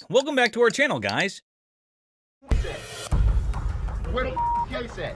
Welcome back to our channel, guys. Where the case at?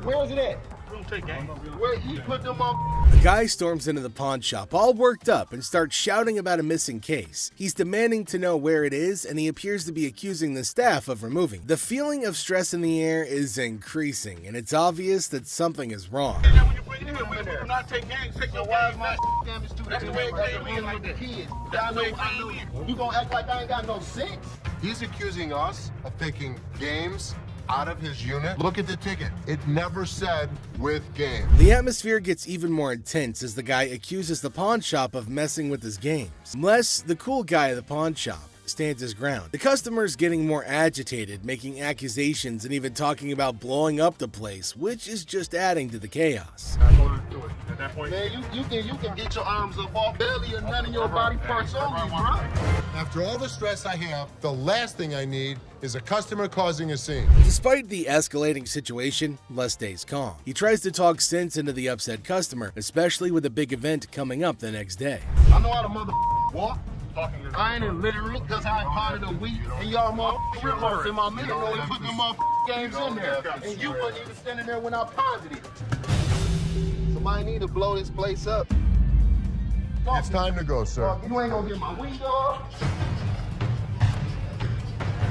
Where is it at? We don't take games. Where he put them on? The guy storms into the pawn shop all worked up and starts shouting about a missing case. He's demanding to know where it is, and he appears to be accusing the staff of removing it. The feeling of stress in the air is increasing, and it's obvious that something is wrong. And then when you bring it in, we do not take games. Take no Why games is my back. damage to That's the way it came in, with like the that. kids? That's the way it came in. You gonna act like I ain't got no sense? He's accusing us of taking games out of his unit. Look at the ticket. It never said with game. The atmosphere gets even more intense as the guy accuses the pawn shop of messing with his games. Les, the cool guy at the pawn shop, stands his ground. The customer's getting more agitated, making accusations and even talking about blowing up the place, which is just adding to the chaos. I'm going to do it. At that point, Man, you can get your arms up off belly and none of your body parts on me, bro. After all the stress I have, the last thing I need is a customer causing a scene. Despite the escalating situation, Les stays calm. He tries to talk sense into the upset customer, especially with a big event coming up the next day. I know how to mother walk. talking to I ain't illiterate because I ain't part of the week, and y'all motherfuckers in my middle road and putting them motherfucking games in there. And you wasn't even standing there when I paused it. Somebody need to blow this place up. It's time to go, sir. You ain't gonna get my window off.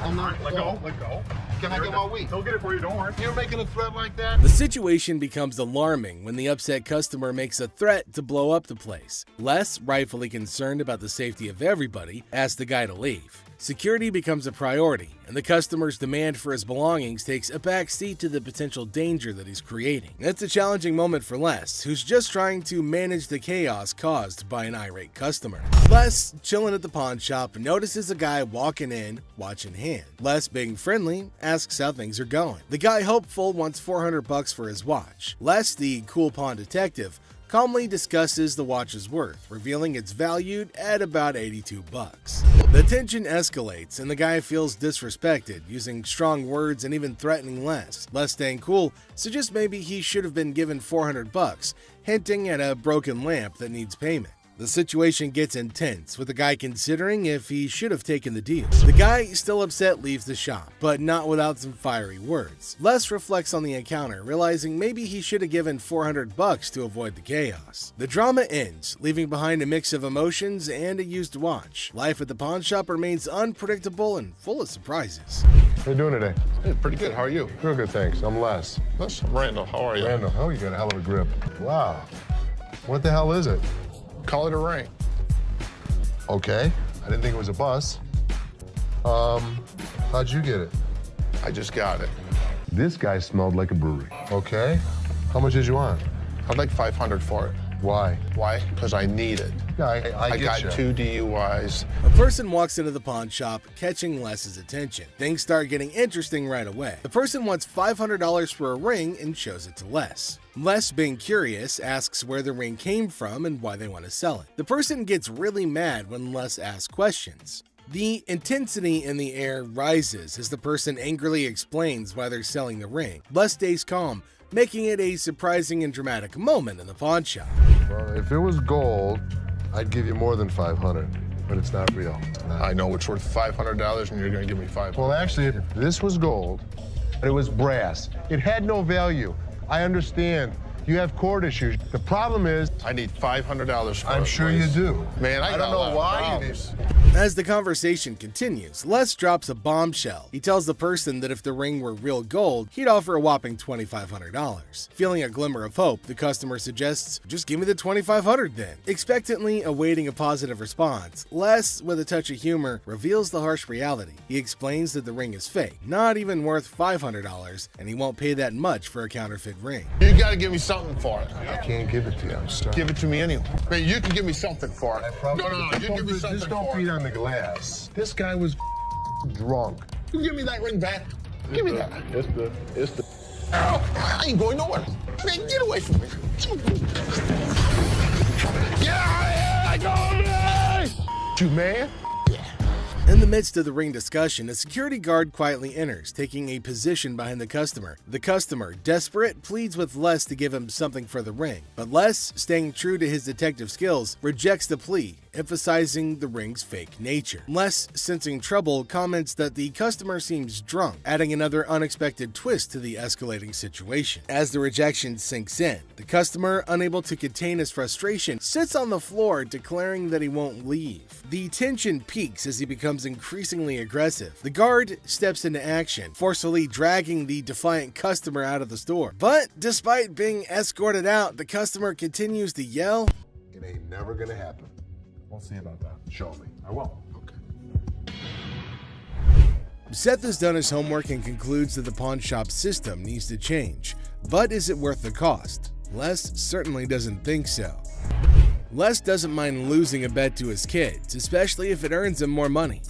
I'm not. let go. Can I get my week? Don't get it for you, don't worry. You're making a threat like that? The situation becomes alarming when the upset customer makes a threat to blow up the place. Les, rightfully concerned about the safety of everybody, asks the guy to leave. Security becomes a priority, and the customer's demand for his belongings takes a back seat to the potential danger that he's creating. It's a challenging moment for Les, who's just trying to manage the chaos caused by an irate customer. Les, chilling at the pawn shop, notices a guy walking in, watch in hand. Les, being friendly, asks how things are going. The guy, hopeful, wants $400 for his watch. Les, the cool pawn detective, calmly discusses the watch's worth, revealing it's valued at about $82. The tension escalates and the guy feels disrespected, using strong words and even threatening Les. Les, staying cool, suggests maybe he should have been given $400, hinting at a broken lamp that needs payment. The situation gets intense, with the guy considering if he should have taken the deal. The guy, still upset, leaves the shop, but not without some fiery words. Les reflects on the encounter, realizing maybe he should have given $400 to avoid the chaos. The drama ends, leaving behind a mix of emotions and a used watch. Life at the pawn shop remains unpredictable and full of surprises. How you doing today? Hey, pretty good. How are you? Real good, thanks. I'm Les. Listen, Randall, how are you? Randall, oh, you got a hell of a grip. Wow. What the hell is it? Call it a ring. Okay. I didn't think it was a bus. How'd you get it? I just got it. This guy smelled like a brewery. Okay. How much did you want? I'd like 500 for it. Why? Why? Because I need it. Yeah, I I get got you. 2 DUIs. A person walks into the pawn shop, catching Les's attention. Things start getting interesting right away. The person wants $500 for a ring and shows it to Les. Les, being curious, asks where the ring came from and why they want to sell it. The person gets really mad when Les asks questions. The intensity in the air rises as the person angrily explains why they're selling the ring. Les stays calm, making it a surprising and dramatic moment in the pawn shop. Well, if it was gold, I'd give you more than 500, but it's not real. I know it's worth $500 and you're going to give me 500. Well, actually, if this was gold, and it was brass, it had no value. I understand. You have court issues. The problem is, I need $500 for it. I'm sure you please. do. Man, I don't got a lot know of why you problems. As the conversation continues, Les drops a bombshell. He tells the person that if the ring were real gold, he'd offer a whopping $2,500. Feeling a glimmer of hope, the customer suggests, just give me the $2,500 then. Expectantly awaiting a positive response, Les, with a touch of humor, reveals the harsh reality. He explains that the ring is fake, not even worth $500, and he won't pay that much for a counterfeit ring. You got to give me something for it. I can't give it to you. I'm sorry. Give it to me anyway. Man, you can give me something for it. No, you give me something Just don't for beat it. on the glass. This guy was drunk. You give me that ring back. Give me that. It's the. I ain't going nowhere. Man, get away from me. Get out of here! I told you! You man? In the midst of the ring discussion, a security guard quietly enters, taking a position behind the customer. The customer, desperate, pleads with Les to give him something for the ring, but Les, staying true to his detective skills, rejects the plea emphasizing the ring's fake nature. Les, sensing trouble, comments that the customer seems drunk, adding another unexpected twist to the escalating situation. As the rejection sinks in, the customer, unable to contain his frustration, sits on the floor, declaring that he won't leave. The tension peaks as he becomes increasingly aggressive. The guard steps into action, forcefully dragging the defiant customer out of the store. But despite being escorted out, the customer continues to yell, It ain't never gonna happen. We'll see about that. Show me. I will. Okay. Seth has done his homework and concludes that the pawn shop system needs to change. But is it worth the cost? Les certainly doesn't think so. Les doesn't mind losing a bet to his kids, especially if it earns him more money.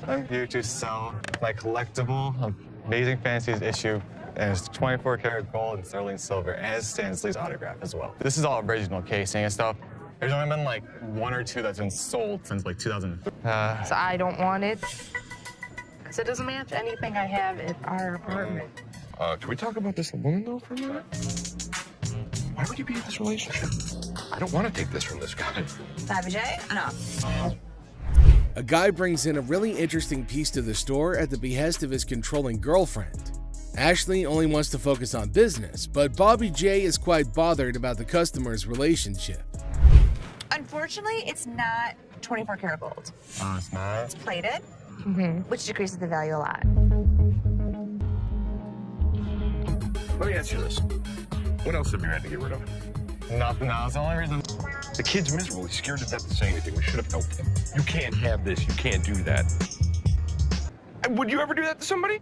I'm here to sell my collectible Amazing Fantasies issue, and it's 24 karat gold and sterling silver, and it's Stan Lee's autograph as well. This is all original casing and stuff. There's only been like 1 or 2 that's been sold since like 2000. So I don't want it, because it doesn't match anything I have at our apartment. Can we talk about this woman though for a minute? Why would you be in this relationship? I don't want to take this from this guy. Bobby J? No. A guy brings in a really interesting piece to the store at the behest of his controlling girlfriend. Ashley only wants to focus on business, but Bobby J is quite bothered about the customer's relationship. Unfortunately, it's not 24 karat gold. Oh, it's not? It's plated, which decreases the value a lot. Let me ask you this. What else have you had to get rid of? Nothing else. The only reason. The kid's miserable. He's scared to death to say anything. We should have helped him. You can't have this. You can't do that. Would you ever do that to somebody?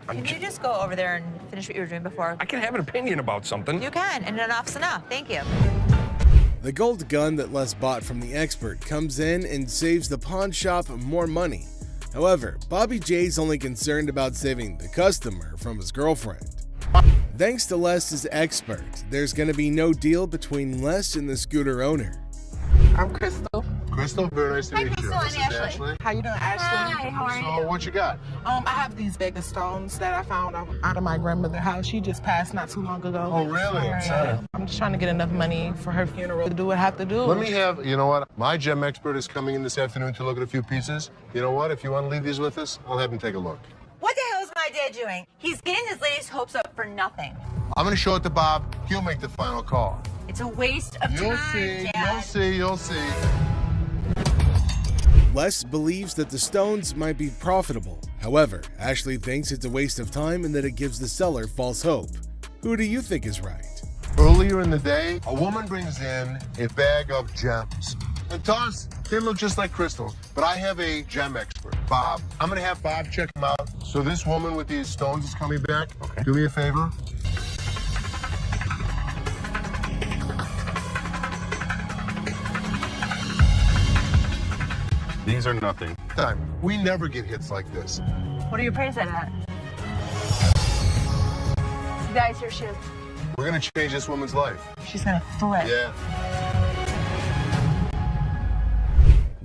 Can you just go over there and finish what you were doing before? I can have an opinion about something. You can, and enough's enough. Thank you. The gold gun that Les bought from the expert comes in and saves the pawn shop more money. However, Bobby J's only concerned about saving the customer from his girlfriend. Thanks to Les' expert, there's going to be no deal between Les and the scooter owner. I'm Crystal. Crystal, very nice to meet you. Crystal, I'm This is Ashley. Ashley. How you doing, Ashley? Hi, how are So, you? what you got? I have these bag of stones that I found out of my grandmother's house. She just passed not too long ago. Oh, really? I'm sorry. I'm just trying to get enough money for her funeral to do what I have to do. Let me have, you know what? My gem expert is coming in this afternoon to look at a few pieces. You know what? If you want to leave these with us, I'll have him take a look. What the hell is my dad doing? He's getting his lady's hopes up for nothing. I'm going to show it to Bob. He'll make the final call. It's a waste of You'll time, see, Dad. you'll see, you'll see. Les believes that the stones might be profitable. However, Ashley thinks it's a waste of time and that it gives the seller false hope. Who do you think is right? Earlier in the day, a woman brings in a bag of gems. And to us, they look just like crystal. But I have a gem expert, Bob. I'm going to have Bob check them out. So this woman with these stones is coming back. Okay. Do me a favor. These are nothing. Time. We never get hits like this. What do you praise it at? Guys, here she is. We're going to change this woman's life. She's gonna flip. Yeah.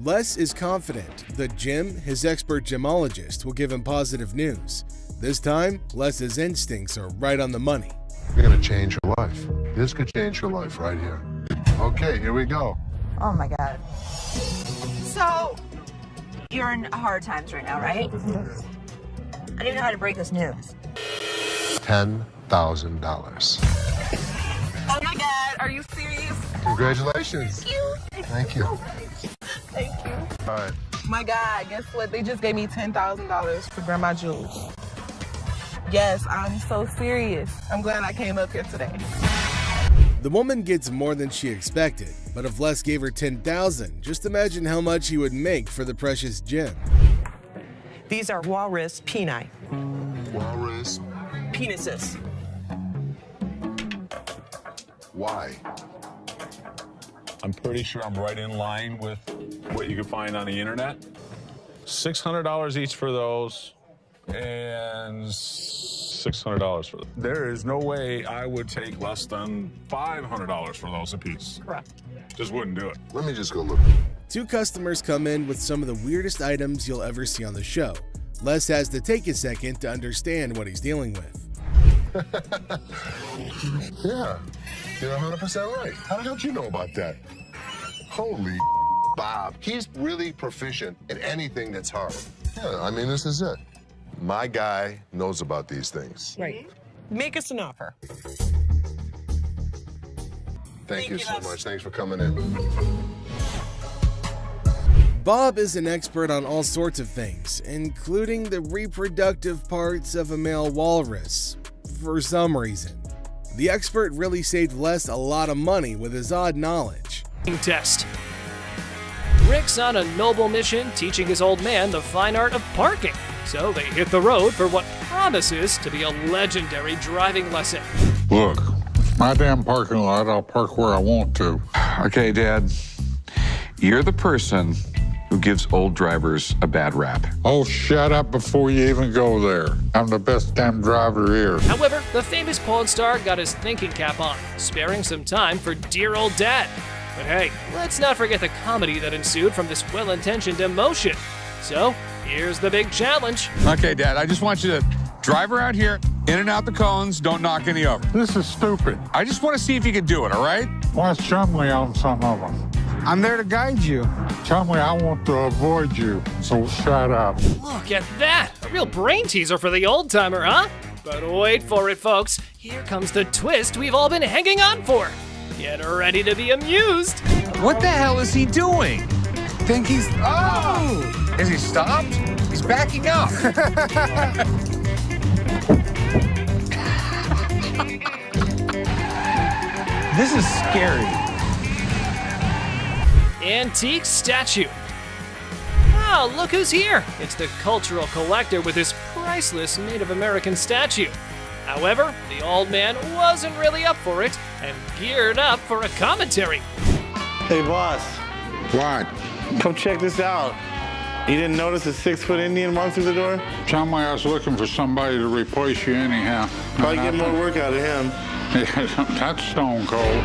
Les is confident that Jim, his expert gemologist, will give him positive news. This time, Les's instincts are right on the money. You're going to change her life. This could change her life right here. Okay, here we go. Oh my God. So, you're in hard times right now, right? I don't even know how to break this news. $10,000. Oh my God, are you serious? Congratulations. Thank you. Thank you. All right. My God, guess what? They just gave me $10,000 for Grandma Jules. Yes, I'm so serious. I'm glad I came up here today. The woman gets more than she expected, but if Les gave her $10,000, just imagine how much he would make for the precious gem. These are walrus peni. Walrus. Penises. Why? I'm pretty sure I'm right in line with what you can find on the internet. $600 each for those, and $600 for them. There is no way I would take less than $500 for those a piece. Correct. Just wouldn't do it. Let me just go look. Two customers come in with some of the weirdest items you'll ever see on the show. Les has to take a second to understand what he's dealing with. Yeah, you're 100% right. How the hell did you know about that? Holy, Bob. He's really proficient in anything that's hard. Yeah, I mean, this is it. My guy knows about these things. Right. Make us an offer. Thank you so much. Thanks for coming in. Bob is an expert on all sorts of things, including the reproductive parts of a male walrus, for some reason. The expert really saved Les a lot of money with his odd knowledge. Test. Rick's on a noble mission teaching his old man the fine art of parking. So they hit the road for what promises to be a legendary driving lesson. Look, my damn parking lot, I'll park where I want to. Okay, Dad. You're the person who gives old drivers a bad rap. Oh, shut up before you even go there. I'm the best damn driver here. However, the famous porn star got his thinking cap on, sparing some time for dear old Dad. But hey, let's not forget the comedy that ensued from this well-intentioned emotion. So, here's the big challenge. Okay, Dad, I just want you to drive her out here, in and out the cones, don't knock any over. This is stupid. I just want to see if you can do it, all right? Watch Chumley on some of them. I'm there to guide you. Chumley, I want to avoid you, so shut up. Look at that! A real brain teaser for the old-timer, huh? But wait for it, folks. Here comes the twist we've all been hanging on for. Get ready to be amused. What the hell is he doing? Think he's... Oh! Is he stopped? He's backing up. This is scary. Antique statue. Oh, look who's here! It's the cultural collector with his priceless Native American statue. However, the old man wasn't really up for it and geared up for a commentary. Hey, boss. What? Come check this out. You didn't notice a 6-foot Indian walk through the door? Chumley, I was looking for somebody to replace you anyhow. Probably get more work out of him. That's stone cold.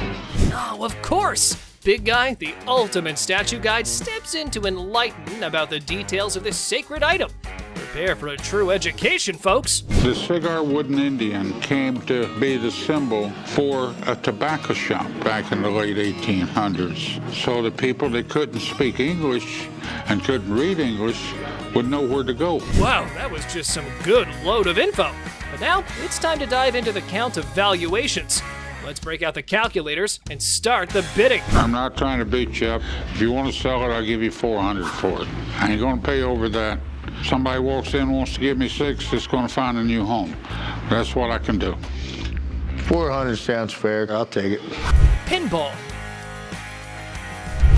Oh, of course! Big Guy, the ultimate statue guide, steps in to enlighten about the details of this sacred item. Prepare for a true education, folks. The cigar wooden Indian came to be the symbol for a tobacco shop back in the late 1800s. So the people that couldn't speak English and couldn't read English would know where to go. Wow, that was just some good load of info. But now, it's time to dive into the count of valuations. Let's break out the calculators and start the bidding. I'm not trying to beat you up. If you want to sell it, I'll give you $400 for it. I ain't gonna pay over that. Somebody walks in, wants to give me $600, it's gonna find a new home. That's what I can do. $400 sounds fair. I'll take it. Pinball.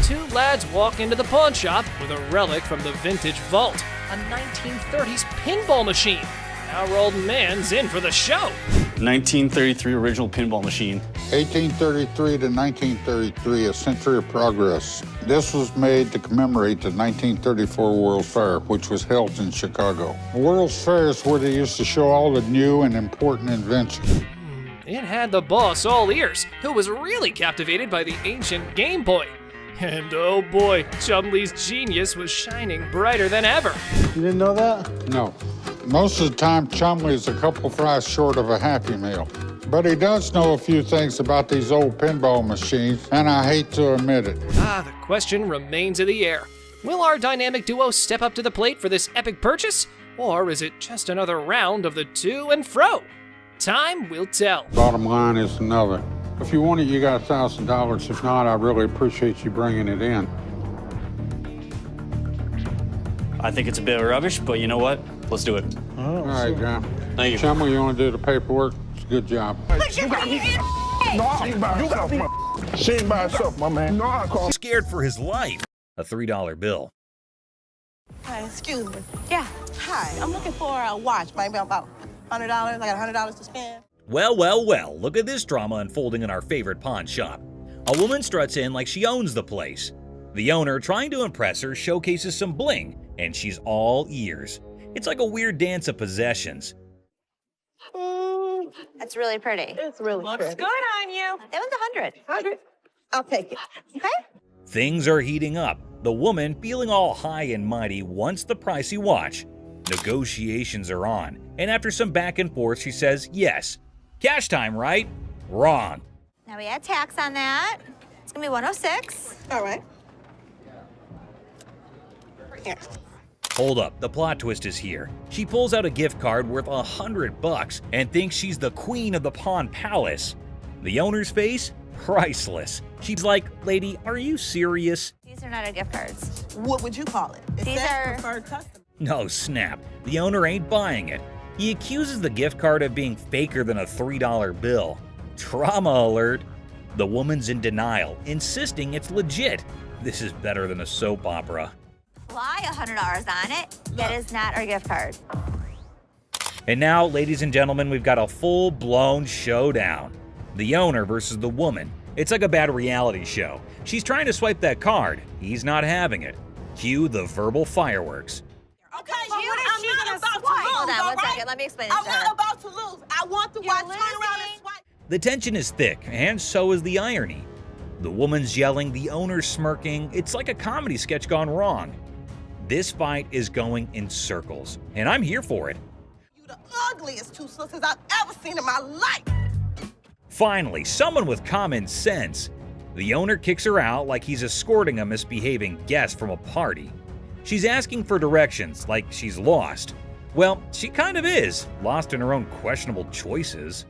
Two lads walk into the pawn shop with a relic from the vintage vault, a 1930s pinball machine. Our old man's in for the show. 1933 original pinball machine. 1833 to 1933, a century of progress. This was made to commemorate the 1934 World's Fair, which was held in Chicago. The World's Fair is where they used to show all the new and important inventions. It had the boss all ears, who was really captivated by the ancient Game Boy. And oh boy, Chumley's genius was shining brighter than ever. You didn't know that? No. Most of the time, Chumley is a couple fries short of a Happy Meal. But he does know a few things about these old pinball machines, and I hate to admit it. The question remains in the air. Will our dynamic duo step up to the plate for this epic purchase? Or is it just another round of the to and fro? Time will tell. Bottom line is another. If you want it, you got $1,000. If not, I really appreciate you bringing it in. I think it's a bit of rubbish, but you know what? Let's do it. All right, John. Thank you. Chumley, you want to do the paperwork? It's a good job. You got me. No, she ain't by herself, my man. No, I call. Scared for his life. A $3 bill. Hi, excuse me. Yeah. Hi, I'm looking for a watch. Maybe about $100. I got $100 to spend. Well, well, well, look at this drama unfolding in our favorite pawn shop. A woman struts in like she owns the place. The owner, trying to impress her, showcases some bling, and she's all ears. It's like a weird dance of possessions. That's really pretty. It's really Looks pretty. good on you. That was 100. 100. I'll take it. Okay. Things are heating up. The woman, feeling all high and mighty, wants the pricey watch. Negotiations are on, and after some back and forth, she says yes. Cash time, right? Wrong. Now we add tax on that. It's gonna be 106. All right. Hold up, the plot twist is here. She pulls out a gift card worth $100 and thinks she's the queen of the Pawn Palace. The owner's face? Priceless. She's like, lady, are you serious? These are not our gift cards. What would you call it? These are preferred customer. No snap, the owner ain't buying it. He accuses the gift card of being faker than a $3 bill. Trauma alert. The woman's in denial, insisting it's legit. This is better than a soap opera. Lie $100 on it. That is not our gift card. And now, ladies and gentlemen, we've got a full-blown showdown. The owner versus the woman. It's like a bad reality show. She's trying to swipe that card. He's not having it. Cue the verbal fireworks. Okay, I'm not about to lose. Hold on one second. Let me explain this I'm to her. not about to lose. I want to watch turn around and swipe. The tension is thick, and so is the irony. The woman's yelling, the owner's smirking. It's like a comedy sketch gone wrong. This fight is going in circles, and I'm here for it. You the ugliest two sisters I've ever seen in my life. Finally, someone with common sense. The owner kicks her out like he's escorting a misbehaving guest from a party. She's asking for directions like she's lost. Well, she kind of is, lost in her own questionable choices.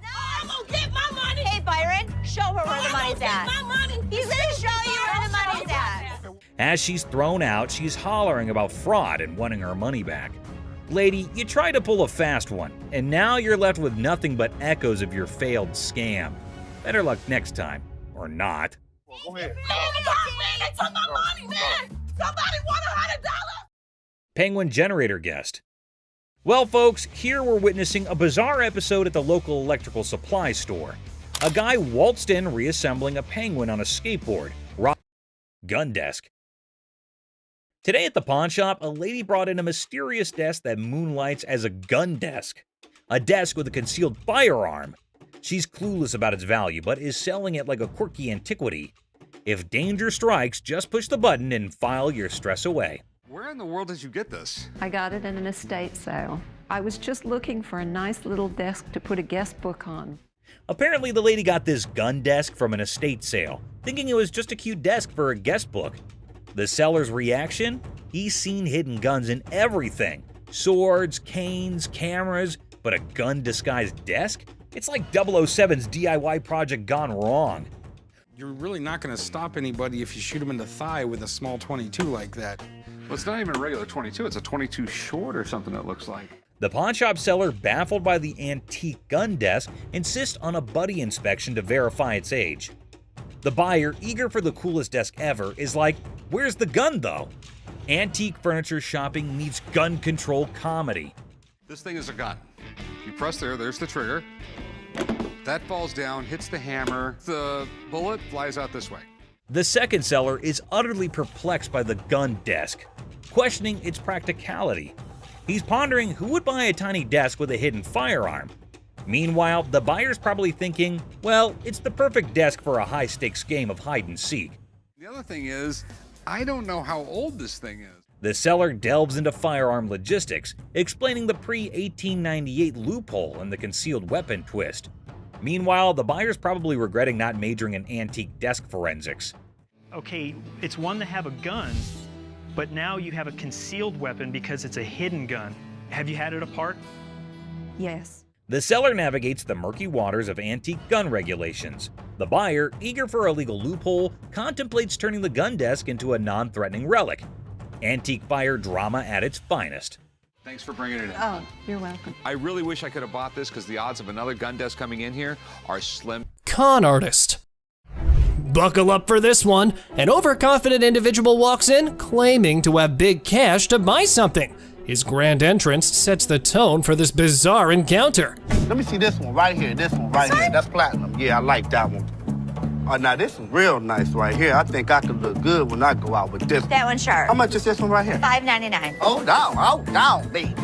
No, I'm gonna get my money. Hey, Byron, show her where the money's at. My money. He's gonna show you where the money's at. As she's thrown out, she's hollering about fraud and wanting her money back. Lady, you tried to pull a fast one, and now you're left with nothing but echoes of your failed scam. Better luck next time, or not. Go ahead. They took my money, man. Somebody want $100. Penguin generator guest. Well, folks, here we're witnessing a bizarre episode at the local electrical supply store. A guy waltzed in reassembling a penguin on a skateboard. Gun desk. Today at the pawn shop, a lady brought in a mysterious desk that moonlights as a gun desk. A desk with a concealed firearm. She's clueless about its value, but is selling it like a quirky antiquity. If danger strikes, just push the button and file your stress away. Where in the world did you get this? I got it in an estate sale. I was just looking for a nice little desk to put a guest book on. Apparently, the lady got this gun desk from an estate sale, thinking it was just a cute desk for a guest book. The seller's reaction? He's seen hidden guns in everything. Swords, canes, cameras, but a gun-disguised desk? It's like 007's DIY project gone wrong. You're really not going to stop anybody if you shoot them in the thigh with a small .22 like that. Well, it's not even a regular .22. It's a .22 short or something it looks like. The pawn shop seller, baffled by the antique gun desk, insists on a buddy inspection to verify its age. The buyer, eager for the coolest desk ever, is like, where's the gun though? Antique furniture shopping meets gun control comedy. This thing is a gun. You press there's the trigger. That falls down, hits the hammer. The bullet flies out this way. The second seller is utterly perplexed by the gun desk, questioning its practicality. He's pondering who would buy a tiny desk with a hidden firearm. Meanwhile, the buyer's probably thinking, well, it's the perfect desk for a high-stakes game of hide-and-seek. The other thing is, I don't know how old this thing is. The seller delves into firearm logistics, explaining the pre-1898 loophole and the concealed weapon twist. Meanwhile, the buyer's probably regretting not majoring in antique desk forensics. Okay, it's one to have a gun, but now you have a concealed weapon because it's a hidden gun. Have you had it apart? Yes. The seller navigates the murky waters of antique gun regulations. The buyer, eager for a legal loophole, contemplates turning the gun desk into a non-threatening relic. Antique fire drama at its finest. Thanks for bringing it in. Oh, you're welcome. I really wish I could have bought this because the odds of another gun desk coming in here are slim. Con artist. Buckle up for this one. An overconfident individual walks in claiming to have big cash to buy something. His grand entrance sets the tone for this bizarre encounter. Let me see this one right here. This one right here. That's platinum. Yeah, I like that one. Oh, now this one's real nice right here. I think I could look good when I go out with this. That one's sharp. How much is this one right here? $5.99. Oh, down, baby.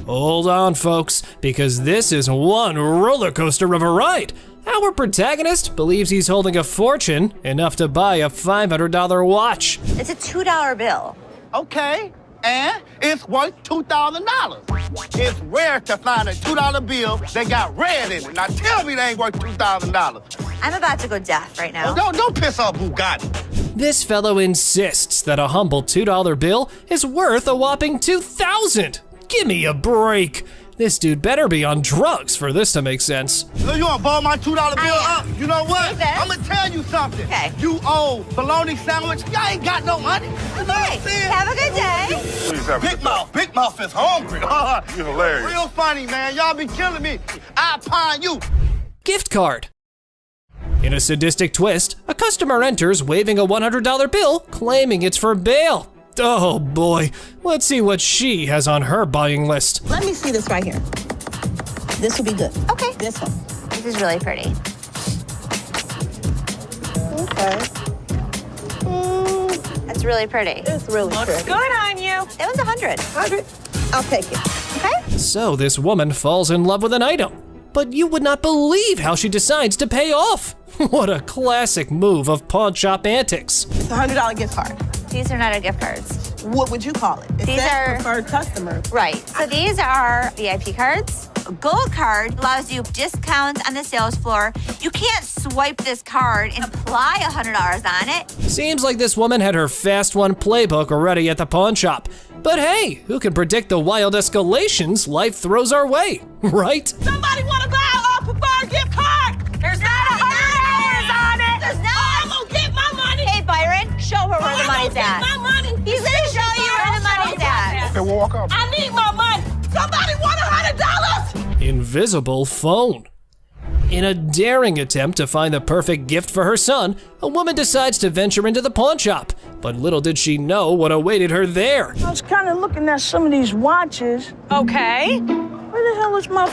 Hold on, folks, because this is one roller coaster of a ride. Our protagonist believes he's holding a fortune, enough to buy a $500 watch. It's a $2 bill. Okay, and it's worth $2,000. It's rare to find a $2 bill that got red in it. Now tell me they ain't worth $2,000. I'm about to go deaf right now. Oh, don't piss off Bugatti. This fellow insists that a humble $2 bill is worth a whopping $2,000. Give me a break. This dude better be on drugs for this to make sense. So you wanna ball my $2 bill up? You know what? I'm gonna tell you something. Okay. You owe bologna sandwich. Y'all ain't got no money. You know what I'm saying? Have a good day. Please have a Big Mouth. Big Mouth is hungry. You're hilarious. Real funny, man. Y'all be killing me. I pine you. Gift card. In a sadistic twist, a customer enters waving a $100 bill, claiming it's for bail. Oh boy, let's see what she has on her buying list. Let me see this right here. This will be good. Okay. This one. This is really pretty. Okay. That's really pretty. It's really pretty. Good on you. That one's 100. 100. I'll take it. Okay. So this woman falls in love with an item, but you would not believe how she decides to pay off. What a classic move of pawn shop antics. It's a $100 gift card. These are not our gift cards. What would you call it? It These says are preferred customer. Right. So these are VIP cards. A gold card allows you discounts on the sales floor. You can't swipe this card and apply $100 on it. Seems like this woman had her Fast One playbook already at the pawn shop. But hey, who can predict the wild escalations life throws our way, right? Somebody want to buy a preferred gift card? There's not $100 on it. There's not. I'm going to get my money. Hey, Byron, show her where the money's at. My money. He's gonna show you where the money's at. Okay, we'll walk out. I need my money. Somebody want $100? Invisible phone. In a daring attempt to find the perfect gift for her son, a woman decides to venture into the pawn shop. But little did she know what awaited her there. I was kind of looking at some of these watches. Okay. Where the hell is my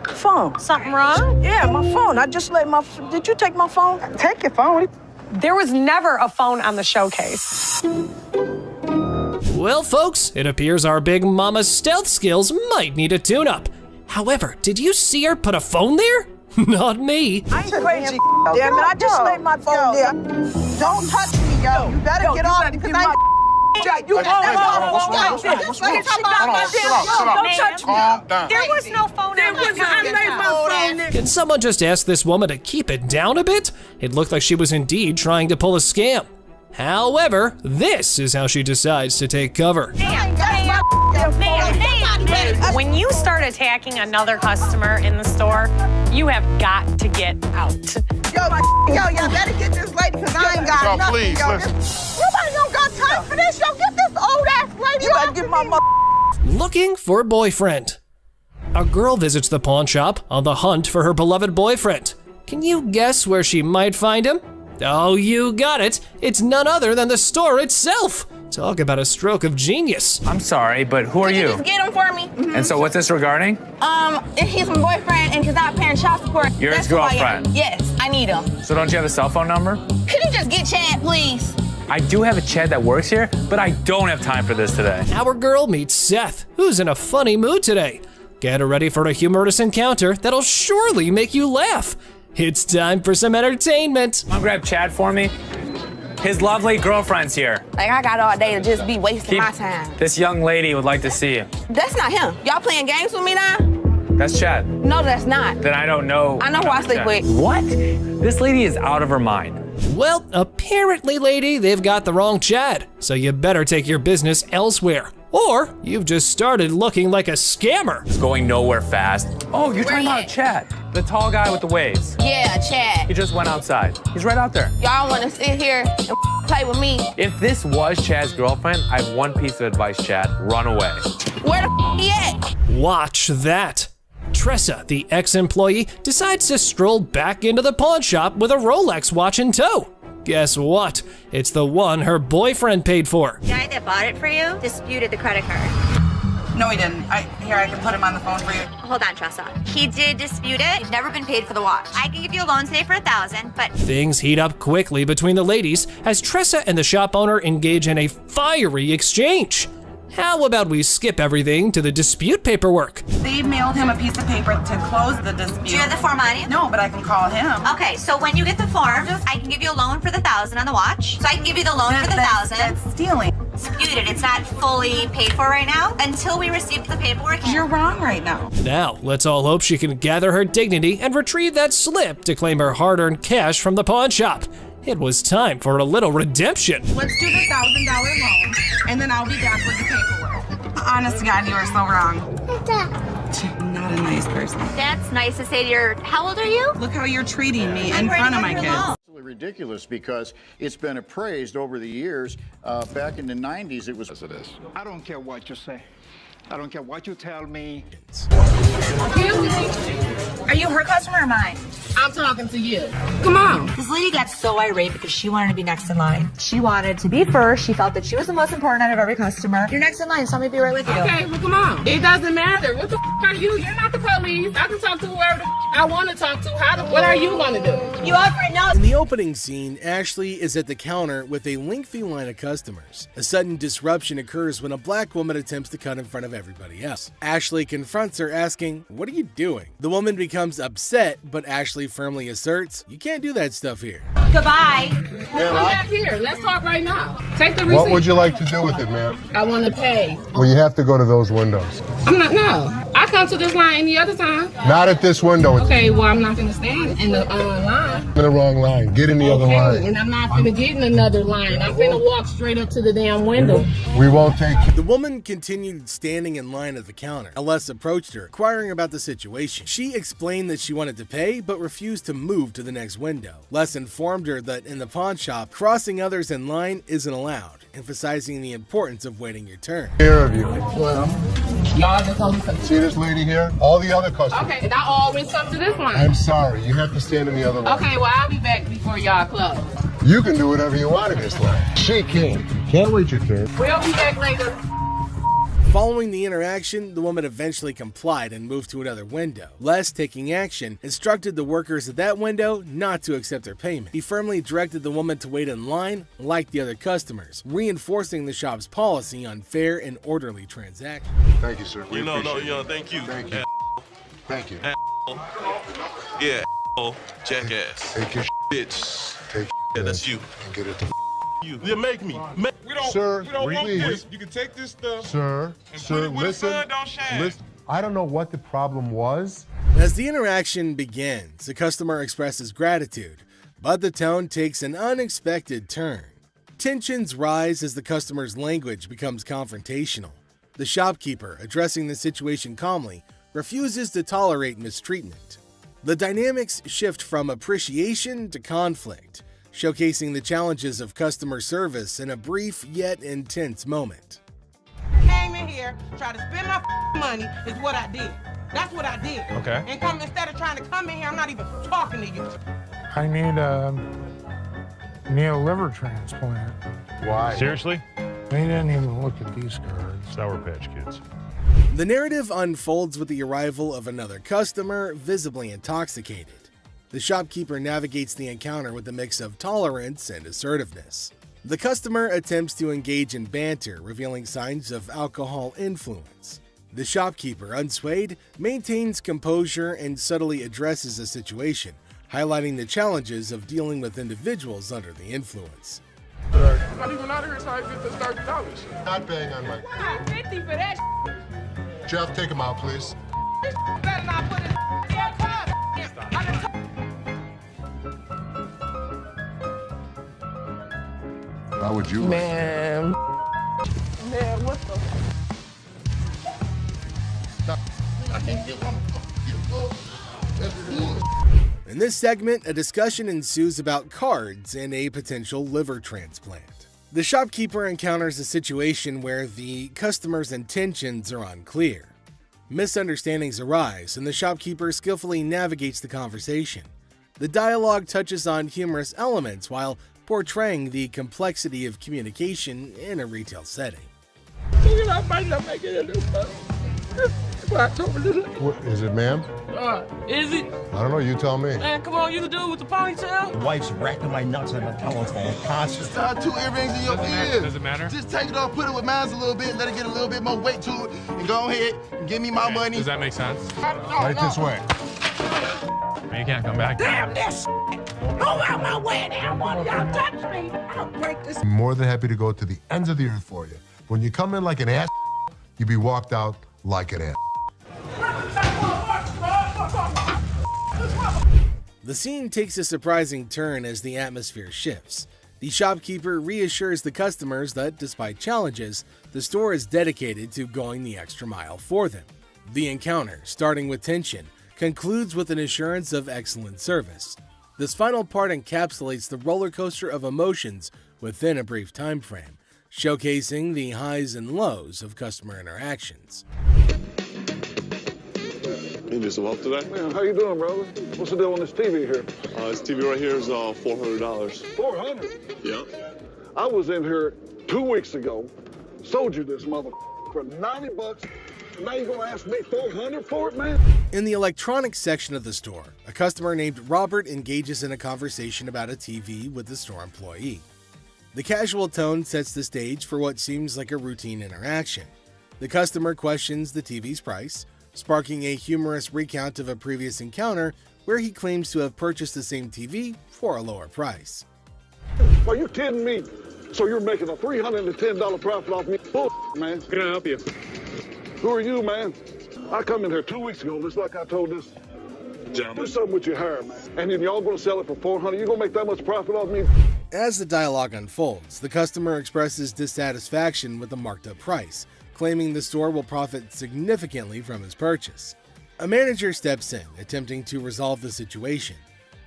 phone? Something wrong? Yeah, my phone. I just let my. Did you take my phone? Take your phone. There was never a phone on the showcase. Well, folks, it appears our big mama's stealth skills might need a tune-up. However, did you see her put a phone there? Not me. I ain't crazy. Damn it, I just laid my phone there. Don't touch me, yo. You better get off because I. You don't touch me. There was no phone on the showcase. Can someone just ask this woman to keep it down a bit? It looked like she was indeed trying to pull a scam. However, this is how she decides to take cover. When you start attacking another customer in the store, you have got to get out. Y'all better get this lady because I ain't got nothing. Please, Nobody don't got time for this. Yo, get this old ass lady. You better get my Looking for a boyfriend. A girl visits the pawn shop on the hunt for her beloved boyfriend. Can you guess where she might find him? Oh, you got it. It's none other than the store itself. Talk about a stroke of genius. I'm sorry, but who are you? Just get him for me. And so what's this regarding? He's my boyfriend and he's not paying child support. You're his That's who I am. girlfriend? Yes, I need him. So don't you have a cell phone number? Can you just get Chad, please? I do have a Chad that works here, but I don't have time for this today. Our girl meets Seth, who's in a funny mood today. Get her ready for a humorous encounter that'll surely make you laugh. It's time for some entertainment. Come on, grab Chad for me. His lovely girlfriend's here. Like, I got all day to just be wasting my time. This young lady would like to see you. That's not him. Y'all playing games with me now? That's Chad. No, that's not. Then I don't know. I know who I sleep Chad. with. What? This lady is out of her mind. Well, apparently, lady, they've got the wrong Chad, so you better take your business elsewhere. Or you've just started looking like a scammer. It's going nowhere fast. Oh, you're talking about Chad, the tall guy with the waves. Yeah, Chad. He just went outside. He's right out there. Y'all want to sit here and play with me? If this was Chad's girlfriend, I have one piece of advice, Chad. Run away. Where the he at? Watch that. Tressa, the ex-employee, decides to stroll back into the pawn shop with a Rolex watch in tow. Guess what? It's the one her boyfriend paid for. The guy that bought it for you disputed the credit card. No, he didn't. Here, I can put him on the phone for you. Hold on, Tressa. He did dispute it. He's never been paid for the watch. I can give you a loan today for $1,000, but Things heat up quickly between the ladies as Tressa and the shop owner engage in a fiery exchange. How about we skip everything to the dispute paperwork? They mailed him a piece of paper to close the dispute. do you have the form on you? No, but I can call him. Okay, so when you get the form, I can give you a loan for the $1,000 on the watch. So I can give you the loan for the $1,000. That's stealing. Disputed. It's not fully paid for right now until we receive the paperwork. You're wrong right now. Now, let's all hope she can gather her dignity and retrieve that slip to claim her hard-earned cash from the pawn shop. It was time for a little redemption. Let's do the $1,000 loan, and then I'll be back with the paperwork. Honest to God, you are so wrong. Not a nice person. That's nice to say to your. How old are you? Look how you're treating me in front of my kids. Ridiculous because it's been appraised over the years. Back in the 90s, it was as it is. I don't care what you say. I don't care what you tell me. Are you her customer or mine? I'm talking to you. Come on. This lady got so irate because she wanted to be next in line. She wanted to be first. She felt that she was the most important out of every customer. You're next in line, so I'm gonna be right with you. Okay, well, come on. It doesn't matter. What the are you? You're not the police. I can talk to whoever I want to talk to. What are you going to do? You already know. In the opening scene, Ashley is at the counter with a lengthy line of customers. A sudden disruption occurs when a black woman attempts to cut in front of everybody else. Ashley confronts her, asking, "What are you doing?" The woman becomes upset, but Ashley firmly asserts, "You can't do that stuff here." Goodbye. Come back here. Let's talk right now. Take the receipt. What would you like to do with it, ma'am? I want to pay. Well, you have to go to those windows. I'm not, no. I come to this line any other time. Not at this window. It's Okay, well, I'm not going to stand in the line. in the wrong line. Get in the other line. And I'm not going to get in another line. I'm going to walk straight up to the damn window. We won't take you. The woman continued standing in line at the counter. Les approached her, inquiring about the situation. She explained that she wanted to pay, but refused to move to the next window. Les informed her that in the pawn shop, crossing others in line isn't allowed, emphasizing the importance of waiting your turn. Here of you. Well, y'all just only come. See this lady here? All the other customers. Okay, and I always come to this line. I'm sorry. You have to stand in the other line. Okay, well, I'll be back before y'all close. You can do whatever you want in this line. She can't. Can't wait your turn. We'll be back later. Following the interaction, the woman eventually complied and moved to another window. Les, taking action, instructed the workers at that window not to accept her payment. He firmly directed the woman to wait in line like the other customers, reinforcing the shop's policy on fair and orderly transactions. Thank you, sir. We appreciate it. Thank you. Thank you. Thank you. Yeah, jackass. Take your bitch. Take Yeah, that's you. and get it to You make me. We don't, Sir, we don't want please. this. You can take this stuff. Sir, and sir, put it where listen. the sun don't shine. Listen. I don't know what the problem was. As the interaction begins, the customer expresses gratitude, but the tone takes an unexpected turn. Tensions rise as the customer's language becomes confrontational. The shopkeeper, addressing the situation calmly, refuses to tolerate mistreatment. The dynamics shift from appreciation to conflict, showcasing the challenges of customer service in a brief yet intense moment. Came in here, tried to spend my money is what I did. That's what I did. Okay. And come instead of trying to come in here, I'm not even talking to you. I need a liver transplant. Why? Seriously? They didn't even look at these cards. Sour Patch Kids. The narrative unfolds with the arrival of another customer, visibly intoxicated. The shopkeeper navigates the encounter with a mix of tolerance and assertiveness. The customer attempts to engage in banter, revealing signs of alcohol influence. The shopkeeper, unswayed, maintains composure and subtly addresses the situation, highlighting the challenges of dealing with individuals under the influence. I'm not even out here trying to get this $30. Not paying on my. I'm 50 for that. Jeff, take him out, please. Better not put it. How would you? Man, what the? In this segment, a discussion ensues about cards and a potential liver transplant. The shopkeeper encounters a situation where the customer's intentions are unclear. Misunderstandings arise, and the shopkeeper skillfully navigates the conversation. The dialogue touches on humorous elements while portraying the complexity of communication in a retail setting. I might not make it in this stuff. What, is it, ma'am? Is it? I don't know. You tell me. Man, come on, you the dude with the ponytail? The wife's racking my nuts on the telephone constantly. Two earrings in your ears. Does it matter? Just take it off, put it with mine a little bit, let it get a little bit more weight to it, and go ahead and give me my money. Does that make sense? Right this way. You can't come back. Damn this! Go out my way now! One of y'all touch me! I'll break this. I'm more than happy to go to the ends of the earth for you. When you come in like an ass, you be walked out like an ass. The scene takes a surprising turn as the atmosphere shifts. The shopkeeper reassures the customers that, despite challenges, the store is dedicated to going the extra mile for them. The encounter, starting with tension, concludes with an assurance of excellent service. This final part encapsulates the roller coaster of emotions within a brief time frame, showcasing the highs and lows of customer interactions. You need some help today? Man, how you doing, brother? What's the deal on this TV here? This TV right here is $400. $400? Yeah. I was in here 2 weeks ago, sold you this mother for $90. Now you gonna ask me $400 for it, man? In the electronics section of the store, a customer named Robert engages in a conversation about a TV with the store employee. The casual tone sets the stage for what seems like a routine interaction. The customer questions the TV's price, sparking a humorous recount of a previous encounter where he claims to have purchased the same TV for a lower price. Are you kidding me? So you're making a $310 profit off me? Bull, man. Can I help you? Who are you, man? I come in here 2 weeks ago, just like I told this. Gentlemen. Do something with your hair, man. And then y'all gonna sell it for $400. You gonna make that much profit off me? As the dialogue unfolds, the customer expresses dissatisfaction with the marked up price, claiming the store will profit significantly from his purchase. A manager steps in, attempting to resolve the situation.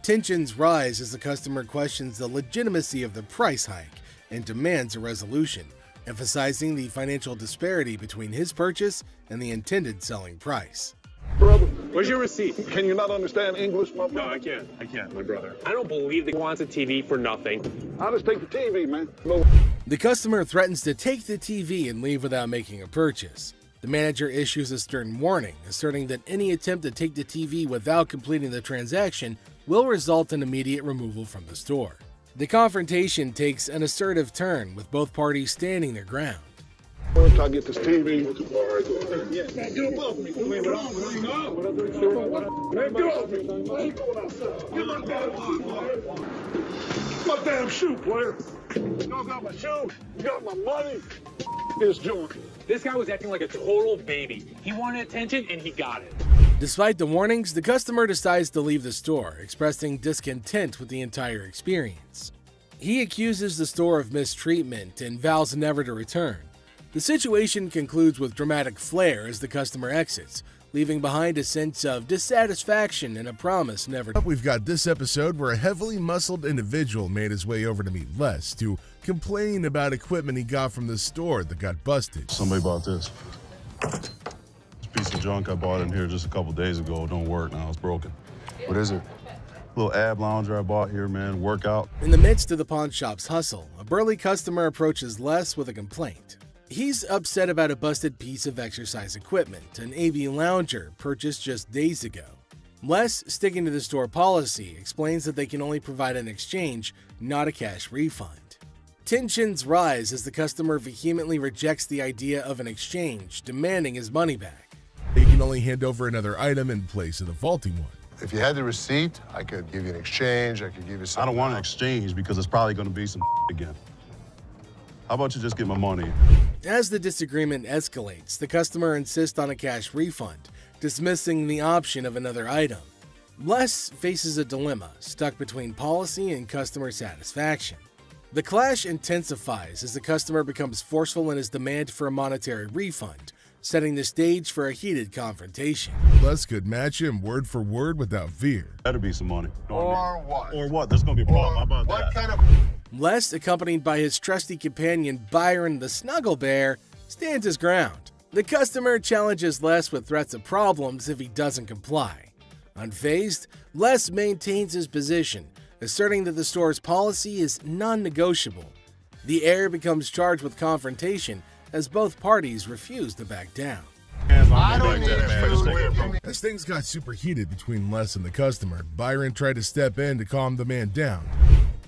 Tensions rise as the customer questions the legitimacy of the price hike and demands a resolution, emphasizing the financial disparity between his purchase and the intended selling price. Brother, Where's your receipt? can you not understand English, my brother? No, I can't, my brother. I don't believe that he wants a TV for nothing. I'll just take the TV, man. No. The customer threatens to take the TV and leave without making a purchase. The manager issues a stern warning, asserting that any attempt to take the TV without completing the transaction will result in immediate removal from the store. The confrontation takes an assertive turn, with both parties standing their ground. Once I get this TV. Man, get above me. Man, get off me. My damn shoe, player. Y'all got my shoe. You got my money. It's joint. This guy was acting like a total baby. He wanted attention and he got it. Despite the warnings, the customer decides to leave the store, expressing discontent with the entire experience. He accuses the store of mistreatment and vows never to return. The situation concludes with dramatic flair as the customer exits, leaving behind a sense of dissatisfaction and a promise never to. We've got this episode where a heavily muscled individual made his way over to meet Les to complain about equipment he got from the store that got busted. Somebody bought this. This piece of junk I bought in here just a couple days ago don't work now. It's broken. What is it? Little ab lounger I bought here, man. Workout. In the midst of the pawn shop's hustle, a burly customer approaches Les with a complaint. He's upset about a busted piece of exercise equipment, an AV lounger purchased just days ago. Les, sticking to the store policy, explains that they can only provide an exchange, not a cash refund. Tensions rise as the customer vehemently rejects the idea of an exchange, demanding his money back. They can only hand over another item in place of the faulty one. If you had the receipt, I could give you an exchange. I could give you something. I don't want an exchange because it's probably going to be some again. How about you just get my money? As the disagreement escalates, the customer insists on a cash refund, dismissing the option of another item. Les faces a dilemma, stuck between policy and customer satisfaction. The clash intensifies as the customer becomes forceful in his demand for a monetary refund, setting the stage for a heated confrontation. Les could match him word for word without fear. Better be some money. Or what? Or what? There's going to be a problem. How about What that? kind of... Les, accompanied by his trusty companion Byron the Snuggle Bear, stands his ground. The customer challenges Les with threats of problems if he doesn't comply. Unfazed, Les maintains his position, asserting that the store's policy is non-negotiable. The heir becomes charged with confrontation as both parties refuse to back down. I don't need food. As things got super heated between Les and the customer, Byron tried to step in to calm the man down.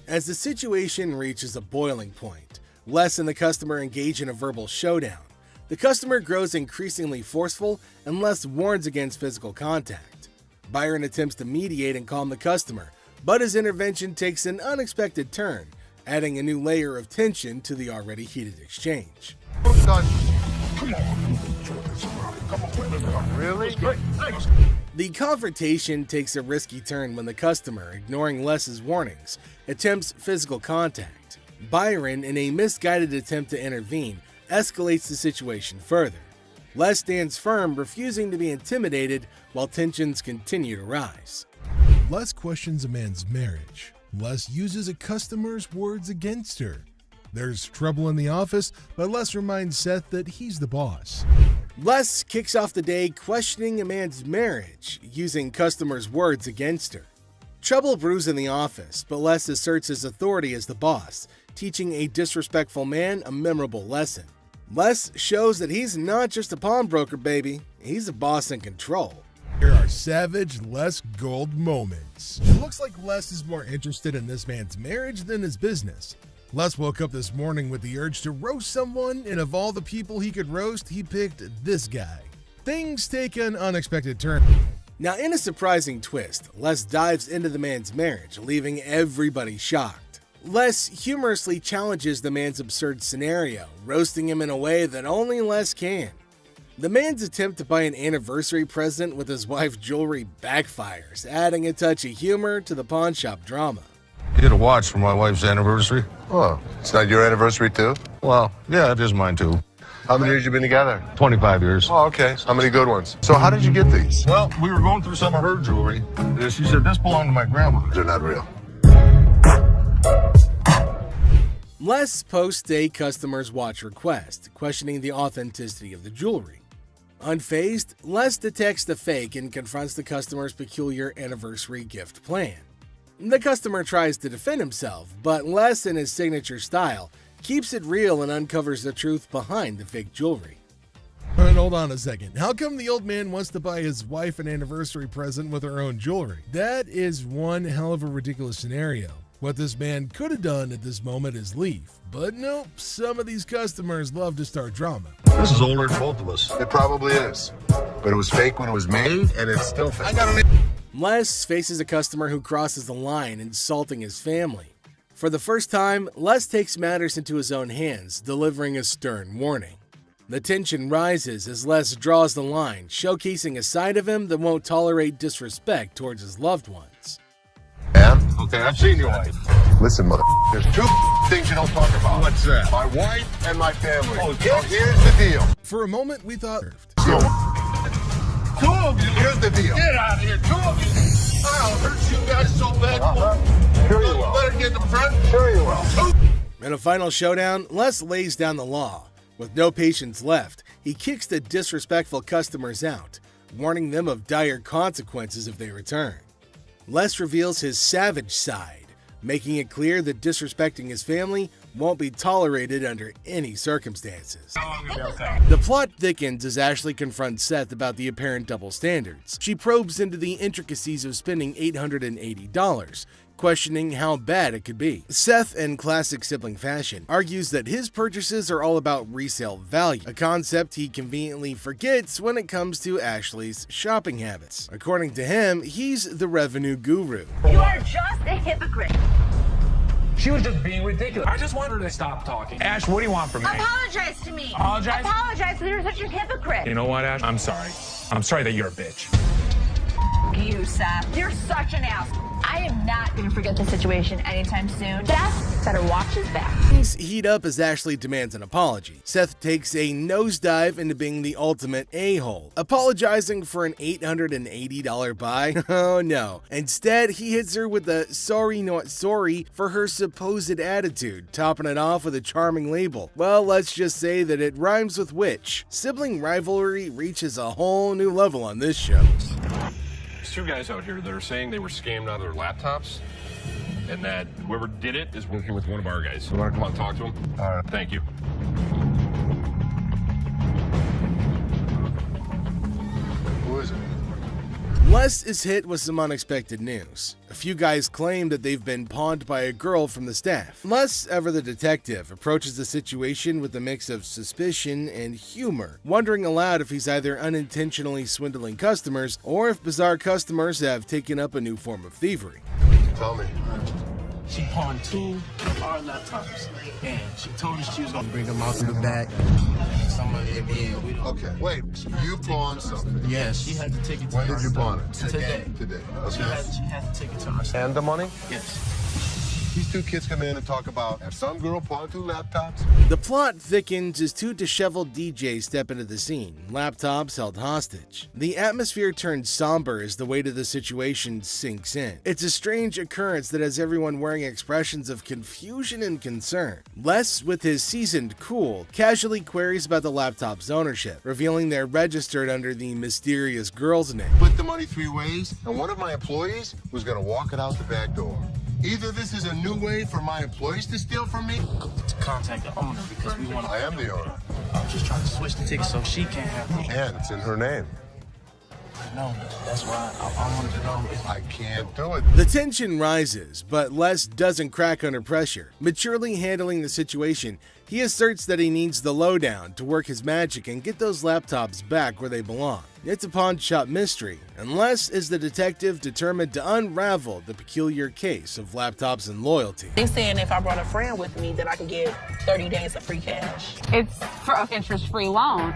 As the situation reaches a boiling point, Les and the customer engage in a verbal showdown. The customer grows increasingly forceful and Les warns against physical contact. Byron attempts to mediate and calm the customer, but his intervention takes an unexpected turn, adding a new layer of tension to the already heated exchange. Come on. Really? The confrontation takes a risky turn when the customer, ignoring Les's warnings, attempts physical contact. Byron, in a misguided attempt to intervene, escalates the situation further. Les stands firm, refusing to be intimidated while tensions continue to rise. Les questions a man's marriage. Les uses a customer's words against her. There's trouble in the office, but Les reminds Seth that he's the boss. Les kicks off the day questioning a man's marriage, using customers' words against her. Trouble brews in the office, but Les asserts his authority as the boss, teaching a disrespectful man a memorable lesson. Les shows that he's not just a pawnbroker, baby. He's a boss in control. Here are savage Les Gold moments. It looks like Les is more interested in this man's marriage than his business. Les woke up this morning with the urge to roast someone, and of all the people he could roast, he picked this guy. Things take an unexpected turn. Now, in a surprising twist, Les dives into the man's marriage, leaving everybody shocked. Les humorously challenges the man's absurd scenario, roasting him in a way that only Les can. The man's attempt to buy an anniversary present with his wife's jewelry backfires, adding a touch of humor to the pawn shop drama. Get a watch for my wife's anniversary. Oh, it's not your anniversary too? Well, yeah, it is mine too. How many years you been together? 25 years. Oh, okay. How many good ones? So how did you get these? Well, we were going through some of her jewelry. She said this belonged to my grandmother. They're not real. Les posts a customer's watch request, questioning the authenticity of the jewelry. Unfazed, Les detects the fake and confronts the customer's peculiar anniversary gift plan. The customer tries to defend himself, but Les, in his signature style, keeps it real and uncovers the truth behind the fake jewelry. And hold on a second. How come the old man wants to buy his wife an anniversary present with her own jewelry? That is one hell of a ridiculous scenario. What this man could have done at this moment is leave. But nope, some of these customers love to start drama. This is older than both of us. It probably is. But it was fake when it was made, and it's still fake. Les faces a customer who crosses the line, insulting his family. For the first time, Les takes matters into his own hands, delivering a stern warning. The tension rises as Les draws the line, showcasing a side of him that won't tolerate disrespect towards his loved ones. Yeah? Okay, I've seen your wife. Listen, mother, there's two things you don't talk about. What's that? My wife and my family. Oh, so here's the deal. For a moment, we thought... Two of you. Here's the deal. Get out of here. Two of you. I'll hurt you guys so bad. Sure you will. Better get in front. Sure you will. In a final showdown, Les lays down the law. With no patience left, he kicks the disrespectful customers out, warning them of dire consequences if they return. Les reveals his savage side, making it clear that disrespecting his family won't be tolerated under any circumstances. The plot thickens as Ashley confronts Seth about the apparent double standards. She probes into the intricacies of spending $880, questioning how bad it could be. Seth, in classic sibling fashion, argues that his purchases are all about resale value, a concept he conveniently forgets when it comes to Ashley's shopping habits. According to him, he's the revenue guru. You are just a hypocrite. She was just being ridiculous. I just want her to stop talking. Ash, what do you want from me? Apologize to me. Apologize? Apologize that you're such a hypocrite. You know what, Ash? I'm sorry. I'm sorry that you're a bitch. You, Seth. You're such an ass. I am not going to forget the situation anytime soon. Seth better watch his back. Things heat up as Ashley demands an apology. Seth takes a nosedive into being the ultimate a-hole, apologizing for an $880 buy. Oh no. Instead, he hits her with a sorry not sorry for her supposed attitude, topping it off with a charming label. Well, let's just say that it rhymes with witch. Sibling rivalry reaches a whole new level on this show. There's two guys out here that are saying they were scammed out of their laptops, and that whoever did it is working with one of our guys. You want to come out and talk to him? All right. Thank you. Who is it? Les is hit with some unexpected news. A few guys claim that they've been pawned by a girl from the staff. Les, ever the detective, approaches the situation with a mix of suspicion and humor, wondering aloud if he's either unintentionally swindling customers or if bizarre customers have taken up a new form of thievery. Tell me. She pawned 2 of our laptops, and she told us she was gonna bring them out to the back. Some of it being, we don't. Okay, wait. You pawned something? Yes, she had to take it to When her did you pawn it? Today. Today. She Okay. had to take it to her. And the money? Yes. These 2 kids come in and talk about have some girl pawned 2 laptops. The plot thickens as 2 disheveled DJs step into the scene, laptops held hostage. The atmosphere turns somber as the weight of the situation sinks in. It's a strange occurrence that has everyone wearing expressions of confusion and concern. Les, with his seasoned cool, casually queries about the laptop's ownership, revealing they're registered under the mysterious girl's name. Split the money 3 ways, and one of my employees was gonna walk it out the back door. Either this is a new way for my employees to steal from me. To contact the owner because we want to. I am the owner. I'm just trying to switch the ticket so she can't have it. And it's in her name. No, that's why I wanted to know if I can't do it. The tension rises, but Les doesn't crack under pressure. Maturely handling the situation, he asserts that he needs the lowdown to work his magic and get those laptops back where they belong. It's a pawn shop mystery, and Les is the detective determined to unravel the peculiar case of laptops and loyalty. They saying if I brought a friend with me that I could get 30 days of free cash. It's for an interest-free loan.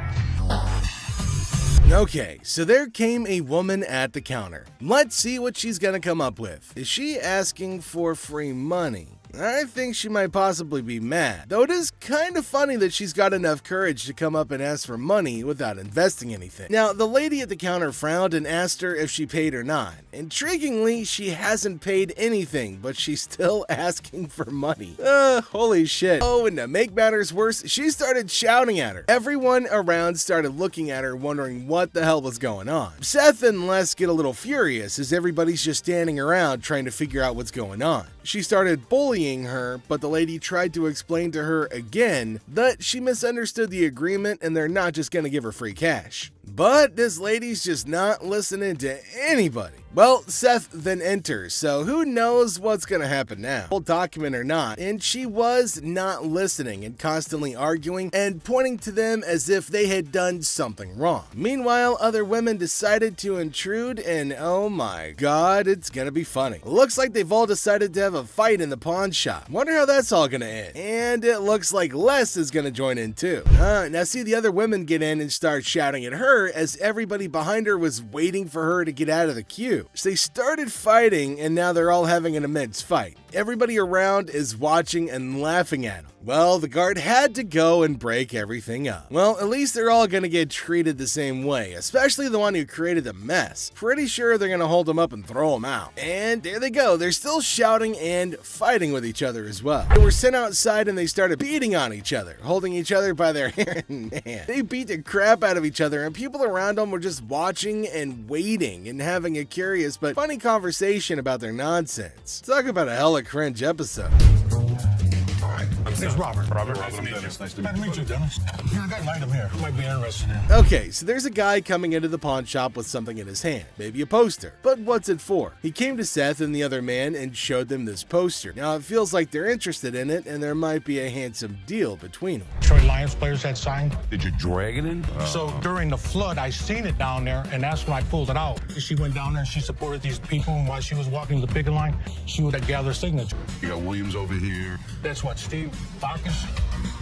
Okay, so there came a woman at the counter. Let's see what she's gonna come up with. Is she asking for free money? I think she might possibly be mad, though it is kind of funny that she's got enough courage to come up and ask for money without investing anything. Now, the lady at the counter frowned and asked her if she paid or not. Intriguingly, she hasn't paid anything, but she's still asking for money. Holy shit. Oh, and to make matters worse, she started shouting at her. Everyone around started looking at her, wondering what the hell was going on. Seth and Les get a little furious as everybody's just standing around trying to figure out what's going on. She started bullying her, but the lady tried to explain to her again that she misunderstood the agreement and they're not just gonna give her free cash. But this lady's just not listening to anybody. Well, Seth then enters, so who knows what's gonna happen now, full document or not, and she was not listening and constantly arguing and pointing to them as if they had done something wrong. Meanwhile, other women decided to intrude, and oh my god, it's gonna be funny. Looks like they've all decided to have a fight in the pawn shop. Wonder how that's all gonna end. And it looks like Les is gonna join in too. Now see the other women get in and start shouting at her as everybody behind her was waiting for her to get out of the queue. So they started fighting, and now they're all having an immense fight. Everybody around is watching and laughing at them. Well, the guard had to go and break everything up. Well, at least they're all gonna get treated the same way, especially the one who created the mess. Pretty sure they're gonna hold him up and throw him out. And there they go, they're still shouting and fighting with each other as well. They were sent outside and they started beating on each other, holding each other by their hair. Man, they beat the crap out of each other, and people around them were just watching and waiting and having a curious but funny conversation about their nonsense. Talk about a hella cringe episode. It's Robert. Robert, nice to meet you. Nice to meet you, Dennis. Yeah, I got an item here. Might be interested in. Okay, so there's a guy coming into the pawn shop with something in his hand, maybe a poster. But what's it for? He came to Seth and the other man and showed them this poster. Now it feels like they're interested in it and there might be a handsome deal between them. Detroit Lions players had signed. Did you drag it in? So during the flood, I seen it down there, and that's when I pulled it out. She went down there and she supported these people, and while she was walking the picket line, she would gather signatures. You got Williams over here. That's what, Steve Farkas?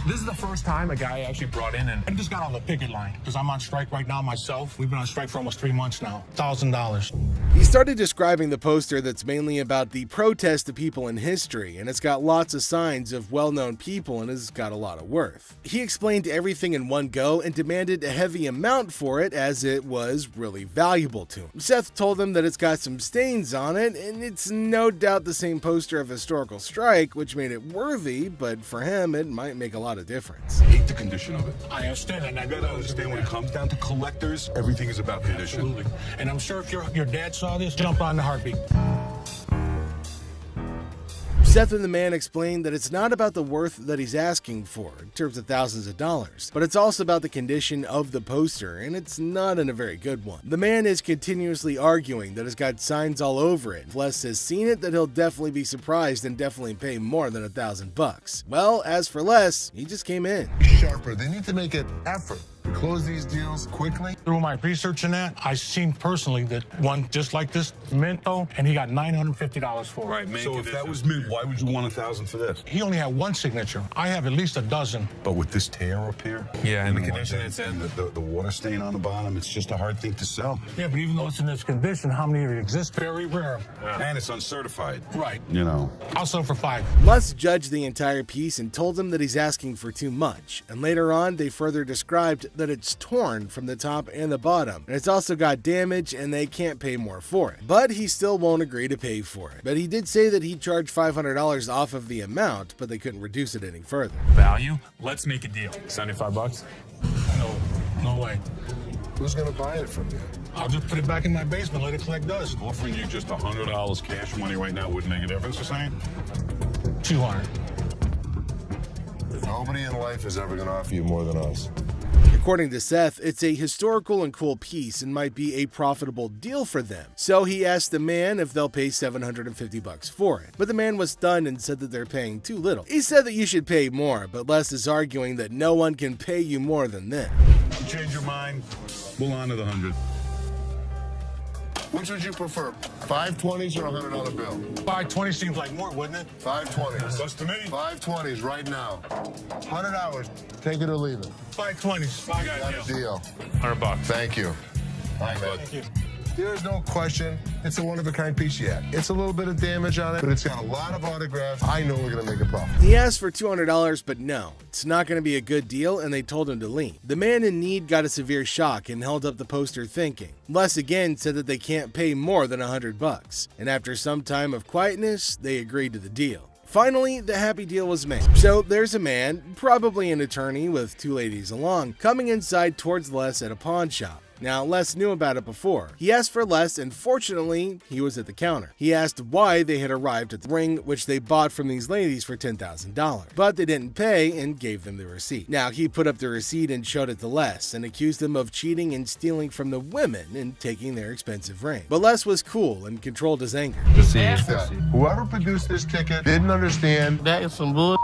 This is the first time a guy actually brought in, and I just got on the picket line because I'm on strike right now myself. We've been on strike for almost 3 months now. $1,000. He started describing the poster that's mainly about the protest of people in history, and it's got lots of signs of well-known people and has got a lot of worth. He explained everything in one go and demanded a heavy amount for it as it was really valuable to him. Seth told him that it's got some stains on it, and it's no doubt the same poster of historical strike, which made it worthy, but for him it might make a lot of difference. I hate the condition of it. I understand, and I You gotta understand when it comes down to collectors, everything is about condition. Absolutely. And I'm sure if your dad saw this, jump on the heartbeat. Seth and the man explained that it's not about the worth that he's asking for in terms of thousands of dollars, but it's also about the condition of the poster, and it's not in a very good one. The man is continuously arguing that it's got signs all over it. If Les has seen it, that he'll definitely be surprised and definitely pay more than $1,000 bucks. Well, as for Les, he just came in. Sharper. They need to make an effort close these deals quickly. Through my research in that, I seen personally that one just like this, Minto, and he got $950 for it. Right, man. So if that was mint, why would you want $1,000 for this? He only had one signature. I have at least a dozen. But with this tear up here, Yeah, and the and condition it's in, the water stain on the bottom, it's just a hard thing to sell. Yeah, but even though it's in this condition, how many of it exist? Very rare. And it's uncertified. Right. You know. I'll sell for $5. Les judged the entire piece and told him that he's asking for too much, and later on they further described that it's torn from the top and the bottom, and it's also got damage and they can't pay more for it. But he still won't agree to pay for it. But he did say that he charged $500 off of the amount, but they couldn't reduce it any further. Value? Let's make a deal. $75? No way. Who's gonna buy it from you? I'll just put it back in my basement, let it collect dust. Offering you just $100 cash money right now wouldn't make a difference, you're saying? 200. Nobody in life is ever gonna offer you more than us. According to Seth, it's a historical and cool piece and might be a profitable deal for them. So he asked the man if they'll pay $750 for it. But the man was stunned and said that they're paying too little. He said that you should pay more, but Les is arguing that no one can pay you more than this. You change your mind, we'll honor the 100. Which would you prefer, 520s or a $100 bill? 520 seems like more, wouldn't it? 520s. That's to me. 520s right now. 100 hours. Take it or leave it. 520s. Got a deal. $100. Thank you. Thank you. There's no question. It's a one-of-a-kind piece yet. It's a little bit of damage on it, but it's got a lot of autographs. I know we're going to make a profit. He asked for $200, but no, it's not going to be a good deal, and they told him to leave. The man in need got a severe shock and held up the poster thinking. Les again said that they can't pay more than $100, and after some time of quietness, they agreed to the deal. Finally, the happy deal was made. So there's a man, probably an attorney with two ladies along, coming inside towards Les at a pawn shop. Now, Les knew about it before. He asked for Les, and fortunately, he was at the counter. He asked why they had arrived at the ring, which they bought from these ladies for $10,000. But they didn't pay and gave them the receipt. Now, he put up the receipt and showed it to Les, and accused them of cheating and stealing from the women and taking their expensive ring. But Les was cool and controlled his anger. Whoever produced this ticket didn't understand. That is some bull.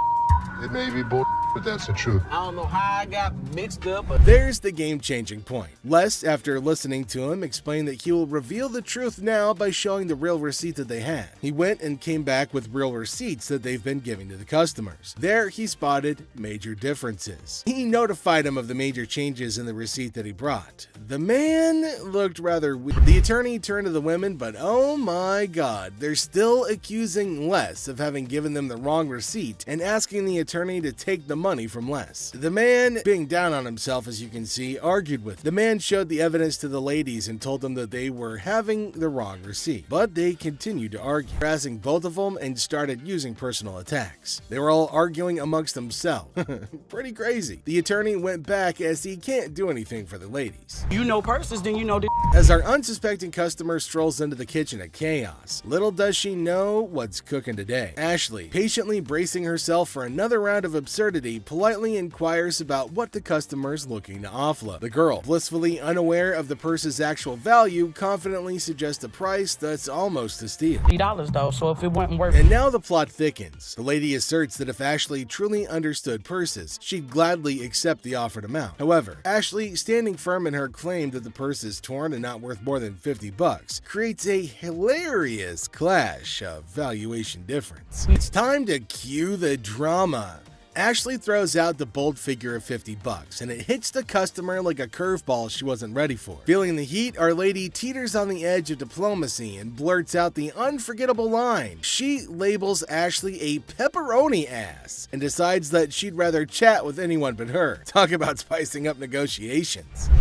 It may be bull, but that's the truth. I don't know how I got mixed up. There's the game-changing point. Les, after listening to him, explained that he will reveal the truth now by showing the real receipt that they had. He went and came back with real receipts that they've been giving to the customers. There, he spotted major differences. He notified him of the major changes in the receipt that he brought. The man looked rather weak. The attorney turned to the women, but oh my god, they're still accusing Les of having given them the wrong receipt and asking the attorney to take the money from Les. The man, being down on himself as you can see, argued with. The man showed the evidence to the ladies and told them that they were having the wrong receipt. But they continued to argue, harassing both of them and started using personal attacks. They were all arguing amongst themselves. Pretty crazy. The attorney went back as he can't do anything for the ladies. You know purses, then you know the. As our unsuspecting customer strolls into the kitchen at chaos, little does she know what's cooking today. Ashley, patiently bracing herself for another round of absurdity, politely inquires about what the customer's looking to offload. The girl, blissfully unaware of the purse's actual value, confidently suggests a price that's almost a steal. $3 though, so if it wasn't worth. And now the plot thickens. The lady asserts that if Ashley truly understood purses, she'd gladly accept the offered amount. However, Ashley, standing firm in her claim that the purse is torn and not worth more than $50, creates a hilarious clash of valuation difference. It's time to cue the drama. Ashley throws out the bold figure of $50, and it hits the customer like a curveball she wasn't ready for. Feeling the heat, our lady teeters on the edge of diplomacy and blurts out the unforgettable line. She labels Ashley a pepperoni ass and decides that she'd rather chat with anyone but her. Talk about spicing up negotiations.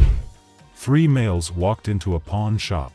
3 males walked into a pawn shop.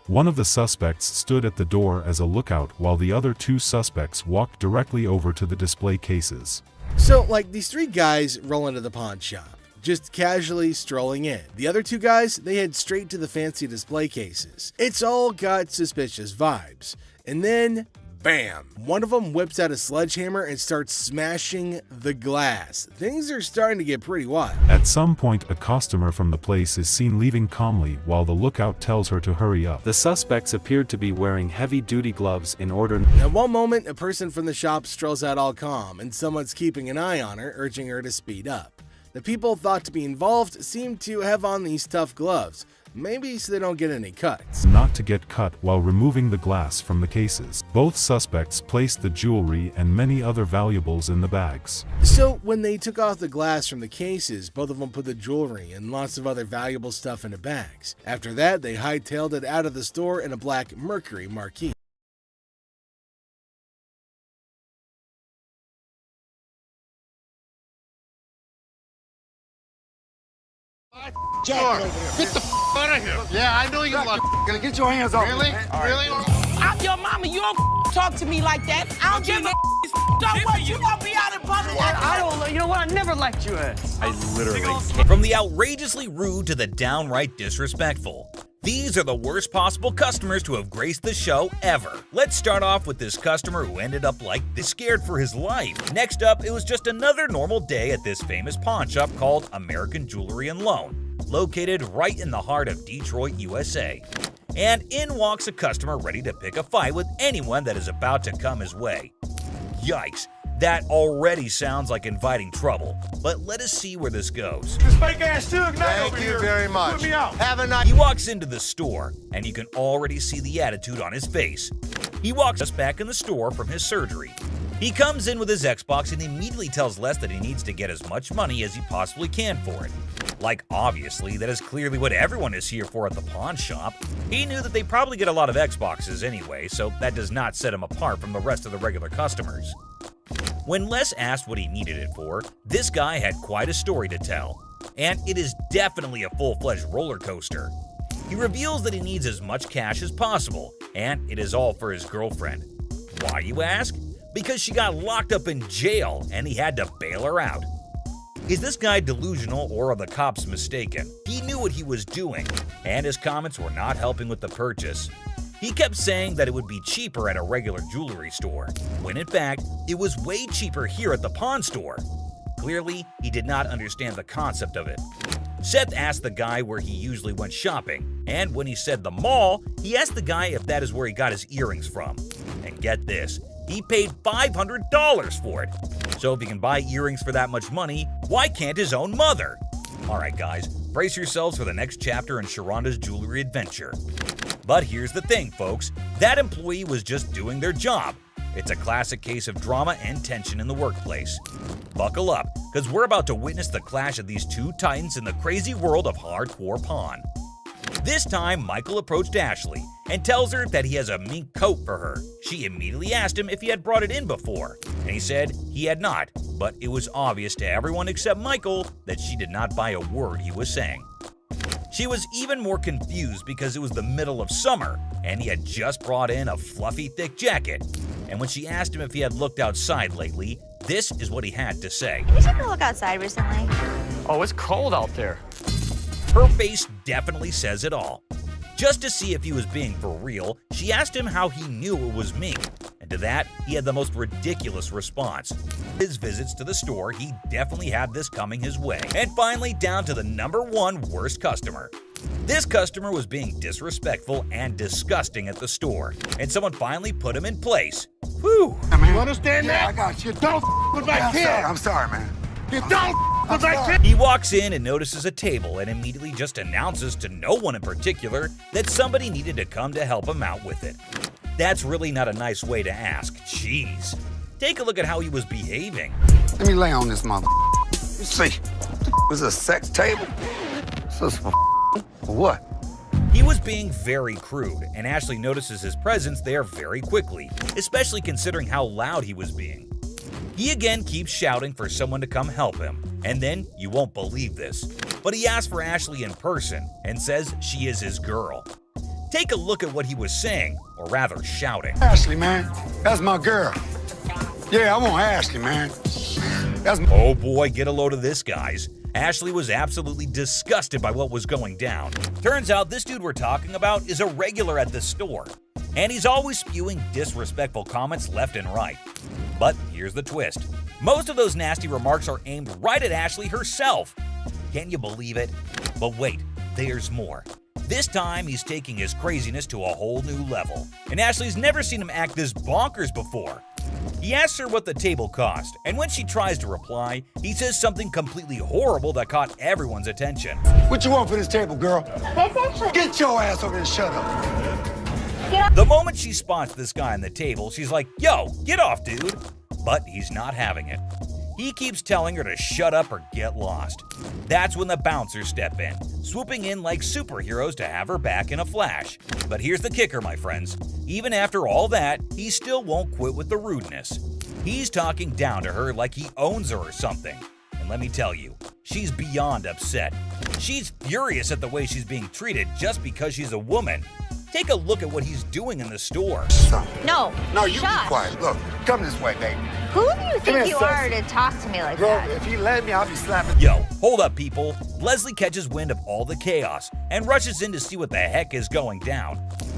One of the suspects stood at the door as a lookout while the other 2 suspects walked directly over to the display cases. So, like, these 3 guys roll into the pawn shop, just casually strolling in. The other 2 guys, they head straight to the fancy display cases. It's all got suspicious vibes. And then, bam! One of them whips out a sledgehammer and starts smashing the glass. Things are starting to get pretty wild. At some point, a customer from the place is seen leaving calmly while the lookout tells her to hurry up. The suspects appeared to be wearing heavy-duty gloves in order. At one moment, a person from the shop strolls out all calm, and someone's keeping an eye on her, urging her to speed up. The people thought to be involved seem to have on these tough gloves, maybe so they don't get any cuts. Not to get cut while removing the glass from the cases. Both suspects placed the jewelry and many other valuables in the bags. So when they took off the glass from the cases, both of them put the jewelry and lots of other valuable stuff into bags. After that, they hightailed it out of the store in a black Mercury Marquis. Jack, get the out of here. Yeah, I know you gonna get your hands off. Really? Really? I'm your mama. You don't talk to me like that. I don't give a so what? You gonna be out in public? I don't. You know what? I never liked you as. I literally From the outrageously rude to the downright disrespectful. These are the worst possible customers to have graced the show ever. Let's start off with this customer who ended up like this, scared for his life. Next up, it was just another normal day at this famous pawn shop called American Jewelry and Loan, located right in the heart of Detroit, USA. And in walks a customer ready to pick a fight with anyone that is about to come his way. Yikes, that already sounds like inviting trouble, but let us see where this goes. This fake ass Suge Knight Thank over you here. very much. Put me out. Have a nice. He walks into the store, and you can already see the attitude on his face. He walks us back in the store from his surgery. He comes in with his Xbox and immediately tells Les that he needs to get as much money as he possibly can for it. Like, obviously, that is clearly what everyone is here for at the pawn shop. He knew that they probably get a lot of Xboxes anyway, so that does not set him apart from the rest of the regular customers. When Les asked what he needed it for, this guy had quite a story to tell. And it is definitely a full-fledged roller coaster. He reveals that he needs as much cash as possible, and it is all for his girlfriend. Why, you ask? Because she got locked up in jail and he had to bail her out. Is this guy delusional or are the cops mistaken? He knew what he was doing, and his comments were not helping with the purchase. He kept saying that it would be cheaper at a regular jewelry store, when in fact, it was way cheaper here at the pawn store. Clearly, he did not understand the concept of it. Seth asked the guy where he usually went shopping, and when he said the mall, he asked the guy if that is where he got his earrings from. And get this, he paid $500 for it. So if he can buy earrings for that much money, why can't his own mother? Alright guys, brace yourselves for the next chapter in Sharonda's jewelry adventure. But here's the thing, folks, that employee was just doing their job. It's a classic case of drama and tension in the workplace. Buckle up, because we're about to witness the clash of these two titans in the crazy world of hardcore pawn. This time, Michael approached Ashley and tells her that he has a mink coat for her. She immediately asked him if he had brought it in before, and he said he had not, but it was obvious to everyone except Michael that she did not buy a word he was saying. She was even more confused because it was the middle of summer, and he had just brought in a fluffy, thick jacket. And when she asked him if he had looked outside lately, this is what he had to say. Did you take a look outside recently? Oh, it's cold out there. Her face definitely says it all. Just to see if he was being for real, she asked him how he knew it was mink. And to that, he had the most ridiculous response. His visits to the store, he definitely had this coming his way. And finally, down to the #1 worst customer. This customer was being disrespectful and disgusting at the store, and someone finally put him in place. Whew! You understand that? I got you. Don't with my kid. I'm sorry, man. You don't with my kid. He walks in and notices a table and immediately just announces to no one in particular that somebody needed to come to help him out with it. That's really not a nice way to ask. Jeez. Take a look at how he was behaving. Let me lay on this mother. You see, was a sex table? So for what? He was being very crude, and Ashley notices his presence there very quickly, especially considering how loud he was being. He again keeps shouting for someone to come help him, and then you won't believe this, but he asks for Ashley in person and says she is his girl. Take a look at what he was saying, or rather shouting. Ashley, man, that's my girl. Yeah, I want Ashley, man. Oh boy, get a load of this, guys. Ashley was absolutely disgusted by what was going down. Turns out this dude we're talking about is a regular at this store, and he's always spewing disrespectful comments left and right. But here's the twist. Most of those nasty remarks are aimed right at Ashley herself. Can you believe it? But wait, there's more. This time, he's taking his craziness to a whole new level, and Ashley's never seen him act this bonkers before. He asks her what the table cost, and when she tries to reply, he says something completely horrible that caught everyone's attention. What you want for this table, girl? Get your ass over here and shut up. The moment she spots this guy on the table, she's like, yo, get off, dude. But he's not having it. He keeps telling her to shut up or get lost. That's when the bouncers step in, swooping in like superheroes to have her back in a flash. But here's the kicker, my friends. Even after all that, he still won't quit with the rudeness. He's talking down to her like he owns her or something. And let me tell you, she's beyond upset. She's furious at the way she's being treated just because she's a woman. Take a look at what he's doing in the store. No. No, you be Shush. quiet. Look, come this way, baby. Who do you Come think here, you sexy. are to talk to me like Girl, that? if you let me, I'll be slapping. Yo, hold up, people. Leslie catches wind of all the chaos and rushes in to see what the heck is going down.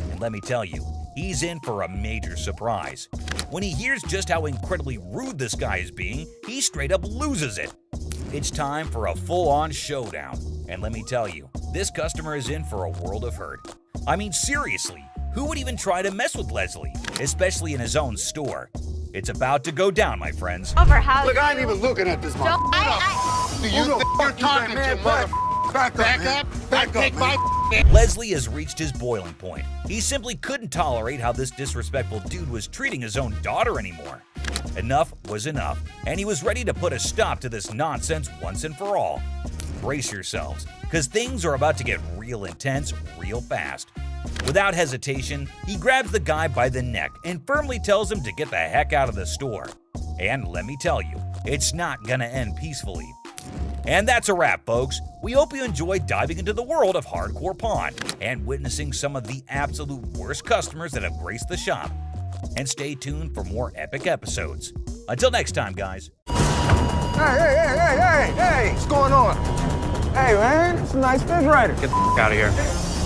And let me tell you, he's in for a major surprise. When he hears just how incredibly rude this guy is being, he straight up loses it. It's time for a full-on showdown. And let me tell you, this customer is in for a world of hurt. I mean, seriously, who would even try to mess with Leslie, especially in his own store? It's about to go down, my friends. Over how? Look, I ain't even looking at this mother. Do you think you're talking to, mother? Back up. Back up, man. Leslie has reached his boiling point. He simply couldn't tolerate how this disrespectful dude was treating his own daughter anymore. Enough was enough, and he was ready to put a stop to this nonsense once and for all. Brace yourselves, because things are about to get real intense real fast. Without hesitation, he grabs the guy by the neck and firmly tells him to get the heck out of the store. And let me tell you, it's not gonna end peacefully. And that's a wrap, folks. We hope you enjoyed diving into the world of Hardcore Pawn and witnessing some of the absolute worst customers that have graced the shop. And stay tuned for more epic episodes. Until next time, guys. Hey, what's going on? Hey, man, it's a nice refrigerator. Get the f out of here.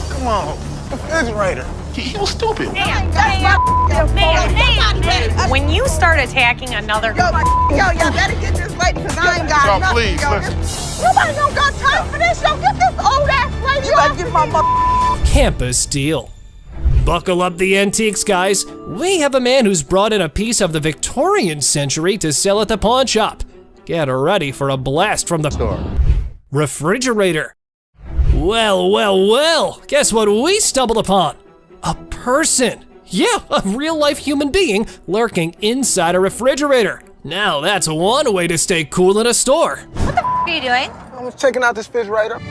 Come on, refrigerator. He was stupid. When you start attacking another... Yo, y'all better get this lady, because I ain't got nothing. Please, Nobody don't got time for this. Yo, get this old ass lady off. Get my Campus deal. Buckle up the antiques, guys. We have a man who's brought in a piece of the Victorian century to sell at the pawn shop. Get ready for a blast from the store. Refrigerator. Well, guess what we stumbled upon? A person. Yeah, a real-life human being lurking inside a refrigerator. Now that's one way to stay cool in a store. What the f are you doing? I was checking out this refrigerator.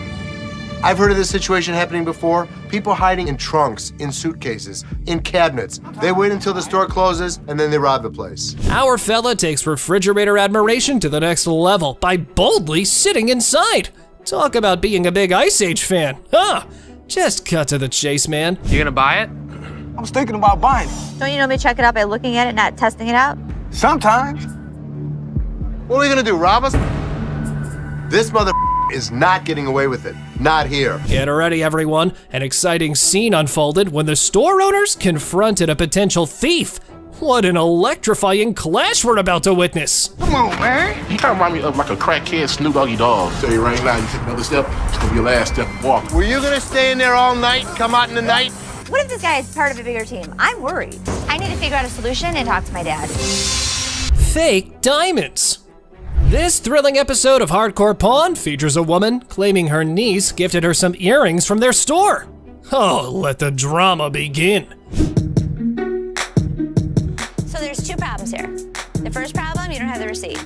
I've heard of this situation happening before. People hiding in trunks, in suitcases, in cabinets. They wait until the store closes and then they rob the place. Our fella takes refrigerator admiration to the next level by boldly sitting inside. Talk about being a big Ice Age fan, huh? Just cut to the chase, man. You gonna buy it? I was thinking about buying it. Don't you normally check it out by looking at it, not testing it out? Sometimes. What are we gonna do, rob us? This mother is not getting away with it. Not here. Get ready, everyone. An exciting scene unfolded when the store owners confronted a potential thief. What an electrifying clash we're about to witness. Come on, man. You kind of remind me of like a crackhead Snoop Doggy Dogg. Tell you right now, you take another step, it's gonna be your last step of walking. Were you gonna stay in there all night, come out in the night? What if this guy is part of a bigger team? I'm worried. I need to figure out a solution and talk to my dad. Fake diamonds. This thrilling episode of Hardcore Pawn features a woman claiming her niece gifted her some earrings from their store. Oh, let the drama begin. So there's two problems here. The first problem, you don't have the receipt.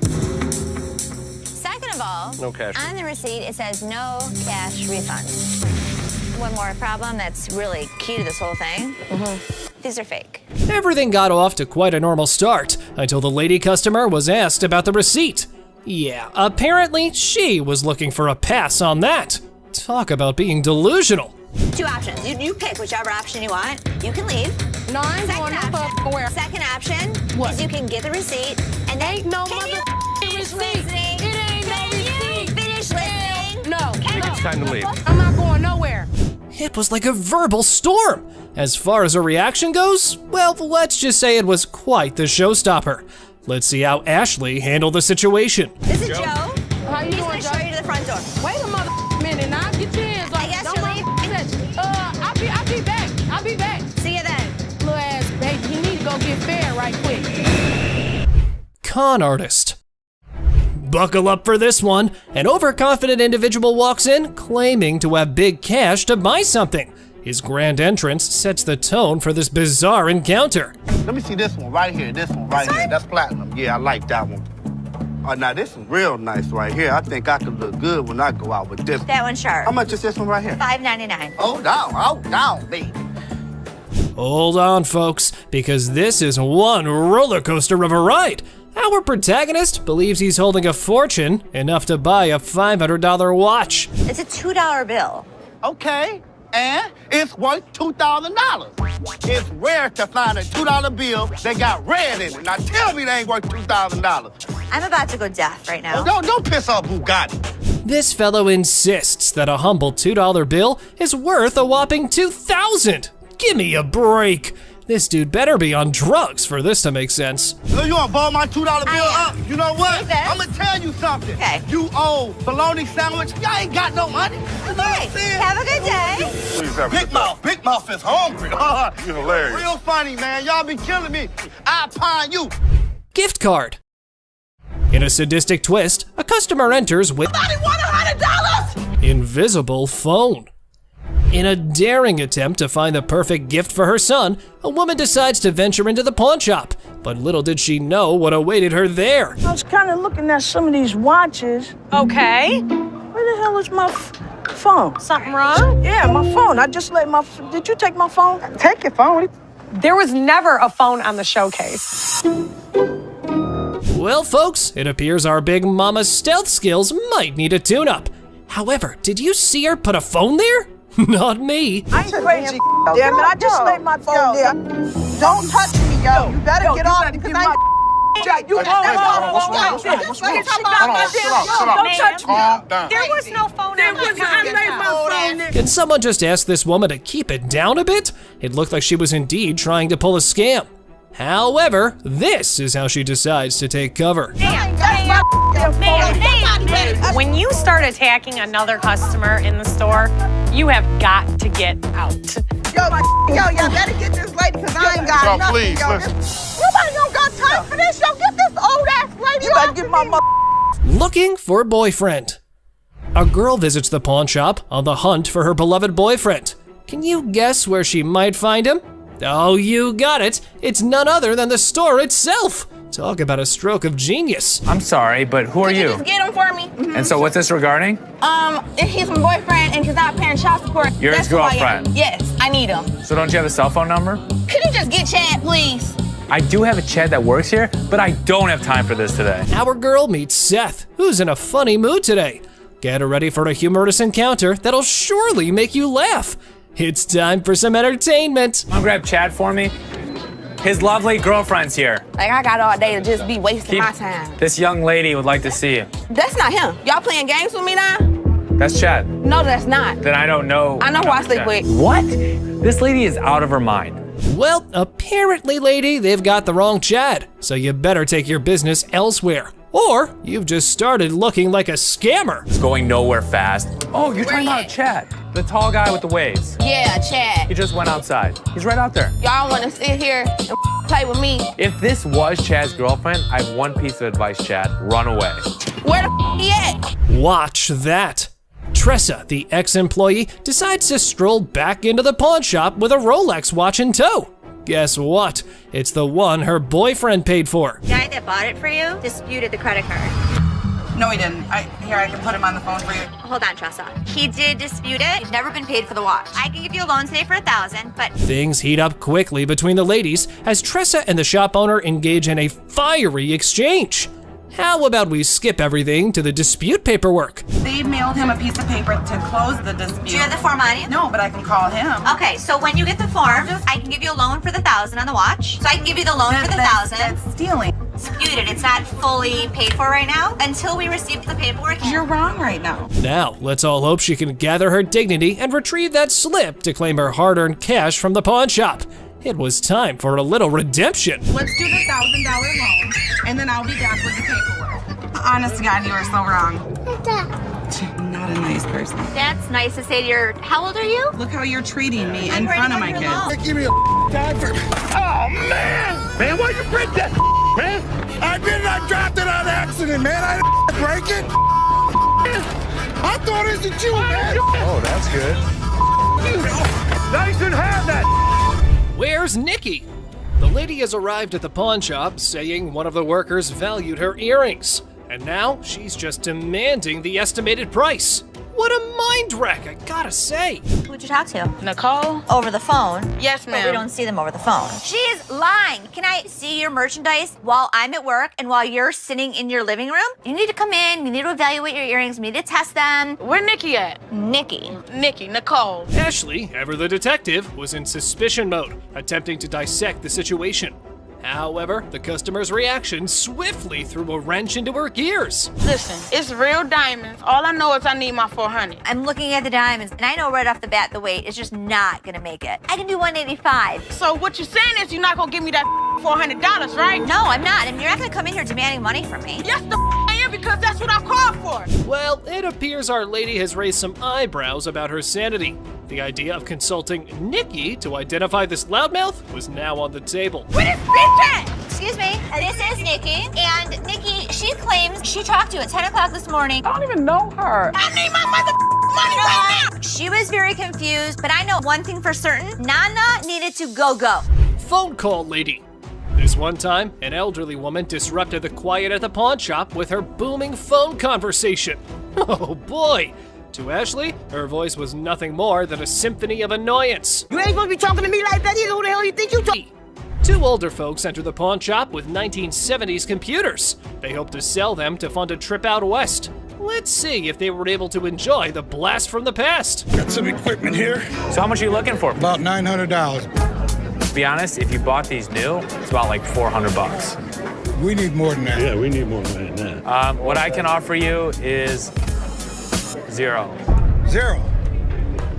Second of all, No cash. on the receipt it says no cash refund. One more problem that's really key to this whole thing. These are fake. Everything got off to quite a normal start until the lady customer was asked about the receipt. Yeah, apparently she was looking for a pass on that. Talk about being delusional. Two options. You pick whichever option you want. You can leave. No, I ain't going nowhere. Second option What? is you can get the receipt and then Ain't no can you mother finish receipt. listening? It ain't no Can you receipt. finish listening? No. It's time to leave. I'm not going nowhere. It was like a verbal storm. As far as her reaction goes, well, let's just say it was quite the showstopper. Let's see how Ashley handled the situation. This is Joe. How you He's doing, gonna show Joe? you to the front door. Wait a mother minute now. Get your hands off. I guess Don't you're touch leaving. it. I'll be back. See you then. Little ass baby, you need to go get fed right quick. con artist. Buckle up for this one. An overconfident individual walks in claiming to have big cash to buy something. His grand entrance sets the tone for this bizarre encounter. Let me see this one right here. This one right here. That's platinum. Yeah, I like that one. Oh, now this is real nice right here. I think I could look good when I go out with this. That one's sharp. How much is this one right here? $5.99. Hold down, baby. Hold on, folks, because this is one roller coaster of a ride. Our protagonist believes he's holding a fortune, enough to buy a $500 watch. It's a $2 bill. Okay, and it's worth $2,000. It's rare to find a $2 bill that got red in it. Now tell me they ain't worth $2,000. I'm about to go deaf right now. Oh, don't piss off Bugatti. This fellow insists that a humble $2 bill is worth a whopping $2,000. Give me a break. This dude better be on drugs for this to make sense. So you wanna ball my $2 bill up? You know what? Okay. I'm gonna tell you something. Okay. You owe bologna sandwich. Y'all ain't got no money. You know what I'm saying? Have a good day. Please have Big Mouth is hungry. You're hilarious. Real funny, man. Y'all be killing me. I pine you. Gift card. In a sadistic twist, a customer enters with $100. invisible phone. In a daring attempt to find the perfect gift for her son, a woman decides to venture into the pawn shop. But little did she know what awaited her there. I was kind of looking at some of these watches. Okay. Where the hell is my phone? Something wrong? Yeah, my phone. I just let my... Did you take my phone? Take your phone. There was never a phone on the showcase. Well, folks, it appears our big mama's stealth skills might need a tune-up. However, did you see her put a phone there? Not me. I ain't crazy, damn it. I just laid my phone there. Don't touch me, yo. You better get off because I ain't... You don't touch me. There was no phone on the showcase. Can someone just ask this woman to keep it down a bit? It looked like she was indeed trying to pull a scam. However, this is how she decides to take cover. When you start attacking another customer in the store, you have got to get out. Yo, better get this lady because I ain't got nothing. Please, yo. listen. Nobody don't got time for this. Yo, get this old ass lady. You better get my mother. Looking for boyfriend. A girl visits the pawn shop on the hunt for her beloved boyfriend. Can you guess where she might find him? Oh, you got it. It's none other than the store itself. Talk about a stroke of genius. I'm sorry, but who are you? Just get him for me. And so what's this regarding? He's my boyfriend and he's not paying child support. You're his girlfriend? Yes, I need him. So don't you have a cell phone number? Could you just get Chad, please? I do have a Chad that works here, but I don't have time for this today. Our girl meets Seth, who's in a funny mood today. Get ready for a humorous encounter that'll surely make you laugh. It's time for some entertainment. Come on, grab Chad for me. His lovely girlfriend's here. Like, I got all day to just be wasting my time. This young lady would like to see you. That's not him. Y'all playing games with me now? That's Chad. No, that's not. Then I don't know. I know who I sleep with. What? This lady is out of her mind. Well, apparently, lady, they've got the wrong Chad, so you better take your business elsewhere. Or you've just started looking like a scammer. It's going nowhere fast. Oh, you're talking about Chad, the tall guy with the waves. Yeah, Chad. He just went outside. He's right out there. Y'all want to sit here and play with me? If this was Chad's girlfriend, I have one piece of advice, Chad. Run away. Where the he at? Watch that. Tressa, the ex-employee, decides to stroll back into the pawn shop with a Rolex watch in tow. Guess what? It's the one her boyfriend paid for. The guy that bought it for you disputed the credit card. No, he didn't. Here, I can put him on the phone for you. Hold on, Tressa. He did dispute it. You've never been paid for the watch. I can give you a loan today for $1,000, but Things heat up quickly between the ladies as Tressa and the shop owner engage in a fiery exchange. How about we skip everything to the dispute paperwork? They mailed him a piece of paper to close the dispute. do you have the form on you? No, but I can call him. Okay, so when you get the form, I can give you a loan for the $1,000 on the watch. So I can give you the loan for the $1,000. That's stealing. Disputed. It's not fully paid for right now until we receive the paperwork. You're wrong right now. Now, let's all hope she can gather her dignity and retrieve that slip to claim her hard-earned cash from the pawn shop. It was time for a little redemption. Let's do the $1,000 loan, and then I'll be back with the paperwork. Honest to God, you are so wrong. Not a nice person. That's nice to say to your. How old are you? Look how you're treating me I'm in front of ready my for your kids. loan. Give me a time for. Oh man, why you break that, man? I didn't drop it on accident, man. I didn't break it. I thought it was you, man. Oh, that's good. Nice and have that! Where's Nikki? The lady has arrived at the pawn shop saying one of the workers valued her earrings. And now she's just demanding the estimated price. What a mind wreck, I gotta say. Who'd you talk to? Nicole? Over the phone? Yes, But ma'am. we don't see them over the phone. She's lying. Can I see your merchandise while I'm at work and while you're sitting in your living room? You need to come in, you need to evaluate your earrings, we need to test them. Where Nikki at? Nikki. Nicole. Ashley, ever the detective, was in suspicion mode, attempting to dissect the situation. However, the customer's reaction swiftly threw a wrench into her gears. Listen, it's real diamonds. All I know is I need my 400. I'm looking at the diamonds, and I know right off the bat the weight is just not gonna make it. I can do 185. So what you're saying is you're not gonna give me that $400, right? No, I'm not. And you're not gonna come in here demanding money from me. Yes, I am, because that's what I'm called for. Well, it appears our lady has raised some eyebrows about her sanity. The idea of consulting Nikki to identify this loudmouth was now on the table. Where this bitch at? Excuse me, this is Nikki, and Nikki, she claims she talked to you at 10 o'clock this morning. I don't even know her. I need my money right now. She was very confused, but I know one thing for certain. Nana needed to go. Phone call lady. This one time, an elderly woman disrupted the quiet at the pawn shop with her booming phone conversation. Oh boy! To Ashley, her voice was nothing more than a symphony of annoyance. You ain't supposed to be talking to me like that either. Who the hell you think you talking? Two older folks enter the pawn shop with 1970s computers. They hope to sell them to fund a trip out west. Let's see if they were able to enjoy the blast from the past. Got some equipment here. So how much are you looking for? About $900. To be honest, if you bought these new, it's about like $400. We need more than that. Yeah, we need more than that. What I can offer you is $0.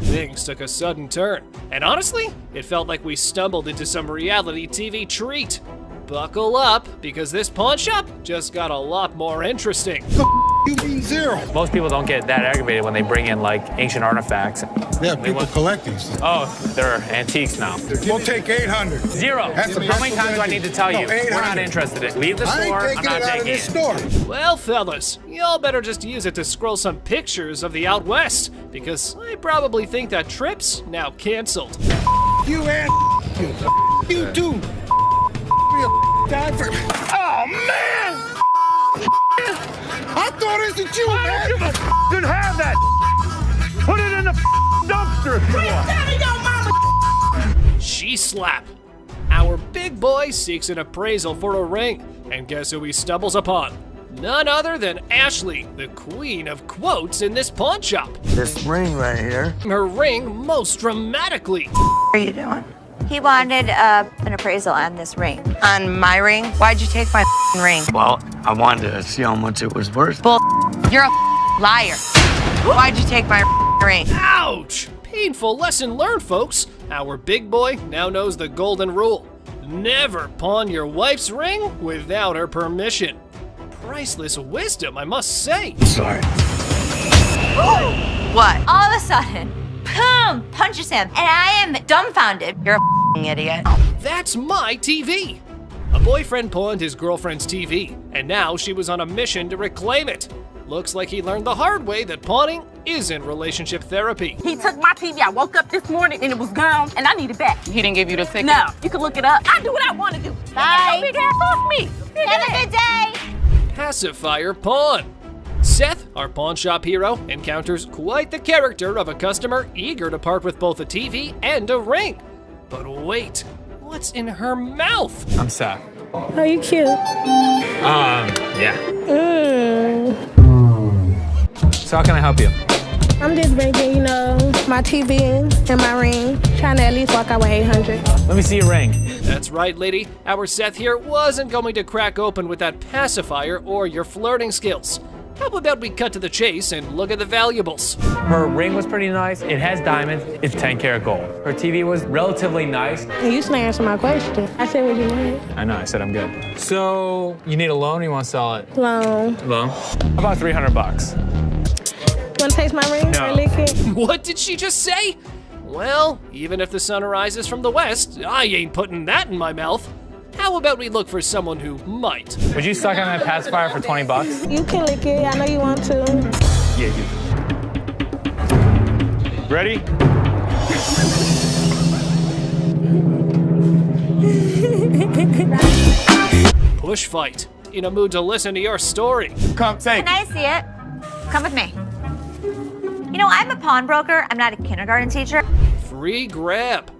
Things took a sudden turn, and honestly, it felt like we stumbled into some reality TV treat. Buckle up, because this pawn shop just got a lot more interesting. You mean $0? Most people don't get that aggravated when they bring in like ancient artifacts. Yeah, people collect these. Oh, they're antiques now. We'll take $800. $0. How many times do I need to tell you? We're not interested in it. Leave the store. I'm not taking it. Store. Well, fellas, y'all better just use it to scroll some pictures of the out west, because I probably think that trip's now canceled. You and you too. Oh man! I thought it was you, man. Didn't have that. Put it in the dumpster if you want. She slap. Our big boy seeks an appraisal for a ring, and guess who he stumbles upon? None other than Ashley, the queen of quotes in this pawn shop. This ring right here. Her ring most dramatically. What are you doing? He wanted an appraisal on this ring. On my ring? Why'd you take my ring? Well, I wanted to see how much it was worth. Bull. You're a liar. Why'd you take my ring? Ouch! Painful lesson learned, folks. Our big boy now knows the golden rule. Never pawn your wife's ring without her permission. Priceless wisdom, I must say. Sorry. What? All of a sudden, boom, punches him, and I am dumbfounded. You're a idiot. That's my TV. A boyfriend pawned his girlfriend's TV, and now she was on a mission to reclaim it. Looks like he learned the hard way that pawning isn't relationship therapy. He took my TV. I woke up this morning and it was gone, and I need it back. He didn't give you the ticket? No, you can look it up. I do what I want to do. Bye. Big ass off me. Have a good day. Pacifier pawn. Seth, our pawn shop hero, encounters quite the character of a customer eager to part with both a TV and a ring. But wait, what's in her mouth? I'm Seth. Are you cute? Yeah. So how can I help you? I'm just bringing, my TV and my ring. Trying to at least walk out with 800. Let me see your ring. That's right, lady. Our Seth here wasn't going to crack open with that pacifier or your flirting skills. How about we cut to the chase and look at the valuables? Her ring was pretty nice. It has diamonds. It's 10 karat gold. Her TV was relatively nice. You just answer my question. I said what you wanted. I know, I said I'm good. So, you need a loan or you want to sell it? Loan. Loan? About $300. You want to taste my ring? No. Or lick it? What did she just say? Well, even if the sun rises from the west, I ain't putting that in my mouth. how about we look for someone who might? Would you suck on that pacifier for 20 bucks? You can lick it. I know you want to. Yeah, you. Ready? Push fight. In a mood to listen to your story. Come, take. Can I see it? Come with me. You know, I'm a pawnbroker. I'm not a kindergarten teacher. Free grab.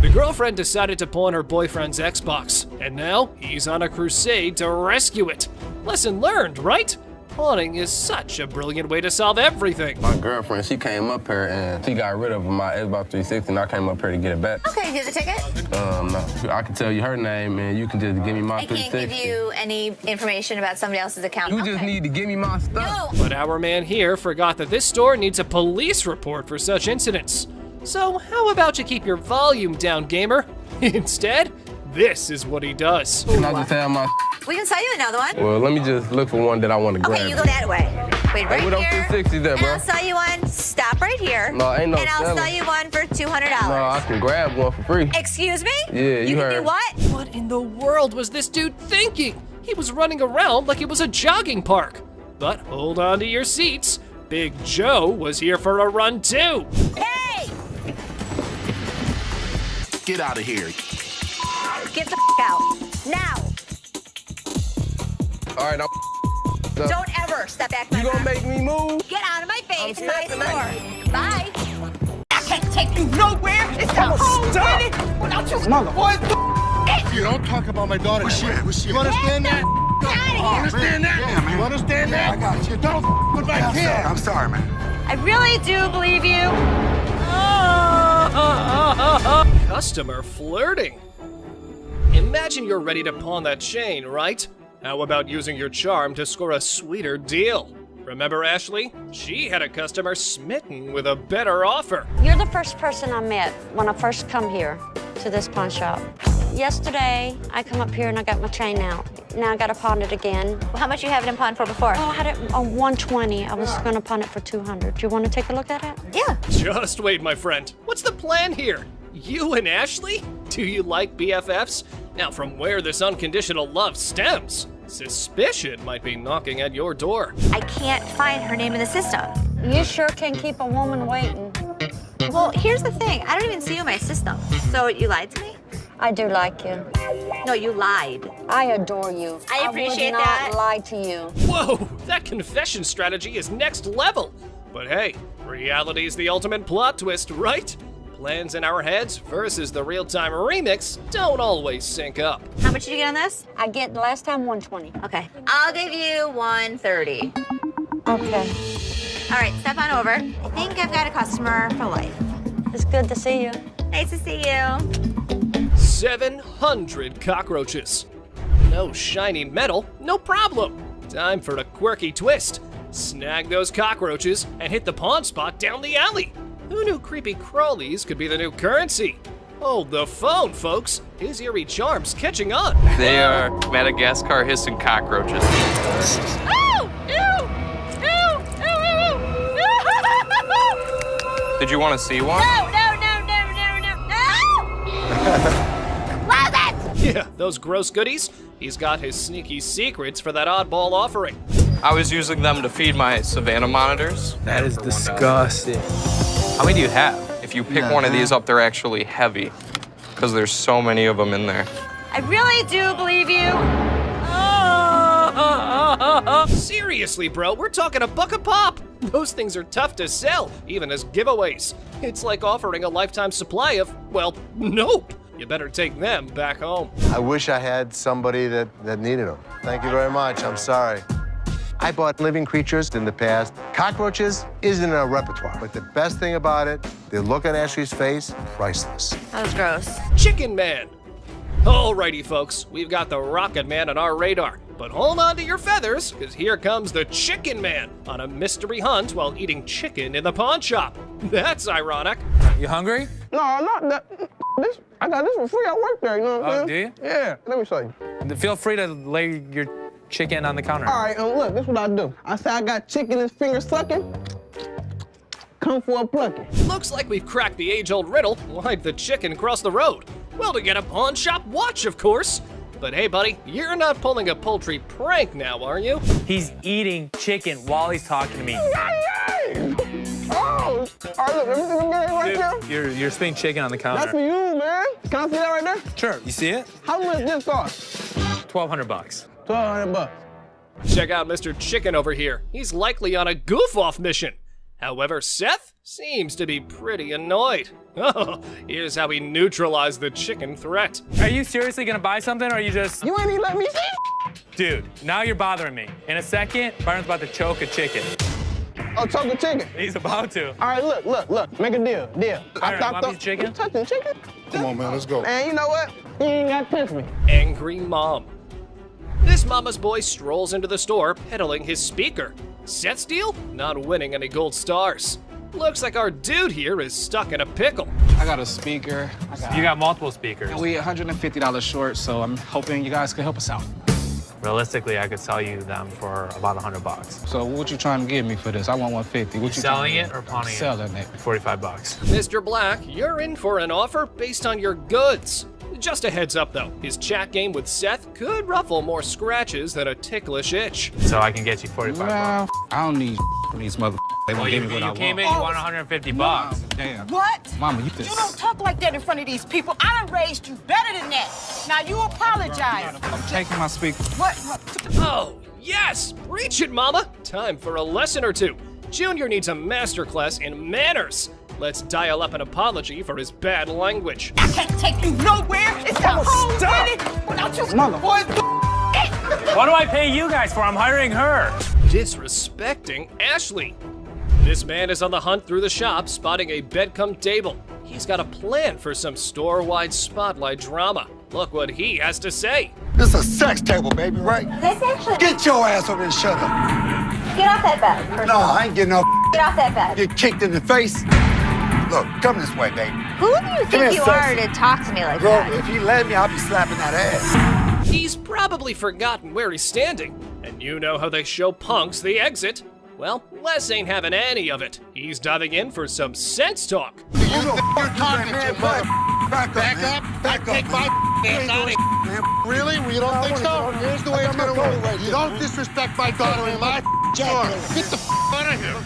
The girlfriend decided to pawn her boyfriend's Xbox, and now he's on a crusade to rescue it. Lesson learned, right? Pawning is such a brilliant way to solve everything. My girlfriend, she came up here and she got rid of my Xbox 360 and I came up here to get it back. Okay, do you have the ticket? No. I can tell you her name and you can just give me my 360. I can't give you any information about somebody else's account. You just need to give me my stuff. But our man here forgot that this store needs a police report for such incidents. So how about you keep your volume down, gamer? Instead, this is what he does. Can I just have my... We can sell you another one. Well, let me just look for one that I want to grab. Okay, you go that way. Wait, right hey, what here. 360 there, bro? And I'll sell you one. Stop right here. No, ain't no And I'll selling. sell you one for $200. No, I can grab one for free. Excuse me? Yeah, you can heard. do what? What in the world was this dude thinking? He was running around like it was a jogging park. But hold on to your seats. Big Joe was here for a run too. Hey! Get out of here. Get the out. Now. All right, Don't ever step back my You gonna car. make me move? Get out of my face. My store. Bye. I can't take you nowhere. It's the home, baby. Without you, mother. You don't talk about my daughter. You understand that? You understand that? Yeah, man. You understand that? I got you. Don't with my kid. I'm sorry, man. I really do believe you. Customer flirting. Imagine you're ready to pawn that chain, right? How about using your charm to score a sweeter deal? Remember Ashley? She had a customer smitten with a better offer. You're the first person I met when I first come here to this pawn shop. Yesterday, I come up here and I got my chain out. Now I got to pawn it again. How much you have it in pawn for before? Oh, I had it on 120. I was going to pawn it for 200. Do you want to take a look at it? Yeah. Just wait, my friend. What's the plan here? You and Ashley? Do you like BFFs? Now, from where this unconditional love stems, suspicion might be knocking at your door. I can't find her name in the system. You sure can keep a woman waiting. Well, here's the thing. I don't even see you in my system. So you lied to me? I do like you. No, you lied. I adore you. I appreciate would not that. lie to you. Whoa, that confession strategy is next level. But hey, reality is the ultimate plot twist, right? Plans in our heads versus the real-time remix don't always sync up. How much did you get on this? I get last time 120. Okay. I'll give you 130. Okay. All right, step on over. I think I've got a customer for life. It's good to see you. Nice to see you. 700 cockroaches. No shiny metal, no problem. Time for a quirky twist. Snag those cockroaches and hit the pawn spot down the alley. Who knew creepy crawlies could be the new currency? Hold the phone, folks. His eerie charm's catching on. They are Madagascar hissing cockroaches. Oh! Ew! Ew! Ew! Ew! Ew! Did you want to see one? No! Close it! Yeah, those gross goodies. He's got his sneaky secrets for that oddball offering. I was using them to feed my Savannah monitors. That is disgusting. How many do you have? If you pick one of these up, they're actually heavy because there's so many of them in there. I really do believe you. Seriously, bro, we're talking a buck a pop. Those things are tough to sell, even as giveaways. It's like offering a lifetime supply of, well, nope. You better take them back home. I wish I had somebody that needed them. Thank you very much. I'm sorry. I bought living creatures in the past. Cockroaches isn't in our repertoire, but the best thing about it, the look on Ashley's face, priceless. That was gross. Chicken Man. Alrighty, folks, we've got the Rocket Man on our radar. But hold on to your feathers, because here comes the Chicken Man on a mystery hunt while eating chicken in the pawn shop. That's ironic. You hungry? No, not that. I got this for free. I work there, you know what I'm saying? Do you? Yeah, let me show you. Feel free to lay your chicken on the counter. All right, look, this is what I do. I say I got chicken and finger sucking. Come for a plucking. Looks like we've cracked the age-old riddle. Why'd the chicken cross the road? Well, to get a pawn shop watch, of course. But hey, buddy, you're not pulling a poultry prank now, are you? He's eating chicken while he's talking to me. Oh, look, everything I'm getting right there. You're spitting chicken on the counter. That's for you, man. Can I see that right there? Sure. You see it? How much this cost? $1,200. $1,200. Check out Mr. Chicken over here. He's likely on a goof-off mission. However, Seth seems to be pretty annoyed. Oh, here's how he neutralized the chicken threat. Are you seriously gonna buy something, or are you just... You ain't even let me see. Dude, now you're bothering me. In a second, Byron's about to choke a chicken. Oh, choke a chicken? He's about to. All right, look. Make a deal. Byron, want a piece of chicken? You touching chicken? Come on, man, let's go. Man, you know what? You ain't got to touch me. Angry mom. This mama's boy strolls into the store, peddling his speaker. Seth's deal? Not winning any gold stars. Looks like our dude here is stuck in a pickle. I got a speaker. You got multiple speakers. We $150 short, so I'm hoping you guys can help us out. Realistically, I could sell you them for about $100. So what you trying to give me for this? I want 150. What you selling it or pawning it? Selling it. $45. Mr. Black, you're in for an offer based on your goods. Just a heads up though, his chat game with Seth could ruffle more scratches than a ticklish itch. So I can get you $45. I don't need these mother. They won't give me what I want. You came in, you want $150. Damn. What? Mama, you You don't talk like that in front of these people. I done raised you better than that. Now you apologize. I'm taking my speaker. What? Oh, yes! Preach it, mama! Time for a lesson or two. Junior needs a masterclass in manners. Let's dial up an apology for his bad language. I can't take you nowhere. It's the whole city without you. Boy, What do I pay you guys for? I'm hiring her. Disrespecting Ashley. This man is on the hunt through the shop, spotting a bedcom table. He's got a plan for some store-wide spotlight drama. Look what he has to say. This is a sex table, baby, right? This actually... Get your ass over there and shut up. Get off that bed. first No, of all. I ain't getting no. Get off that bed. Get kicked in the face. Look, come this way, baby. Who do you think you are to talk to me like Bro, that? if you let me, I'll be slapping that ass. He's probably forgotten where he's standing. And you know how they show punks the exit. Well, Les ain't having any of it. He's diving in for some sense talk. You're talking to mother. Back up. Take my ass out of here. Really? Well, you don't think so? Here's the way it's gonna work. You don't disrespect my daughter in my store. Get the out of here.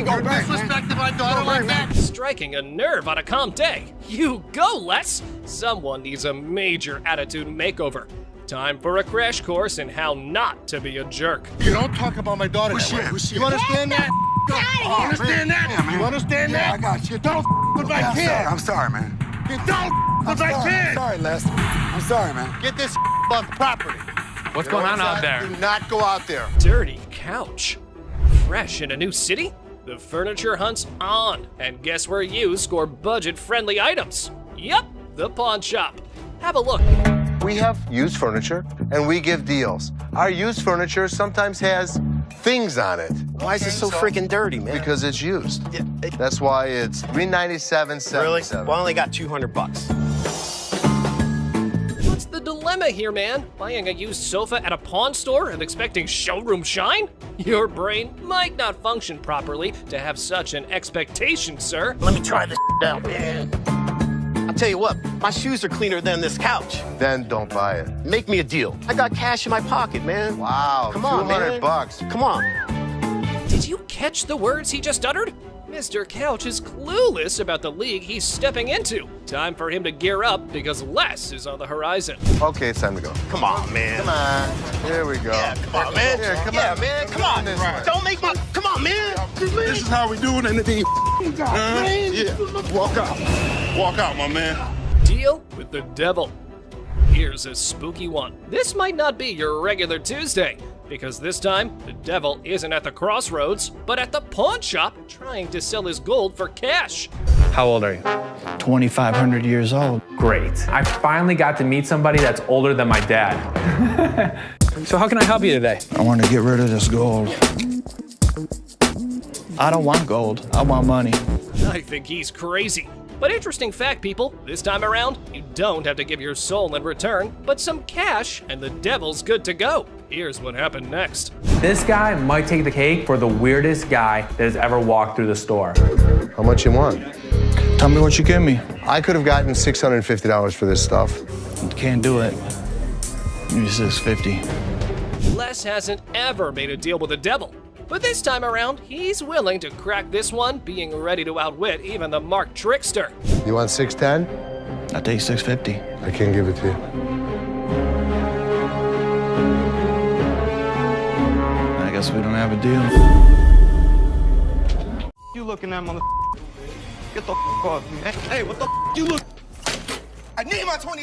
You're disrespecting my daughter like that? Striking a nerve on a calm day. You go, Les. Someone needs a major attitude makeover. Time for a crash course in how not to be a jerk. You don't talk about my daughter that way. You understand that? You understand that? You understand that? I got you. Don't with my kid. I'm sorry, man. You don't with my kid. I'm sorry, Les. I'm sorry, man. Get this off the property. What's going on out there? Do not go out there. Dirty couch. Fresh in a new city? The furniture hunt's on. And guess where you score budget-friendly items? Yup, the pawn shop. Have a look. We have used furniture, and we give deals. Our used furniture sometimes has things on it. Why is it so freaking dirty, man? Because it's used. That's why it's $397.77. Really? Well, I only got $200. What's the dilemma here, man? Buying a used sofa at a pawn store and expecting showroom shine? Your brain might not function properly to have such an expectation, sir. Let me try this out, man. I'll tell you what, my shoes are cleaner than this couch. Then don't buy it. Make me a deal. I got cash in my pocket, man. Wow, Come on, man. $200. Come on. Did you catch the words he just uttered? Mr. Couch is clueless about the league he's stepping into. Time for him to gear up because Les is on the horizon. Okay, it's time to go. Come on, man. Come on. Here we go. Yeah, come on, man. Here, come yeah, on. man. Come on. Right. Don't make my... Come on, man. This is how we do it in the Yeah. Walk out. Walk out, my man. Deal with the devil. Here's a spooky one. This might not be your regular Tuesday, because this time, the devil isn't at the crossroads, but at the pawn shop trying to sell his gold for cash. How old are you? 2,500 years old. Great. I finally got to meet somebody that's older than my dad. So how can I help you today? I want to get rid of this gold. I don't want gold. I want money. I think he's crazy. But interesting fact, people, this time around, you don't have to give your soul in return, but some cash, and the devil's good to go. Here's what happened next. This guy might take the cake for the weirdest guy that has ever walked through the store. How much you want? Tell me what you give me. I could have gotten $650 for this stuff. Can't do it. Maybe 650. Les hasn't ever made a deal with the devil, but this time around, he's willing to crack this one, being ready to outwit even the Mark Trickster. You want 610? I'll take 650. I can't give it to you. I guess we don't have a deal. You looking at, mother? Get the off me. Hey, what the you look? I need my $20.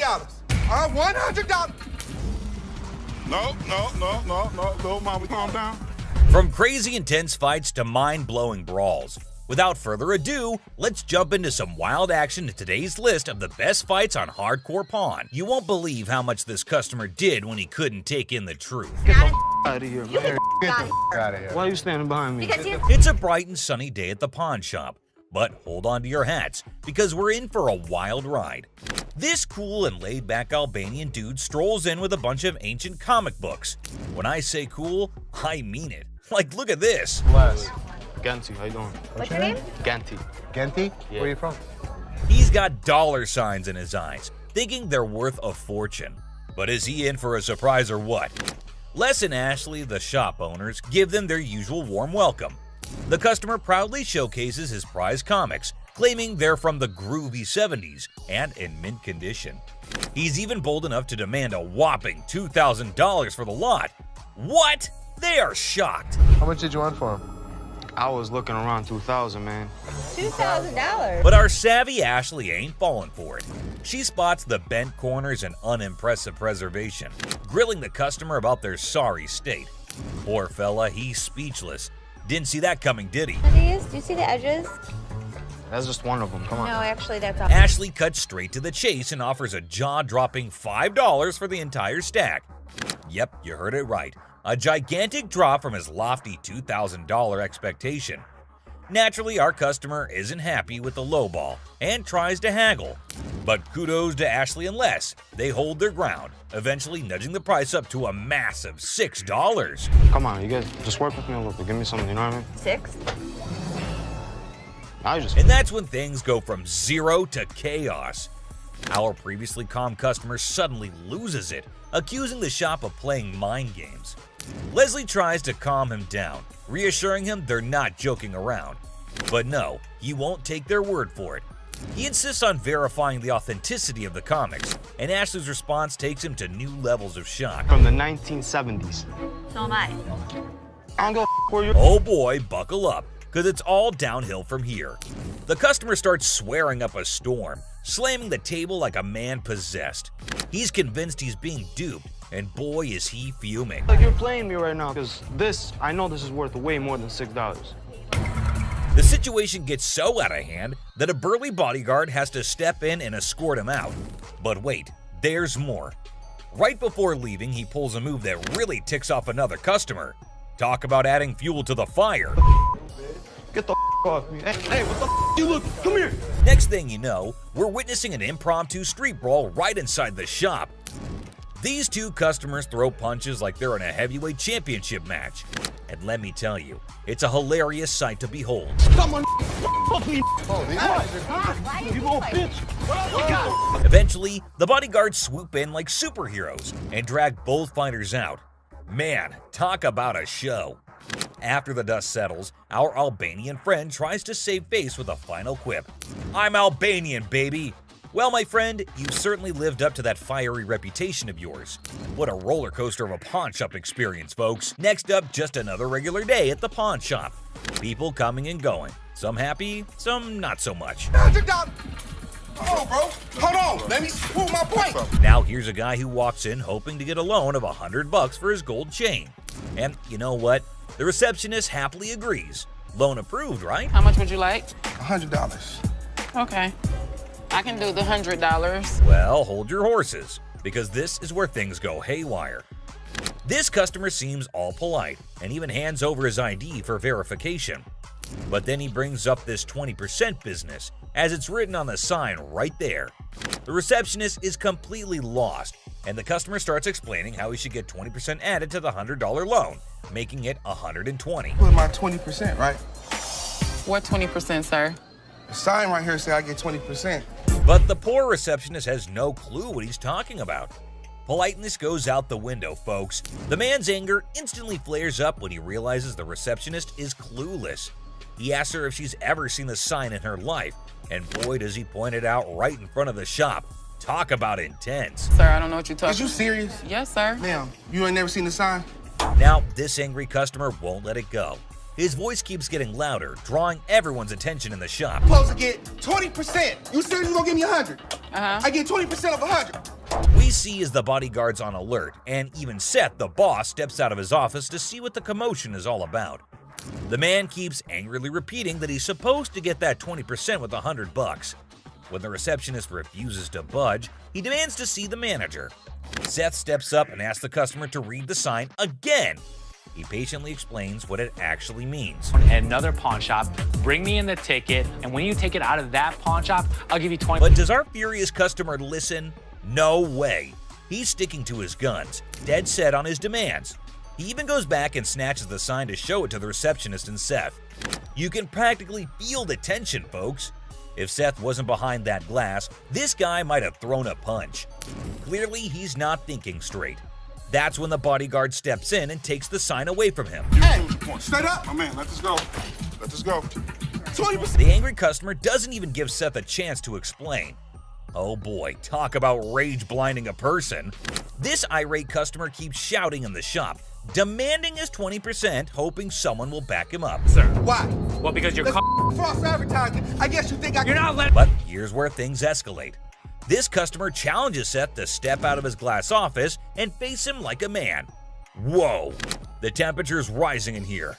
$100. No, Mama, calm down. From crazy intense fights to mind-blowing brawls. Without further ado, let's jump into some wild action in today's list of the best fights on Hardcore Pawn. You won't believe how much this customer did when he couldn't take in the truth. Get the out of here, man. Get the out of here. Why are you standing behind me? It's a bright and sunny day at the pawn shop, but hold on to your hats because we're in for a wild ride. This cool and laid-back Albanian dude strolls in with a bunch of ancient comic books. When I say cool, I mean it. Like, look at this. Les. Ganti, how you doing? What's your name? Ganti. Genty? Yeah. Where are you from? He's got dollar signs in his eyes, thinking they're worth a fortune. But is he in for a surprise or what? Les and Ashley, the shop owners, give them their usual warm welcome. The customer proudly showcases his prized comics, claiming they're from the groovy 70s and in mint condition. He's even bold enough to demand a whopping $2,000 for the lot. What? They are shocked. How much did you want for him? I was looking around 2,000, man. $2,000. But our savvy Ashley ain't falling for it. She spots the bent corners and unimpressive preservation, grilling the customer about their sorry state. Poor fella, he's speechless. Didn't see that coming, did he? These, do you see the edges? That's just one of them. Come on. No, actually, that's all. Ashley cuts straight to the chase and offers a jaw-dropping $5 for the entire stack. Yep, you heard it right. A gigantic drop from his lofty $2,000 expectation. Naturally, our customer isn't happy with the lowball and tries to haggle. But kudos to Ashley and Les. They hold their ground, eventually nudging the price up to a massive $6. Come on, you guys, just work with me a little bit. Give me something, you know what I mean? 6? And that's when things go from zero to chaos. Our previously calm customer suddenly loses it, accusing the shop of playing mind games. Leslie tries to calm him down, reassuring him they're not joking around. But no, he won't take their word for it. He insists on verifying the authenticity of the comics, and Ashley's response takes him to new levels of shock. From the 1970s. So am I. I don't go where you. Oh boy, buckle up, because it's all downhill from here. The customer starts swearing up a storm, slamming the table like a man possessed. He's convinced he's being duped, and boy is he fuming. Like you're playing me right now, because I know this is worth way more than $6. The situation gets so out of hand that a burly bodyguard has to step in and escort him out. But wait, there's more. Right before leaving, he pulls a move that really ticks off another customer. Talk about adding fuel to the fire. Get the off me. Hey, what the you look? Come here. Next thing you know, we're witnessing an impromptu street brawl right inside the shop. These two customers throw punches like they're in a heavyweight championship match. And let me tell you, it's a hilarious sight to behold. Someone fuck me. You little bitch. Eventually, the bodyguards swoop in like superheroes and drag both fighters out. Man, talk about a show. After the dust settles, our Albanian friend tries to save face with a final quip. I'm Albanian, baby. Well, my friend, you've certainly lived up to that fiery reputation of yours. What a roller coaster of a pawn shop experience, folks. Next up, just another regular day at the pawn shop. People coming and going. Some happy, some not so much. Hold on, bro. Hold on. Let me prove my point. Now here's a guy who walks in hoping to get a loan of $100 for his gold chain. And you know what? The receptionist happily agrees. Loan approved, right? How much would you like? $100. Okay. I can do the $100. Well, hold your horses, because this is where things go haywire. This customer seems all polite and even hands over his ID for verification. But then he brings up this 20% business, as it's written on the sign right there. The receptionist is completely lost, and the customer starts explaining how he should get 20% added to the $100 loan, making it $120. Put my 20%, right? What 20%, sir? The sign right here say I get 20%. But the poor receptionist has no clue what he's talking about. Politeness goes out the window, folks. The man's anger instantly flares up when he realizes the receptionist is clueless. He asks her if she's ever seen the sign in her life, and boy does he point it out right in front of the shop. Talk about intense. Sir, I don't know what you're talking about. Is you serious? Yes, sir. Ma'am, you ain't never seen the sign? Now, this angry customer won't let it go. His voice keeps getting louder, drawing everyone's attention in the shop. Supposed to get 20%. You said you gonna give me 100. I get 20% of 100. We see as the bodyguard's on alert, and even Seth, the boss, steps out of his office to see what the commotion is all about. The man keeps angrily repeating that he's supposed to get that 20% with $100. When the receptionist refuses to budge, he demands to see the manager. Seth steps up and asks the customer to read the sign again. He patiently explains what it actually means. At another pawn shop, bring me in the ticket, and when you take it out of that pawn shop, I'll give you 20. But does our furious customer listen? No way. He's sticking to his guns, dead set on his demands. He even goes back and snatches the sign to show it to the receptionist and Seth. You can practically feel the tension, folks. If Seth wasn't behind that glass, this guy might have thrown a punch. Clearly, he's not thinking straight. That's when the bodyguard steps in and takes the sign away from him. Hey, straight up. Oh man, let this go. Let this go. 20%. The angry customer doesn't even give Seth a chance to explain. Oh boy, talk about rage blinding a person. This irate customer keeps shouting in the shop, demanding his 20%, hoping someone will back him up. Sir. Why? Well, because you're false advertising. I guess you think You're not letting. But here's where things escalate. This customer challenges Seth to step out of his glass office and face him like a man. Whoa, the temperature's rising in here.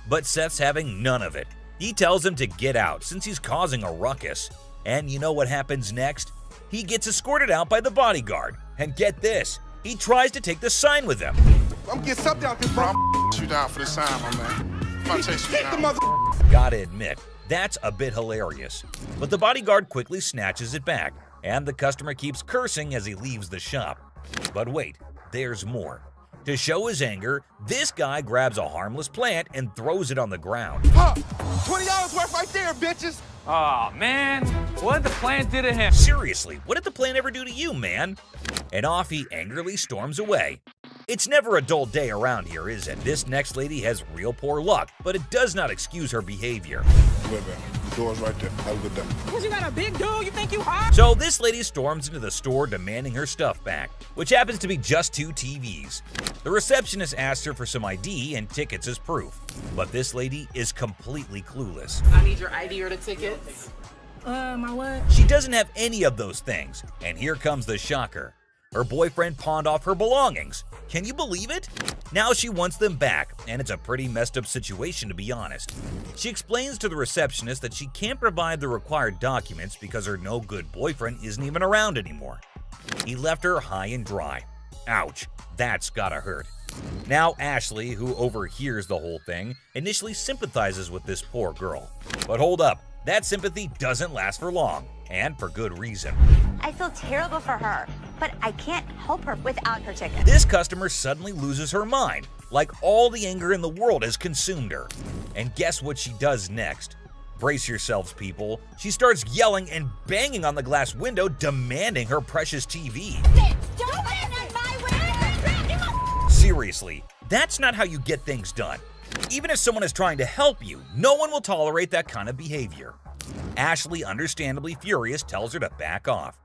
But Seth's having none of it. He tells him to get out since he's causing a ruckus. And you know what happens next? He gets escorted out by the bodyguard. And get this, he tries to take the sign with him. I'm getting something out this bro. You down for the sign, my man. I'm gonna chase you down. Gotta admit, that's a bit hilarious. But the bodyguard quickly snatches it back, and the customer keeps cursing as he leaves the shop. But wait, there's more. To show his anger, this guy grabs a harmless plant and throws it on the ground. Huh, $20 worth right there, bitches. Oh, man. What did the plant do to him? Seriously, what did the plant ever do to you, man? And off he angrily storms away. It's never a dull day around here, is it? This next lady has real poor luck, but it does not excuse her behavior. Wait, man. The door's right there. Have a good day. Because you got a big dude, you think you hot? So this lady storms into the store demanding her stuff back, which happens to be just 2 TVs. The receptionist asks her for some ID and tickets as proof, but this lady is completely clueless. I need your ID or the tickets. My what? She doesn't have any of those things, and here comes the shocker. Her boyfriend pawned off her belongings. Can you believe it? Now she wants them back, and it's a pretty messed up situation to be honest. She explains to the receptionist that she can't provide the required documents because her no-good boyfriend isn't even around anymore. He left her high and dry. Ouch, that's gotta hurt. Now Ashley, who overhears the whole thing, initially sympathizes with this poor girl. But hold up, that sympathy doesn't last for long, and for good reason. I feel terrible for her, but I can't help her without her ticket. This customer suddenly loses her mind, like all the anger in the world has consumed her. And guess what she does next? Brace yourselves, people. She starts yelling and banging on the glass window, demanding her precious TV. Seriously, that's not how you get things done. Even if someone is trying to help you, no one will tolerate that kind of behavior. Ashley, understandably furious, tells her to back off.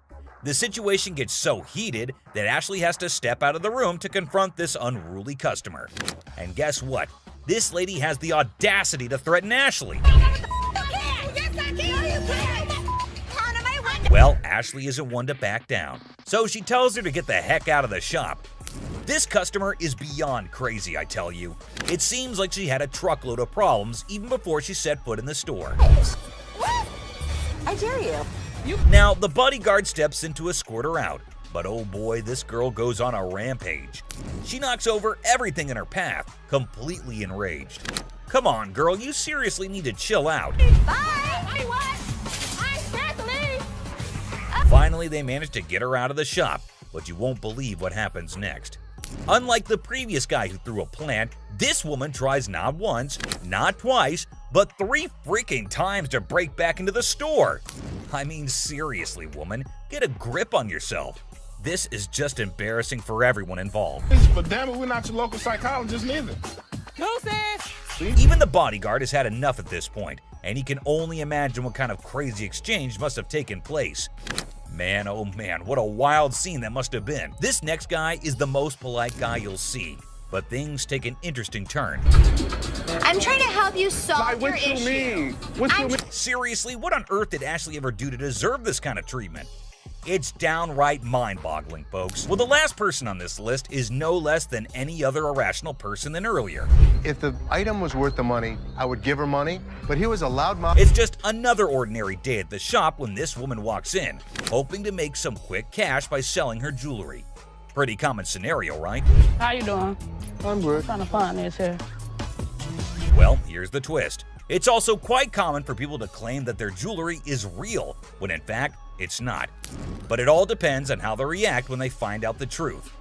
The situation gets so heated that Ashley has to step out of the room to confront this unruly customer. And guess what? This lady has the audacity to threaten Ashley. Well, Ashley isn't one to back down, so she tells her to get the heck out of the shop. This customer is beyond crazy, I tell you. It seems like she had a truckload of problems even before she set foot in the store. I dare you. Now, the bodyguard steps in to escort her out, but oh boy, this girl goes on a rampage. She knocks over everything in her path, completely enraged. Come on, girl, you seriously need to chill out. Finally, they manage to get her out of the shop, but you won't believe what happens next. Unlike the previous guy who threw a plant, this woman tries not once, not twice, but 3 freaking times to break back into the store. I mean, seriously, woman, get a grip on yourself. This is just embarrassing for everyone involved. But damn it, we're not your local psychologist neither. Even the bodyguard has had enough at this point, and he can only imagine what kind of crazy exchange must have taken place. Man, oh man, what a wild scene that must have been. This next guy is the most polite guy you'll see, but things take an interesting turn. I'm trying to help you solve your issue. Seriously, what on earth did Ashley ever do to deserve this kind of treatment? It's downright mind-boggling, folks. Well, the last person on this list is no less than any other irrational person than earlier. If the item was worth the money, I would give her money, but he was a loudmouth. It's just another ordinary day at the shop when this woman walks in, hoping to make some quick cash by selling her jewelry. Pretty common scenario, right? How you doing? I'm good. Trying to find this here. Well, here's the twist. It's also quite common for people to claim that their jewelry is real, when in fact, it's not. But it all depends on how they react when they find out the truth.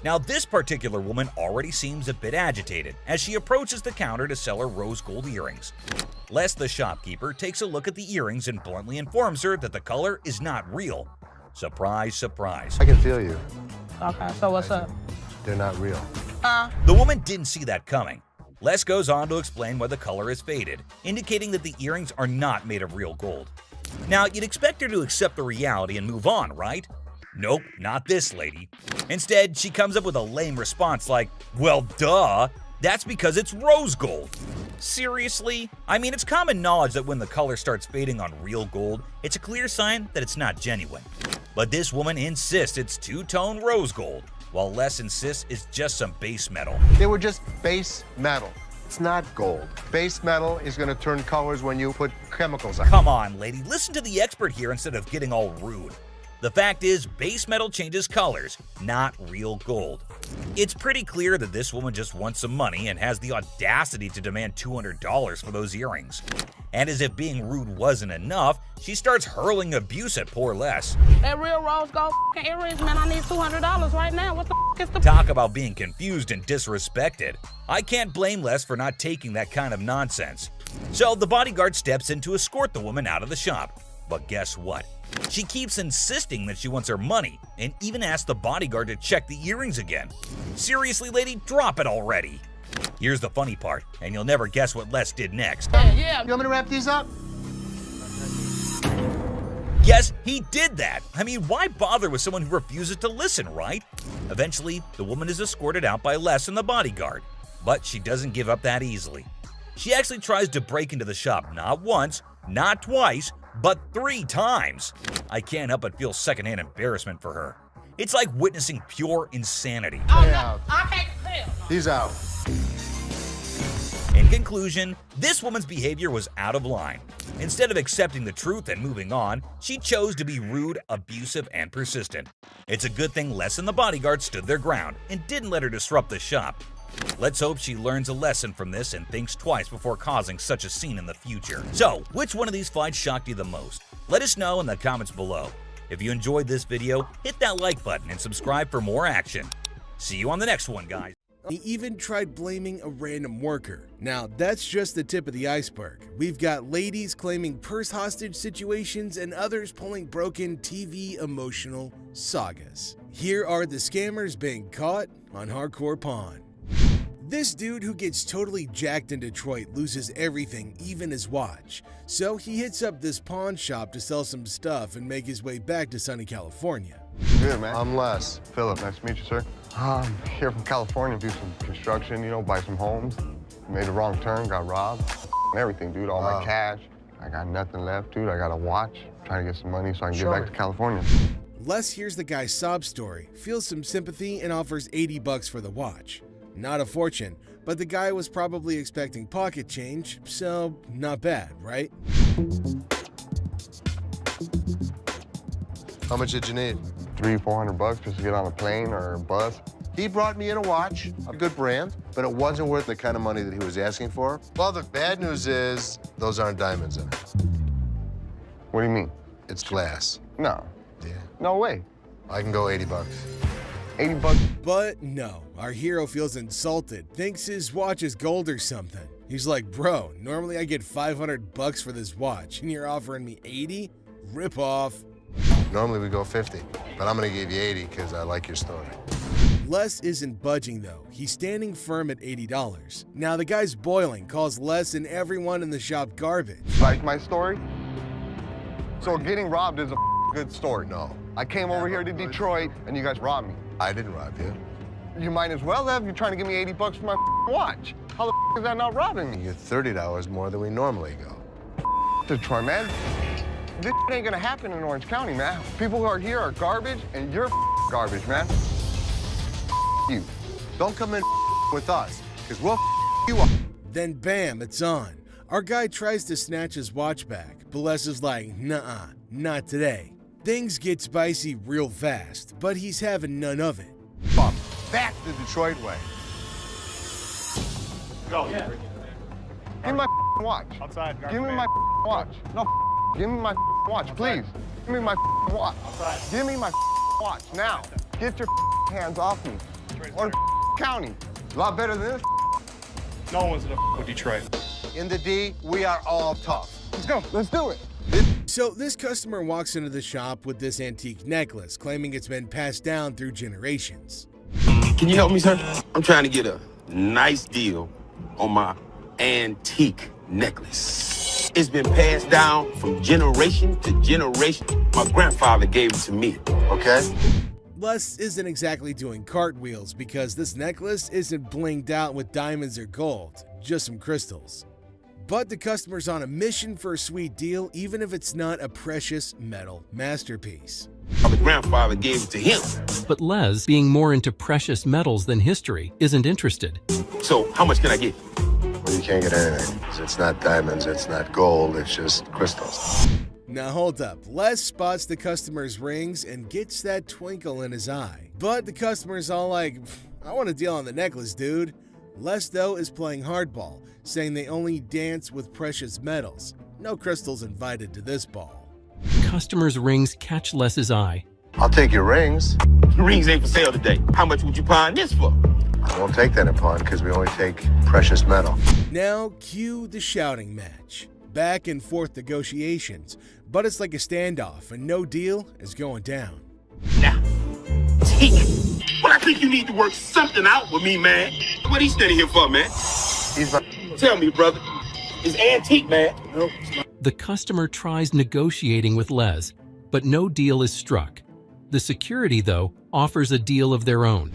Now, this particular woman already seems a bit agitated as she approaches the counter to sell her rose gold earrings. Les, the shopkeeper, takes a look at the earrings and bluntly informs her that the color is not real. Surprise, surprise. I can feel you. Okay, so what's up? They're not real. The woman didn't see that coming. Les goes on to explain why the color is faded, indicating that the earrings are not made of real gold. Now, you'd expect her to accept the reality and move on, right? Nope, not this lady. Instead, she comes up with a lame response like, well, duh, that's because it's rose gold. Seriously? I mean, it's common knowledge that when the color starts fading on real gold, it's a clear sign that it's not genuine. But this woman insists it's two-tone rose gold, while Les insists it's just some base metal. They were just base metal. It's not gold. Base metal is going to turn colors when you put chemicals on it. Come on, lady, listen to the expert here instead of getting all rude. The fact is, base metal changes colors, not real gold. It's pretty clear that this woman just wants some money and has the audacity to demand $200 for those earrings. And as if being rude wasn't enough, she starts hurling abuse at poor Les. That real rose gold earrings, man, I need $200 right now. What the is the... Talk about being confused and disrespected. I can't blame Les for not taking that kind of nonsense. So the bodyguard steps in to escort the woman out of the shop. But guess what? She keeps insisting that she wants her money and even asks the bodyguard to check the earrings again. Seriously, lady, drop it already. Here's the funny part, and you'll never guess what Les did next. Yeah. You want me to wrap these up? Yes, he did that. I mean, why bother with someone who refuses to listen, right? Eventually, the woman is escorted out by Les and the bodyguard, but she doesn't give up that easily. She actually tries to break into the shop not once, not twice, but 3 times. I can't help but feel secondhand embarrassment for her. It's like witnessing pure insanity. He's out. In conclusion, this woman's behavior was out of line. Instead of accepting the truth and moving on, she chose to be rude, abusive, and persistent. It's a good thing Les and the bodyguard stood their ground and didn't let her disrupt the shop. Let's hope she learns a lesson from this and thinks twice before causing such a scene in the future. So, which one of these fights shocked you the most? Let us know in the comments below. If you enjoyed this video, hit that like button and subscribe for more action. See you on the next one, guys. He even tried blaming a random worker. Now, that's just the tip of the iceberg. We've got ladies claiming purse hostage situations and others pulling broken TV emotional sagas. Here are the scammers being caught on Hardcore Pawn. This dude who gets totally jacked in Detroit loses everything, even his watch. So he hits up this pawn shop to sell some stuff and make his way back to sunny California. Good, man. I'm Les. Philip, nice to meet you, sir. I'm here from California, do some construction, you know, buy some homes. Made a wrong turn, got robbed, and everything, dude, all my cash. I got nothing left, dude. I got a watch, trying to get some money so I can get back to California. Les hears the guy's sob story, feels some sympathy, and offers $80 for the watch. Not a fortune, but the guy was probably expecting pocket change, so not bad, right? How much did you need? $300-400 just to get on a plane or a bus. He brought me in a watch, a good brand, but it wasn't worth the kind of money that he was asking for. Well, the bad news is those aren't diamonds in it. What do you mean? It's glass. No. Yeah. No way. I can go $80. $80? But no, our hero feels insulted, thinks his watch is gold or something. He's like, bro, normally I get $500 for this watch, and you're offering me 80? Rip off. Normally we go 50, but I'm gonna give you 80 because I like your story. Les isn't budging though. He's standing firm at $80. Now the guy's boiling, calls Les and everyone in the shop garbage. Like my story? So getting robbed is a good story. No. I came over here to Detroit and you guys robbed me. I didn't rob you. You might as well have. You're trying to give me 80 bucks for my watch. How the is that not robbing me? You get $30 more than we normally go. Detroit, man. This ain't gonna happen in Orange County, man. People who are here are garbage and you're garbage, man. You. Don't come in with us, because we'll you up. Then bam, it's on. Our guy tries to snatch his watch back, but Les is like, nuh-uh, not today. Things get spicy real fast, but he's having none of it. Bob, back the Detroit way. Go. Yeah. Give me my watch. Outside. Give me my watch. No, give me my watch, please. Give me my watch. Outside. Give me my watch now. Get your hands off me. Or county. A lot better than this. No one's gonna with Detroit. In the D, we are all tough. Let's go. Let's do it. So this customer walks into the shop with this antique necklace, claiming it's been passed down through generations. Can you help me, sir? I'm trying to get a nice deal on my antique necklace. It's been passed down from generation to generation. My grandfather gave it to me, okay? Les isn't exactly doing cartwheels because this necklace isn't blinged out with diamonds or gold, just some crystals. But the customer's on a mission for a sweet deal, even if it's not a precious metal masterpiece. My grandfather gave it to him. But Les, being more into precious metals than history, isn't interested. So how much can I get? Well, you can't get anything. It's not diamonds, it's not gold, it's just crystals. Now hold up, Les spots the customer's rings and gets that twinkle in his eye. But the customer's all like, I want a deal on the necklace, dude. Les, though, is playing hardball, saying they only dance with precious metals. No crystals invited to this ball. Customer's rings catch Les's eye. I'll take your rings. Rings ain't for sale today. How much would you pawn this for? I won't take that in pawn because we only take precious metal. Now, cue the shouting match. Back and forth negotiations, but it's like a standoff and no deal is going down. Now, take it. Well, I think you need to work something out with me, man. What he standing here for, man? Tell me, brother. It's antique, man. Nope. The customer tries negotiating with Les, but no deal is struck. The security, though, offers a deal of their own.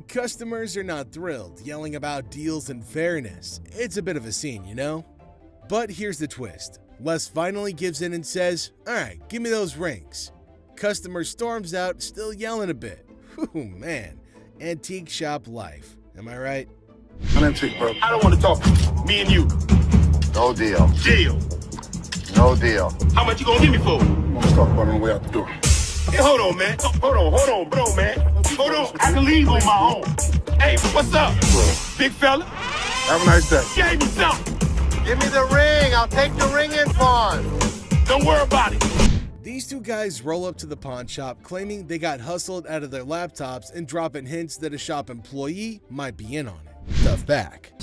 Customers are not thrilled, yelling about deals and fairness. It's a bit of a scene, you know? But here's the twist. Les finally gives in and says, all right, give me those rings. Customer storms out, still yelling a bit. Whew, man. Antique shop life. Am I right? I'm antique, bro. I don't want to talk. Me and you. No deal. Deal. No deal. How much you gonna give me for? I'm gonna talk about it on the way out the door. Hey, hold on, man. Hold on, bro, man. Hold on. I can leave on my own. Hey, what's up? Big fella? Have a nice day. Gave me something. Give me the ring. I'll take the ring in pawn. Don't worry about it. These two guys roll up to the pawn shop claiming they got hustled out of their laptops and dropping hints that a shop employee might be in on it. Tough back.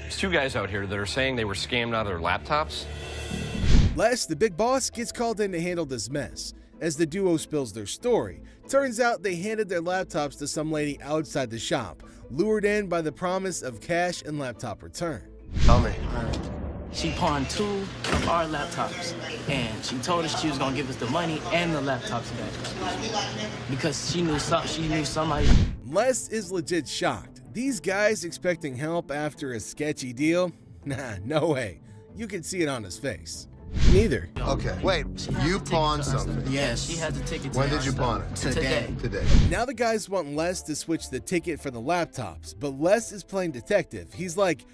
There's two guys out here that are saying they were scammed out of their laptops. Les, the big boss, gets called in to handle this mess. As the duo spills their story, turns out they handed their laptops to some lady outside the shop, lured in by the promise of cash and laptop return. Tell me. She pawned 2 of our laptops, and she told us she was gonna give us the money and the laptops back because she knew somebody. Les is legit shocked. These guys expecting help after a sketchy deal? Nah, no way. You can see it on his face. Neither. Okay, wait, you pawned something? Yes, she had the ticket. When did you pawn it? Today. Now the guys want Les to switch the ticket for the laptops, but Les is playing detective. He's like,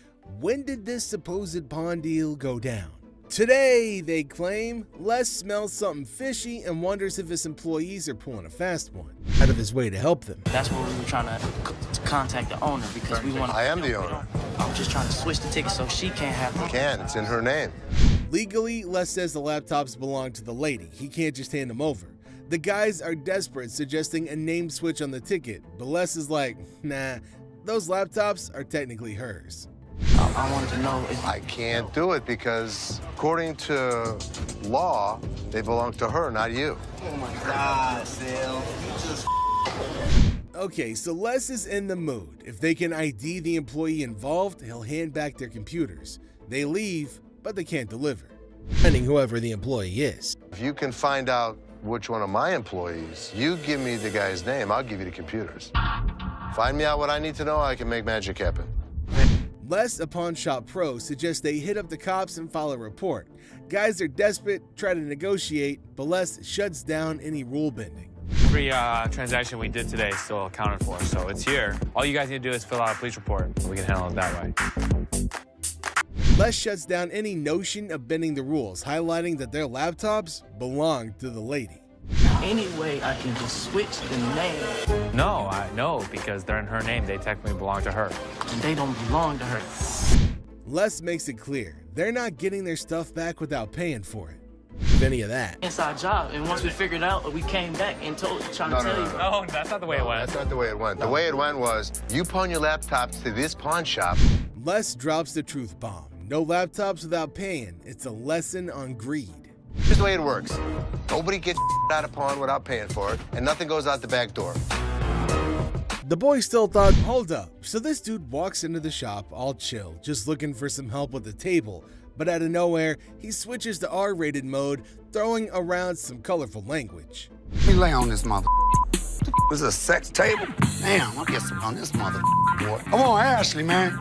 when did this supposed pawn deal go down? Today, they claim. Les smells something fishy and wonders if his employees are pulling a fast one, out of his way to help them. That's where we were trying to contact the owner because we want. I am the owner. I'm just trying to switch the ticket so she can't have You can, it's in her name. Legally, Les says the laptops belong to the lady. He can't just hand them over. The guys are desperate, suggesting a name switch on the ticket, but Les is like, nah, those laptops are technically hers. I wanted to know if I can't do it because according to law, They belong to her, not you. Oh my God, Sal. You just Okay, so Les is in the mood. If they can ID the employee involved, he'll hand back their computers. They leave, but they can't deliver, depending whoever the employee is. If you can find out which one of my employees, you give me the guy's name, I'll give you the computers. Find me out what I need to know, I can make magic happen. Les, a pawn shop pro, suggests they hit up the cops and file a report. Guys are desperate, try to negotiate, but Les shuts down any rule bending. Every transaction we did today is still accounted for, so it's here. All you guys need to do is fill out a police report, so we can handle it that way. Les shuts down any notion of bending the rules, highlighting that their laptops belong to the lady. Any way I can just switch the name. No, because they're in her name. They technically belong to her. And they don't belong to her. Les makes it clear they're not getting their stuff back without paying for it. If any of that. Inside job, and once we figured it out, we came back and trying to tell you. No, that's not the way it went. That's not the way it went. The way it went was, you pawn your laptops to this pawn shop. Les drops the truth bomb. No laptops without paying. It's a lesson on greed. Here's the way it works. Nobody gets out of pawn without paying for it, and nothing goes out the back door. The boy still thought, hold up. So this dude walks into the shop all chill, just looking for some help with the table. But out of nowhere, he switches to R-rated mode, throwing around some colorful language. Let me lay on this mother. This is a sex table? Damn, I'll get some on this mother boy. Come on, Ashley, man.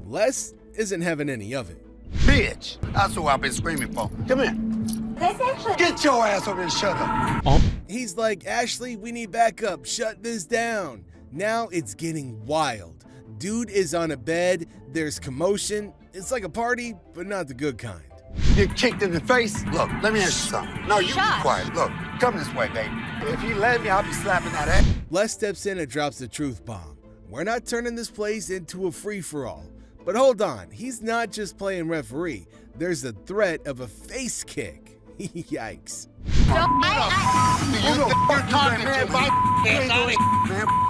Les isn't having any of it. Bitch, that's who I've been screaming for. Come here. Get your ass over and shut up. He's like, Ashley, we need backup. Shut this down. Now it's getting wild. Dude is on a bed. There's commotion. It's like a party, but not the good kind. Get kicked in the face? Look, let me ask you something. No, you be quiet. Look, come this way, baby. If you let me, I'll be slapping that ass. Les steps in and drops the truth bomb. We're not turning this place into a free-for-all. But hold on, he's not just playing referee. There's the threat of a face kick. Yikes.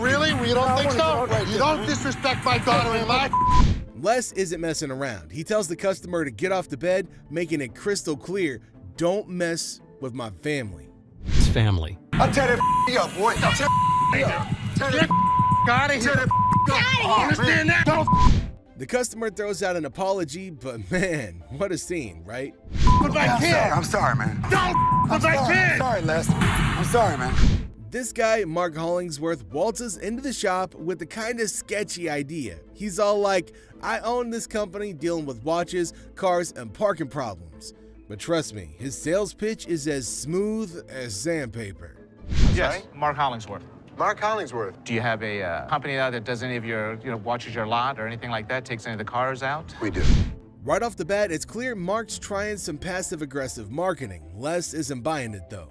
Really? We don't think so? You don't disrespect my daughter-in-law? Les isn't messing around. He tells the customer to get off the bed, making it crystal clear, don't mess with my family. It's family. I'll tear that up, boy. I'll tear that up. Tear that out of here. Understand that? Don't The customer throws out an apology, but man, what a scene, right? put my kid. I'm sorry, man. Don't put my kid. I'm sorry, Les. I'm sorry, man. This guy, Mark Hollingsworth, waltzes into the shop with a kind of sketchy idea. He's all like, I own this company dealing with watches, cars, and parking problems. But trust me, his sales pitch is as smooth as sandpaper. Yes, Mark Hollingsworth. Mark Hollingsworth. Do you have a company out that does any of your, watches your lot or anything like that, takes any of the cars out? We do. Right off the bat, it's clear Mark's trying some passive-aggressive marketing. Les isn't buying it, though.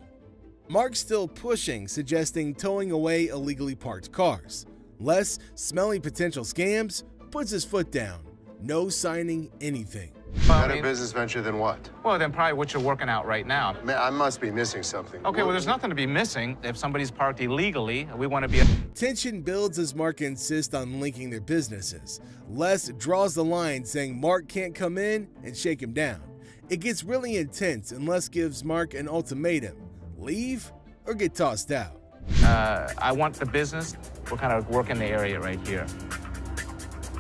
Mark's still pushing, suggesting towing away illegally parked cars. Les, smelling potential scams, puts his foot down. No signing anything. Better business venture than what? Well, then probably what you're working out right now. I must be missing something. Okay, well, there's nothing to be missing. If somebody's parked illegally, we want to be... Tension builds as Mark insists on linking their businesses. Les draws the line, saying Mark can't come in and shake him down. It gets really intense, and Les gives Mark an ultimatum. Leave or get tossed out. I want the business. We're kind of working the area right here.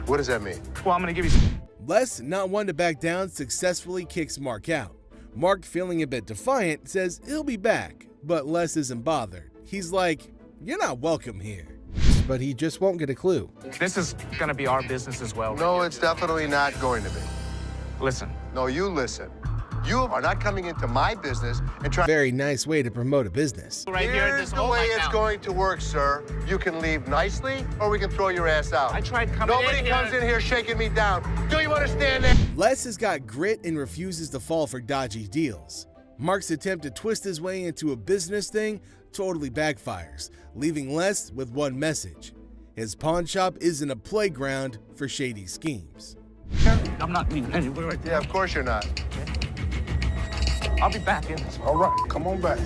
What does that mean? Well, I'm going to give you... Les, not one to back down, successfully kicks Mark out. Mark, feeling a bit defiant, says he'll be back, but Les isn't bothered. He's like, you're not welcome here. But he just won't get a clue. This is going to be our business as well. No, it's definitely not going to be. Listen. No, you listen. You are not coming into my business and trying... Very nice way to promote a business. Here's the way it's going to work, sir. You can leave nicely, or we can throw your ass out. I tried coming in here. Nobody comes in here shaking me down. Do you understand that? Les has got grit and refuses to fall for dodgy deals. Mark's attempt to twist his way into a business thing totally backfires, leaving Les with one message. His pawn shop isn't a playground for shady schemes. I'm not leaving anywhere right there. Yeah, of course you're not. I'll be back in this. All right, come on back.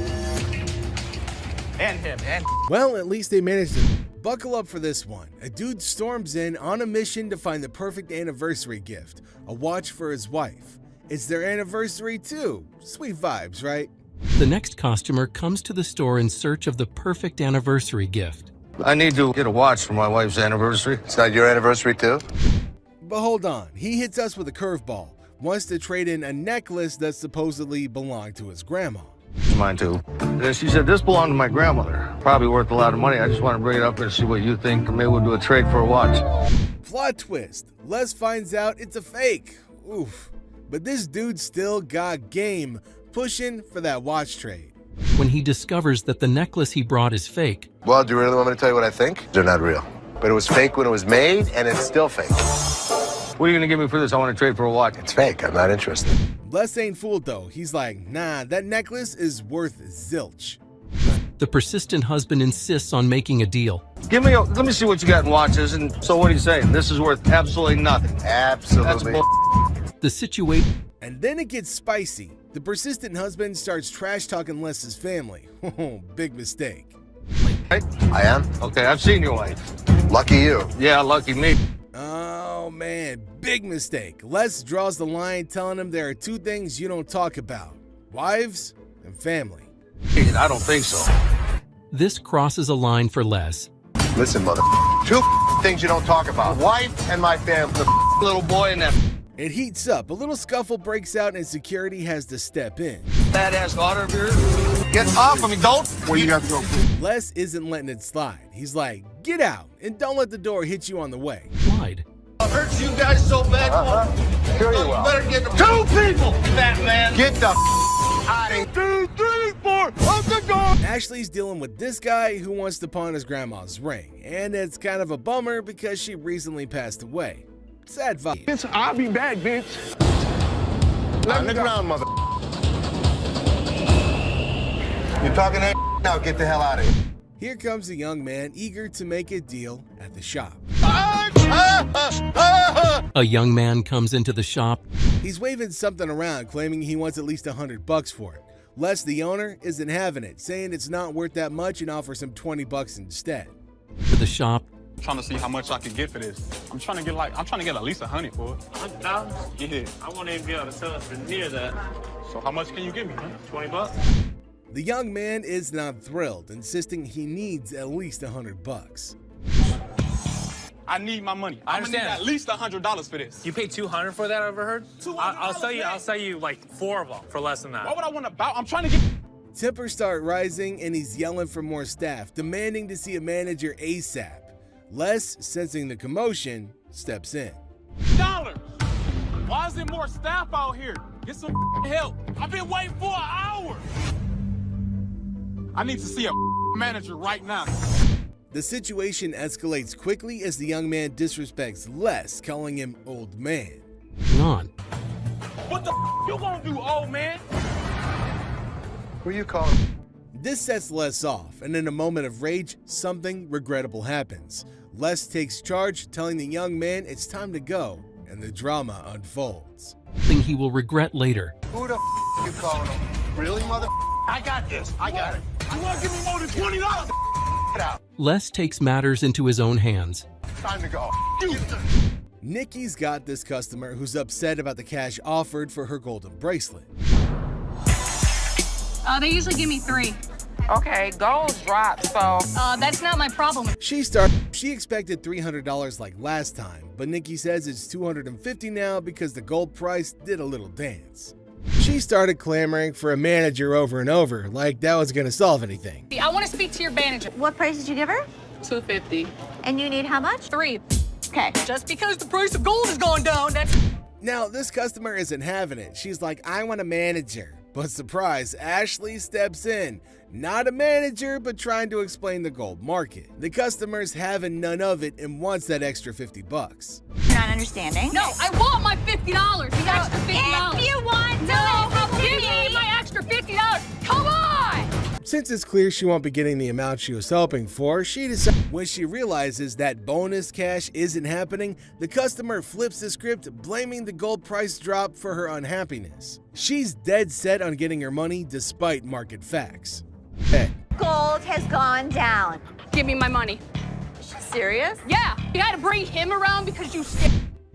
And him, and... Well, at least they managed to buckle up for this one. A dude storms in on a mission to find the perfect anniversary gift, a watch for his wife. It's their anniversary too. Sweet vibes, right? The next customer comes to the store in search of the perfect anniversary gift. I need to get a watch for my wife's anniversary. It's not your anniversary, too? But hold on, he hits us with a curveball. Wants to trade in a necklace that supposedly belonged to his grandma. Mine too. She said, this belonged to my grandmother. Probably worth a lot of money. I just want to bring it up and see what you think. Maybe we'll do a trade for a watch. Plot twist. Les finds out it's a fake. Oof. But this dude still got game, pushing for that watch trade. When he discovers that the necklace he brought is fake, Well, do you really want me to tell you what I think? They're not real. But it was fake when it was made, and it's still fake. What are you going to give me for this? I want to trade for a watch. It's fake. I'm not interested. Les ain't fooled though. He's like, nah, that necklace is worth zilch. the persistent husband insists on making a deal. Let me see what you got in watches. And so what are you saying? This is worth absolutely nothing. Absolutely. That's The situation. And then it gets spicy. The persistent husband starts trash talking Les's family. Big mistake. I am? Okay, I've seen your wife. Lucky you. Yeah, lucky me. Oh man, big mistake. Les draws the line telling him there are two things you don't talk about: wives and family. I don't think so. This crosses a line for Les. Listen, mother. Two things you don't talk about: wife and my family. The little boy and that. It heats up. A little scuffle breaks out and security has to step in. Badass daughter of yours. Get off of me, don't. Where you got to go? Les isn't letting it slide. He's like, get out and don't let the door hit you on the way. Lied. I hurt you guys so bad. Sure you You will. better get the two people, fat man. Get the out of here. 2, 3, 4, up the door. Ashley's dealing with this guy who wants to pawn his grandma's ring. And it's kind of a bummer because she recently passed away. Sad vibe. Bitch, I'll be back, bitch. On the ground, mother. You're talking that now. Get the hell out of here. Here comes a young man eager to make a deal at the shop. A young man comes into the shop. He's waving something around, claiming he wants at least $100 for it. Les, the owner, isn't having it, saying it's not worth that much and offers him $20 instead. To the shop. I'm trying to see how much I can get for this. I'm trying to get at least 100 for it. $100? Yeah. I won't even be able to sell it for near that. So how much can you give me, man? 20 bucks? The young man is not thrilled, insisting he needs at least $100. I need my money. I I'm gonna need understand. at least $100 for this. You paid $200 for that, I overheard? $200, I'll sell you like 4 of them for less than that. Why would I want to bow? I'm trying to get. Tempers start rising and he's yelling for more staff, demanding to see a manager ASAP. Les, sensing the commotion, steps in. Dollars. Why is there more staff out here? Get some help. I've been waiting for an hour. I need to see a manager right now. The situation escalates quickly as the young man disrespects Les, calling him old man. On. What the you gonna do, old man? Who you calling? This sets Les off, and in a moment of rage, something regrettable happens. Les takes charge, telling the young man it's time to go, and the drama unfolds. Thing he will regret later. Who the you calling him? Really, mother? I got this. I got it. You wanna give me more than $20? Get out. Les takes matters into his own hands. Time to go. Nikki's got this customer who's upset about the cash offered for her golden bracelet. They usually give me 3. Okay, gold dropped, so That's not my problem. She expected $300 like last time, but Nikki says it's $250 now because the gold price did a little dance. She started clamoring for a manager over and over, like that was gonna solve anything. I want to speak to your manager. What price did you give her? $250. And you need how much? 3. Okay. Just because the price of gold is going down, that's... Now, this customer isn't having it. She's like, I want a manager. But surprise, Ashley steps in. Not a manager, but trying to explain the gold market. The customer's having none of it and wants that extra $50. You're not understanding. No, I want my $50. The extra $50. If you want to, No, give me my extra $50. Come on! Since it's clear she won't be getting the amount she was hoping for, she decides. When she realizes that bonus cash isn't happening, the customer flips the script, blaming the gold price drop for her unhappiness. She's dead set on getting her money despite market facts. Hey. Gold has gone down. Give me my money. Serious? Yeah, you had to bring him around because you...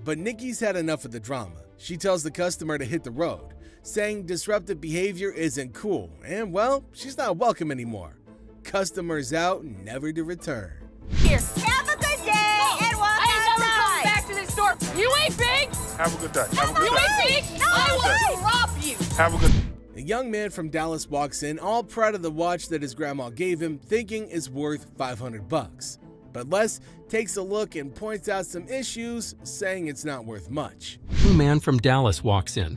But Nikki's had enough of the drama. She tells the customer to hit the road. saying disruptive behavior isn't cool, and well, she's not welcome anymore. Customers out, never to return. Here. Have a good day and walk I ain't never coming outside. back to this store. You ain't big. Have a good day. Have a good You day. ain't big. I will rob you. Have a good A young man from Dallas walks in, all proud of the watch that his grandma gave him, thinking it's worth $500. But Les takes a look and points out some issues, saying it's not worth much. A man from Dallas walks in.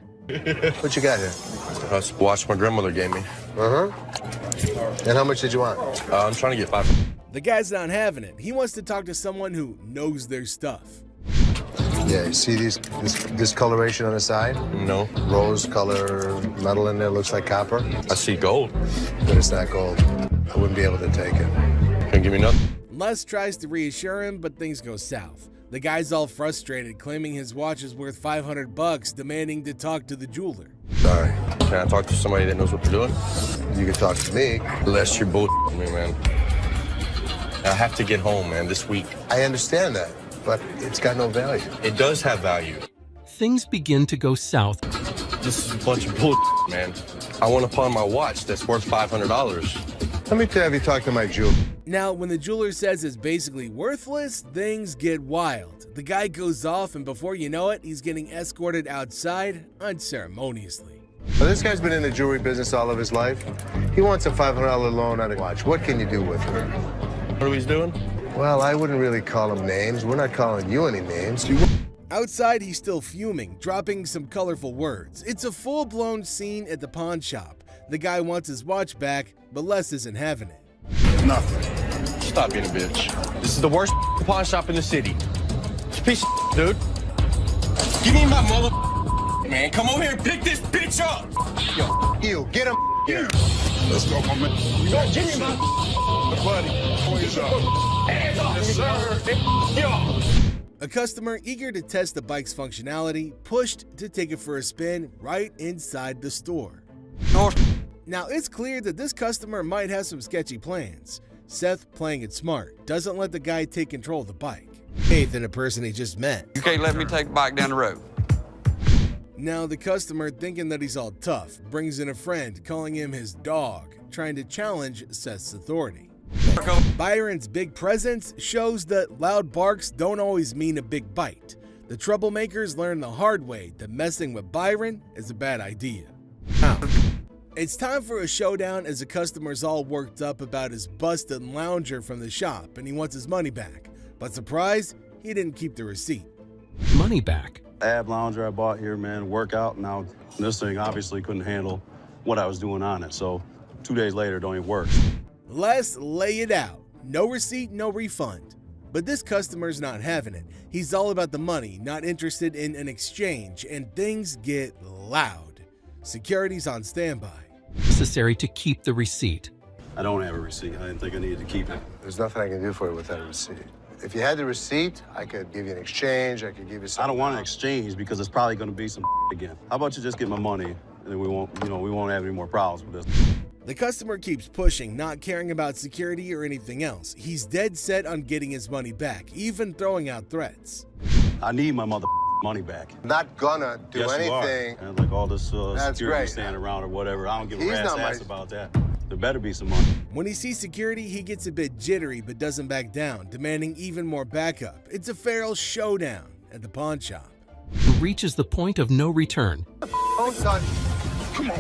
What you got here? That's the watch my grandmother gave me. And how much did you want? I'm trying to get 5. The guy's not having it. He wants to talk to someone who knows their stuff. Yeah, you see this discoloration on the side? No. Rose color metal in there, looks like copper. I see gold. But it's not gold. I wouldn't be able to take it. Can't give me nothing. Les tries to reassure him, but things go south. The guy's all frustrated, claiming his watch is worth $500, demanding to talk to the jeweler. Sorry. Can I talk to somebody that knows what they're doing? You can talk to me. Unless you're bullshitting me, man. I have to get home, man, this week. I understand that, but it's got no value. It does have value. Things begin to go south. This is a bunch of bullshit, man. I want to pawn my watch that's worth $500. Let me have you talk to my jeweler. Now, when the jeweler says it's basically worthless, things get wild. The guy goes off, and before you know it, he's getting escorted outside unceremoniously. Well, this guy's been in the jewelry business all of his life. He wants a $500 loan on a watch. What can you do with it? What are we doing? Well, I wouldn't really call him names. We're not calling you any names. Outside, he's still fuming, dropping some colorful words. It's a full-blown scene at the pawn shop. The guy wants his watch back, but Les isn't having it. Nothing. Stop being a bitch. This is the worst pawn shop in the city. It's a piece of dude. Give me my mother, man. Come over here and pick this bitch up. Yo, you, get him here. Let's go, my man. Yo, give me my buddy. Hands up. Hands off, yes, sir. Yo. A customer eager to test the bike's functionality pushed to take it for a spin right inside the store. Now, it's clear that this customer might have some sketchy plans. Seth, playing it smart, doesn't let the guy take control of the bike. Faith in a person he just met. You can't let me take the bike down the road. Now, the customer, thinking that he's all tough, brings in a friend, calling him his dog, trying to challenge Seth's authority. Byron's big presence shows that loud barks don't always mean a big bite. The troublemakers learn the hard way that messing with Byron is a bad idea. Now, it's time for a showdown as the customer's all worked up about his busted lounger from the shop and he wants his money back. But surprise, he didn't keep the receipt. Money back. Ab lounger I bought here, man, workout. Now, this thing obviously couldn't handle what I was doing on it. So 2 days later, it don't even work. Let's lay it out. No receipt, no refund. But this customer's not having it. He's all about the money, not interested in an exchange, and things get loud. Security's on standby. Necessary to keep the receipt. I don't have a receipt. I didn't think I needed to keep it. There's nothing I can do for you without a receipt. If you had the receipt, I could give you an exchange. I could give you something. I don't want an exchange because it's probably going to be some again. How about you just get my money and then we won't have any more problems with this. The customer keeps pushing, not caring about security or anything else. He's dead set on getting his money back, even throwing out threats. I need my money back. Not gonna do yes, anything. And like all this That's security great. standing around or whatever. I don't give a He's rat's not ass my- about that. There better be some money. When he sees security, he gets a bit jittery but doesn't back down, demanding even more backup. It's a feral showdown at the pawn shop. Reaches the point of no return. Don't touch. Come on.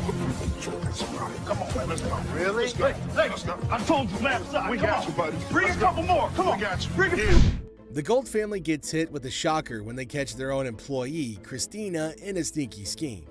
Come on, man. Let's go. Really? Let's go. I told you last time. We got you, buddy. Bring a couple more. Come on. We got you. Bring it. The Gold family gets hit with a shocker when they catch their own employee, Christina, in a sneaky scheme.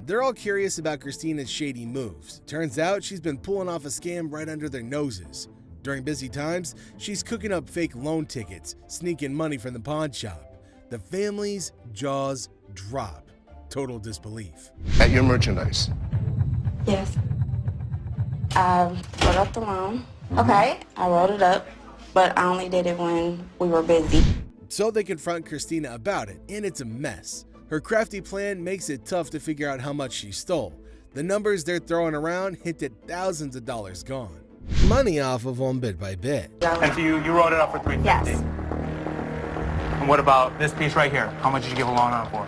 They're all curious about Christina's shady moves. Turns out she's been pulling off a scam right under their noses. During busy times, she's cooking up fake loan tickets, sneaking money from the pawn shop. The family's jaws drop. Total disbelief. At your merchandise. Yes. I wrote up the loan. Okay. I wrote it up, but I only did it when we were busy. So they confront Christina about it, and it's a mess. Her crafty plan makes it tough to figure out how much she stole. The numbers they're throwing around hint at thousands of dollars gone. Money off of them bit by bit. And so you wrote it up for $350? Yes. what about this piece right here? How much did you give a loan on it for?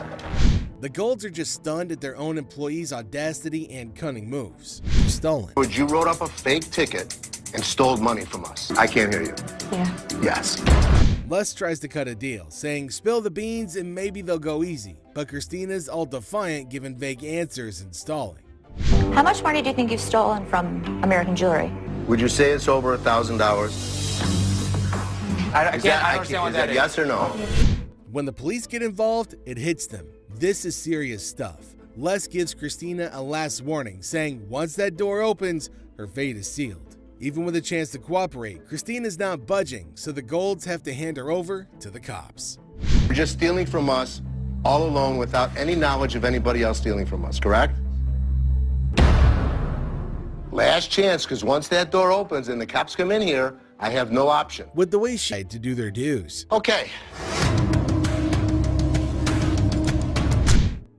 The Golds are just stunned at their own employees' audacity and cunning moves. Stolen. You wrote up a fake ticket and stole money from us. I can't hear you. Yeah. Yes. Les tries to cut a deal, saying spill the beans and maybe they'll go easy. But Christina's all defiant, giving vague answers and stalling. How much money do you think you've stolen from American Jewelry? Would you say it's over $1,000? I don't understand what that is. Yes or no? When the police get involved, it hits them. This is serious stuff. Les gives Christina a last warning, saying once that door opens, her fate is sealed. Even with a chance to cooperate, Christina's not budging, so the Golds have to hand her over to the cops. You're just stealing from us all alone without any knowledge of anybody else stealing from us, correct? Last chance, because once that door opens and the cops come in here, I have no option. With the way she had to do their dues. Okay.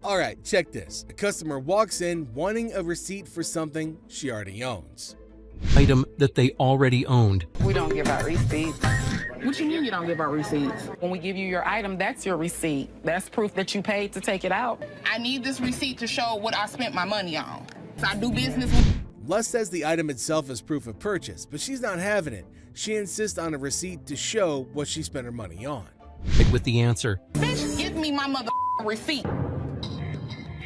All right, check this. A customer walks in wanting a receipt for something she already owns. Item that they already owned. We don't give out receipts. What you mean you don't give out receipts? When we give you your item, that's your receipt. That's proof that you paid to take it out. I need this receipt to show what I spent my money on. So I do business with... Les says the item itself is proof of purchase, but she's not having it. She insists on a receipt to show what she spent her money on. With the answer, Bitch, give me my mother receipt.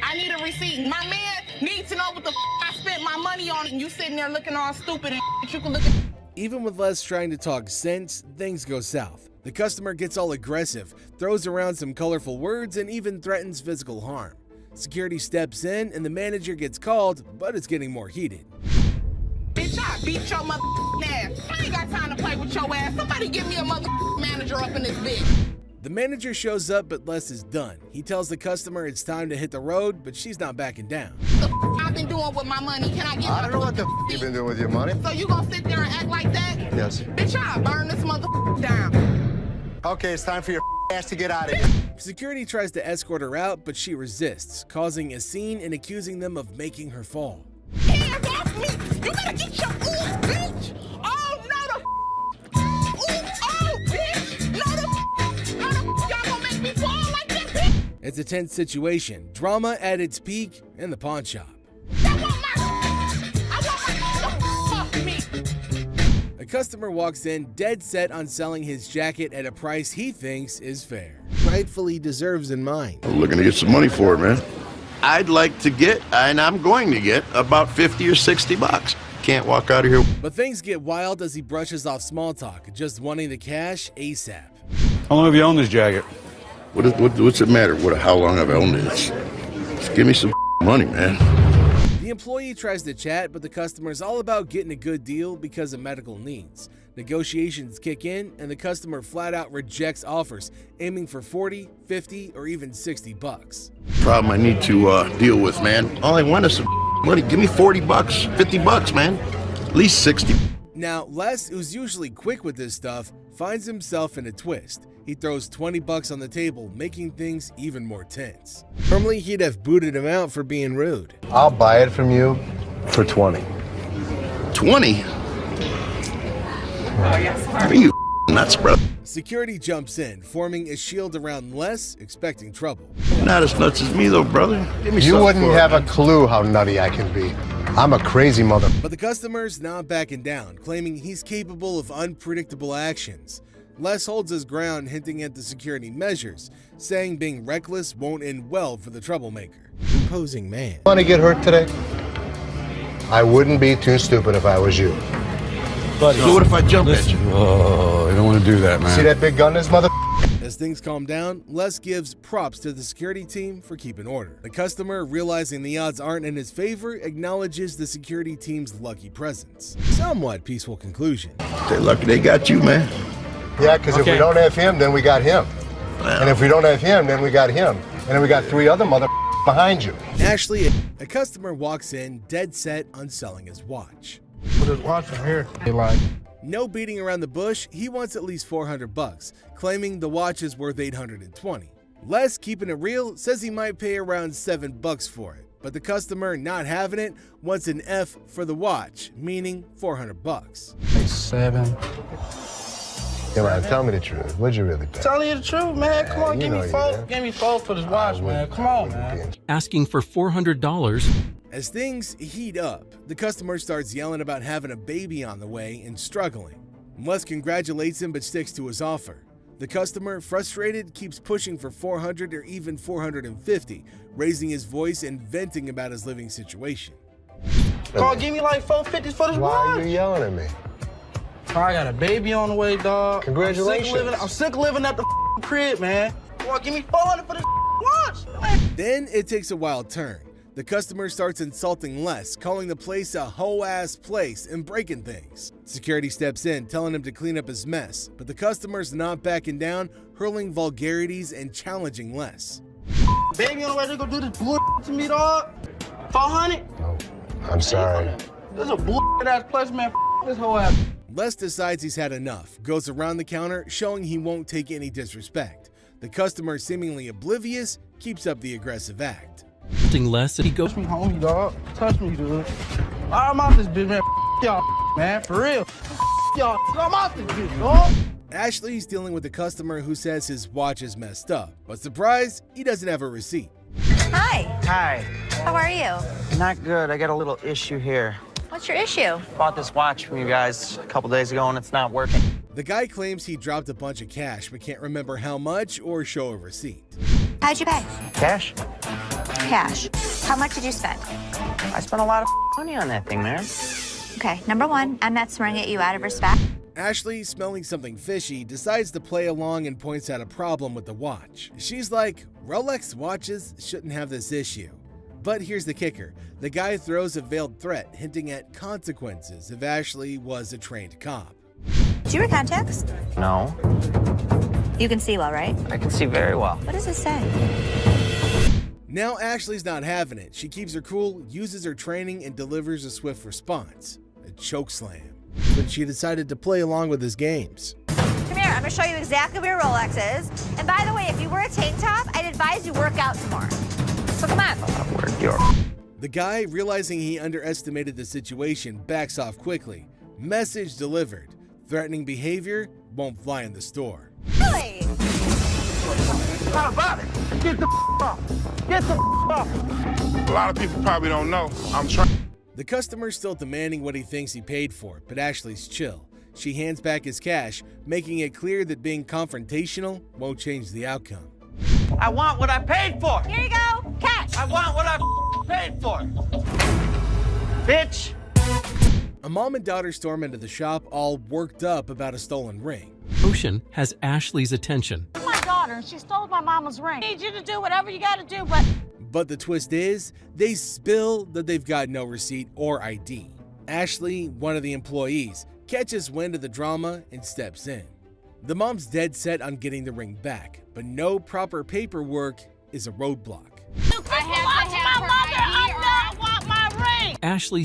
I need a receipt. My man needs to know what the I spent my money on, and you sitting there looking all stupid and you can look at... Even with Les trying to talk sense, things go south. The customer gets all aggressive, throws around some colorful words, and even threatens physical harm. Security steps in and the manager gets called, but it's getting more heated. Bitch, I beat your mother ass. I ain't got time to play with your ass. Somebody give me a mother manager up in this bitch. The manager shows up, but Les is done. He tells the customer it's time to hit the road, but she's not backing down. The I've been doing with my money. Can I get I don't know what the you've been doing with your money. So you gonna sit there and act like that? Yes. Bitch, I'll burn this mother down. Okay, it's time for your ass to get out of here. Security tries to escort her out, but she resists, causing a scene and accusing them of making her fall. Hands off me! You gotta get your bitch! Oh, no, bitch! No, y'all gonna make me fall like that, bitch! It's a tense situation, drama at its peak in the pawn shop. A customer walks in dead set on selling his jacket at a price he thinks is fair. Rightfully deserves in mind. I'm looking to get some money for it, man. I'd like to get, and I'm going to get, about 50 or 60 bucks. Can't walk out of here. But things get wild as he brushes off small talk, just wanting the cash ASAP. How long have you owned this jacket? What's it matter? How long have I owned this? Just give me some money, man. The employee tries to chat, but the customer's all about getting a good deal because of medical needs. Negotiations kick in, and the customer flat out rejects offers, aiming for 40, 50, or even 60 bucks. Problem I need to deal with, man. All I want is some money. Give me 40 bucks, 50 bucks, man. At least 60. Now, Les, who's usually quick with this stuff, finds himself in a twist. He throws 20 bucks on the table, making things even more tense. Normally, he'd have booted him out for being rude. I'll buy it from you for 20. 20? Are you nuts, bro? Security jumps in, forming a shield around Les, expecting trouble. Not as nuts as me, though, brother. Give me You something wouldn't for it, have a man. clue how nutty I can be. I'm a crazy mother. But the customer's not backing down, claiming he's capable of unpredictable actions. Les holds his ground, hinting at the security measures, saying being reckless won't end well for the troublemaker. Imposing man. Want to get hurt today? I wouldn't be too stupid if I was you. Buddy, so what if I jump at you? Oh, I don't want to do that, man. See that big gun, this mother? As things calm down, Les gives props to the security team for keeping order. The customer, realizing the odds aren't in his favor, acknowledges the security team's lucky presence. Somewhat peaceful conclusion. They're lucky they got you, man. Yeah, because if we don't have him, then we got him. And if we don't have him, then we got him. And then we got 3 other mother behind you. Actually, a customer walks in dead set on selling his watch. Put his watch in here. No beating around the bush, he wants at least 400 bucks, claiming the watch is worth 820. Les, keeping it real, says he might pay around 7 bucks for it, but the customer, not having it, wants an F for the watch, meaning 400 bucks. 7. Come on, tell me the truth. What'd you really pay? Telling you the truth, man. Come on, you give know me you four. did. Give me four for this watch, man. Come on, man. Asking for $400. As things heat up, the customer starts yelling about having a baby on the way and struggling. Les congratulates him but sticks to his offer. The customer, frustrated, keeps pushing for $400 or even $450, raising his voice and venting about his living situation. Carl, give me like $450 for this watch. Why are you yelling at me? I got a baby on the way, dog. Congratulations. I'm sick of living at the crib, man. Carl, give me $400 for this watch. Then it takes a wild turn. The customer starts insulting Les, calling the place a hoe-ass place and breaking things. Security steps in, telling him to clean up his mess, but the customer's not backing down, hurling vulgarities and challenging Les. Baby on the way, they gonna do this bullshit to me, dog. 400? Oh, I'm sorry. This is a bullshit ass place, man. This whole ass. Les decides he's had enough, goes around the counter, showing he won't take any disrespect. The customer, seemingly oblivious, keeps up the aggressive act. Les, he goes, Touch me, homie, dog. Touch me, dude. I'm off this bitch, man. Y'all, man, for real. Y'all, I'm off this bitch, dog. Ashley's dealing with a customer who says his watch is messed up, but surprise, he doesn't have a receipt. Hi. Hi. How are you? Not good. I got a little issue here. What's your issue? Bought this watch from you guys a couple days ago and it's not working. The guy claims he dropped a bunch of cash but can't remember how much or show a receipt. How'd you pay? Cash? Cash. How much did you spend? I spent a lot of money on that thing, man. Okay, number one, I'm not swearing at you out of respect. Ashley, smelling something fishy, decides to play along and points out a problem with the watch. She's like, Rolex watches shouldn't have this issue. But here's the kicker. The guy throws a veiled threat, hinting at consequences if Ashley was a trained cop. Do you wear contacts? No. You can see well, right? I can see very well. What does it say? Now Ashley's not having it. She keeps her cool, uses her training, and delivers a swift response. A chokeslam. But she decided to play along with his games. Come here, I'm gonna show you exactly where your Rolex is. And by the way, if you wear a tank top, I'd advise you work out some more. So come on. The guy, realizing he underestimated the situation, backs off quickly. Message delivered. Threatening behavior won't fly in the store. Really? How about it? Get the off. Get the off. A lot of people probably don't know. I'm trying. The customer's still demanding what he thinks he paid for, but Ashley's chill. She hands back his cash, making it clear that being confrontational won't change the outcome. I want what I paid for. Here you go. Cash. I want what I paid for. Bitch. A mom and daughter storm into the shop, all worked up about a stolen ring. Ocean has Ashley's attention. My daughter, she stole my mama's ring. I need you to do whatever you gotta do, But the twist is, they spill that they've got no receipt or ID. Ashley, one of the employees, catches wind of the drama and steps in. The mom's dead set on getting the ring back, but no proper paperwork is a roadblock. I want my ring. Ashley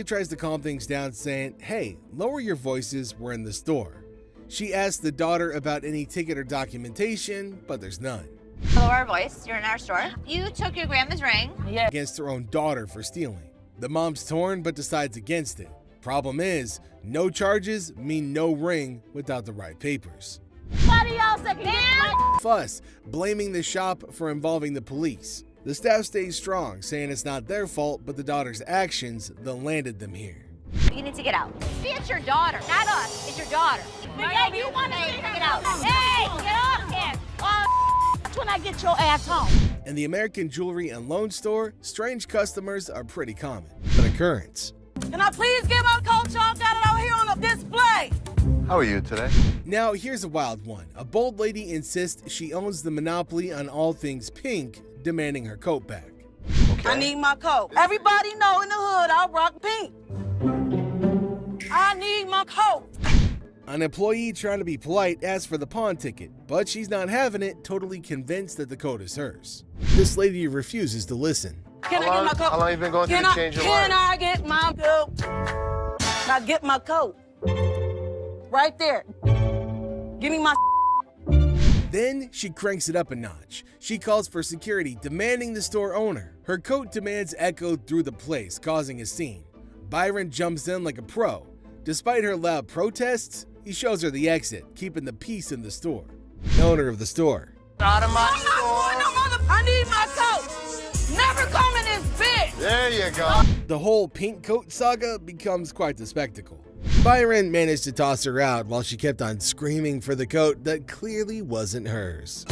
tries to calm things down, saying, hey, lower your voices, we're in the store. She asks the daughter about any ticket or documentation, but there's none. Lower our voice, you're in our store. You took your grandma's ring. Against her own daughter for stealing. The mom's torn but decides against it. Problem is, no charges mean no ring without the right papers. Somebody else that can Fuss, blaming the shop for involving the police. The staff stays strong, saying it's not their fault, but the daughter's actions that landed them here. You need to get out. It's your daughter, not us. It's your daughter. Hey, you want to get out? Hey, get off him. That's when I get your ass home. In the American Jewelry and Loan Store, strange customers are pretty common. An occurrence. Can I please get my coat? Y'all got it out here on a display. How are you today? Now, here's a wild one. A bold lady insists she owns the monopoly on all things pink, demanding her coat back. I need my coat. Everybody know in the hood I rock pink. I need my coat. An employee trying to be polite asks for the pawn ticket, but she's not having it, totally convinced that the coat is hers. This lady refuses to listen. Can I get my coat? How long you been going through the change your Can mind? I get my coat? Can I get my coat? Right there. Give me my. Then she cranks it up a notch. She calls for security, demanding the store owner. Her coat demands echoed through the place, causing a scene. Byron jumps in like a pro. Despite her loud protests, he shows her the exit, keeping the peace in the store. The owner of the store. Out of my I need my coat. Never come in this bitch. There you go. The whole pink coat saga becomes quite the spectacle. Byron managed to toss her out while she kept on screaming for the coat that clearly wasn't hers.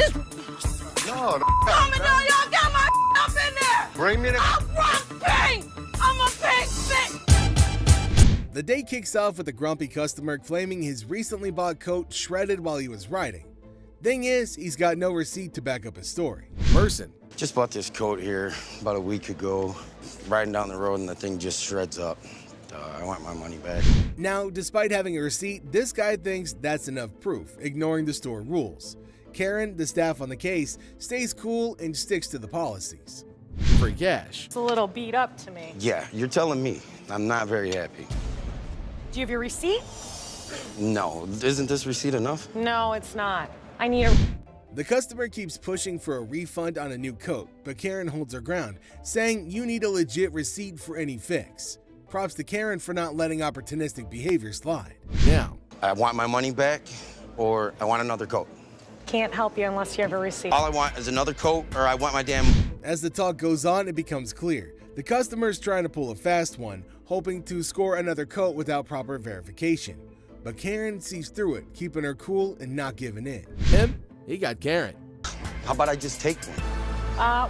No, Coming down, y'all got my up in there. bring me the. I'm pink. I'm a pink bitch. The day kicks off with a grumpy customer claiming his recently bought coat shredded while he was riding. Thing is, he's got no receipt to back up his story. Person. Just bought this coat here about a week ago, riding down the road and the thing just shreds up. I want my money back. Now, despite having a receipt, this guy thinks that's enough proof, ignoring the store rules. Karen, the staff on the case, stays cool and sticks to the policies. For cash. It's a little beat up to me. Yeah, you're telling me. I'm not very happy. Do you have your receipt? No, isn't this receipt enough? No, it's not. I need a... The customer keeps pushing for a refund on a new coat, but Karen holds her ground, saying you need a legit receipt for any fix. Props to Karen for not letting opportunistic behavior slide. Now, I want my money back, or I want another coat. Can't help you unless you have a receipt. All I want is another coat, or I want my damn... As the talk goes on, it becomes clear. The customer's trying to pull a fast one, hoping to score another coat without proper verification. But Karen sees through it, keeping her cool and not giving in. Him? He got Karen. How about I just take one?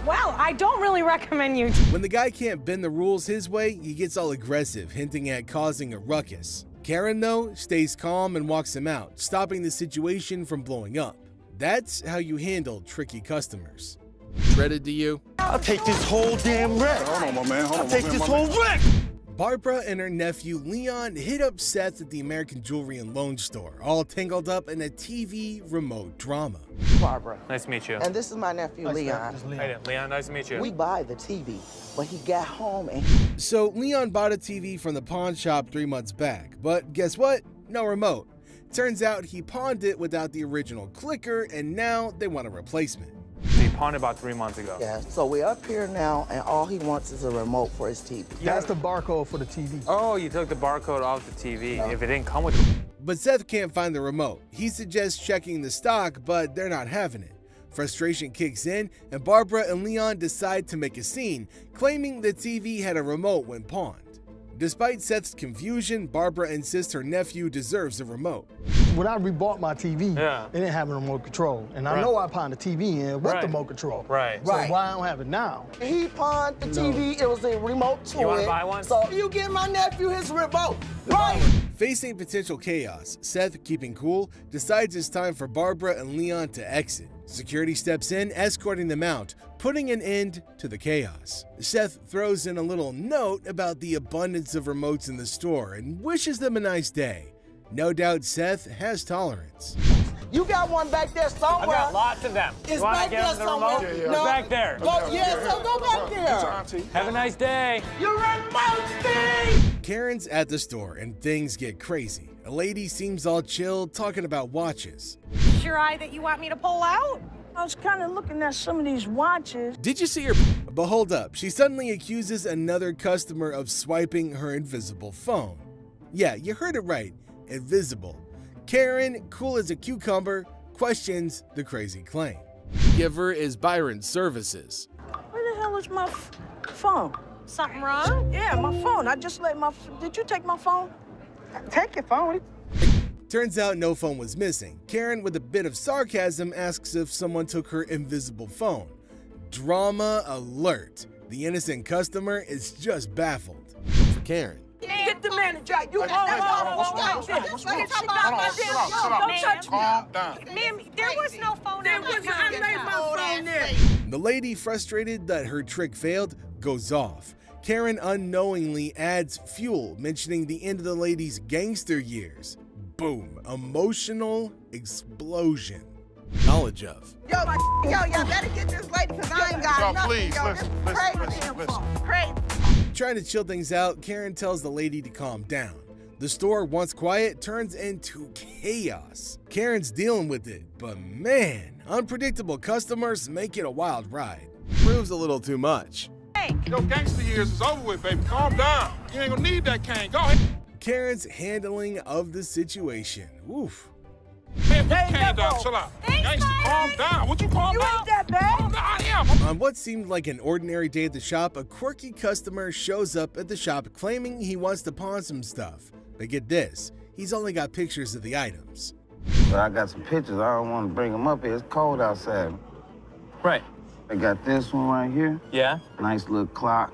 Well, I don't really recommend you... When the guy can't bend the rules his way, he gets all aggressive, hinting at causing a ruckus. Karen, though, stays calm and walks him out, stopping the situation from blowing up. That's how you handle tricky customers. Shredded to you? I'll take this whole damn wreck. Hold on, my man. I'll take this whole wreck. Barbara and her nephew Leon hit up Seth at the American Jewelry and Loan Store, all tangled up in a TV remote drama. Barbara. Nice to meet you. And this is my nephew, Leon. Hey, Leon, nice to meet you. We buy the TV, but he got home and So Leon bought a TV from the pawn shop 3 months back, but guess what? No remote. Turns out he pawned it without the original clicker, and now they want a replacement. They pawned it about 3 months ago. yeah, so we're up here now, and all he wants is a remote for his TV. That's the barcode for the TV. Oh, you took the barcode off the TV. If it didn't come with it. But Seth can't find the remote. He suggests checking the stock, but they're not having it. Frustration kicks in, and Barbara and Leon decide to make a scene, claiming the TV had a remote when pawned. Despite Seth's confusion, Barbara insists her nephew deserves a remote. When I rebought my TV, Yeah. they didn't have a remote control. And I Right. know I pawned the TV in with Right. the remote control. Right. So Right. why I don't have it now? he pawned the TV. It was a remote to You wanna it. buy one? So you give my nephew his remote, right? Facing potential chaos, Seth, keeping cool, decides it's time for Barbara and Leon to exit. Security steps in, escorting them out, putting an end to the chaos. Seth throws in a little note about the abundance of remotes in the store and wishes them a nice day. No doubt Seth has tolerance. You got one back there somewhere. I've got lots of them. It's You wanna back give there them the somewhere. remote? Yeah, It's No. back there. So go back there. Have a nice day. You remote me. Karen's at the store and things get crazy. A lady seems all chill, talking about watches. Is your eye that you want me to pull out? I was kind of looking at some of these watches. Did you see her? But hold up, she suddenly accuses another customer of swiping her invisible phone. Yeah, you heard it right, invisible. Karen, cool as a cucumber, questions the crazy claim. Giver is Byron Services. Where the hell is my phone? Something wrong? Yeah, my phone. I just let my... Did you take my phone? Take your phone. Turns out no phone was missing. Karen, with a bit of sarcasm, asks if someone took her invisible phone. Drama alert. The innocent customer is just baffled. For Karen. Get the manager. You Calm down. Ma'am, there was no phone There on was the I laid my phone there. The lady, frustrated that her trick failed, goes off. Karen unknowingly adds fuel, mentioning the end of the lady's gangster years. Boom. Emotional explosion. Knowledge of. Yo, y'all better get this lady because I ain't got Y'all, nothing. please, Yo, listen, this listen, crazy listen, damn listen. phone. Crazy. Trying to chill things out, Karen tells the lady to calm down. The store, once quiet, turns into chaos. Karen's dealing with it, but man, unpredictable customers make it a wild ride. Proves a little too much. Your gangster years is over with, baby. Calm down. You ain't gonna need that cane. Go ahead. Karen's handling of the situation. Oof. Hey, calm down, chill out. Gangsta, calm down. Would you calm down? You ain't that bad. Calm down. I am. On what seemed like an ordinary day at the shop, a quirky customer shows up at the shop claiming he wants to pawn some stuff. But get this, he's only got pictures of the items. But I got some pictures. I don't want to bring them up here. It's cold outside. Right. I got this one right here. Yeah? Nice little clock.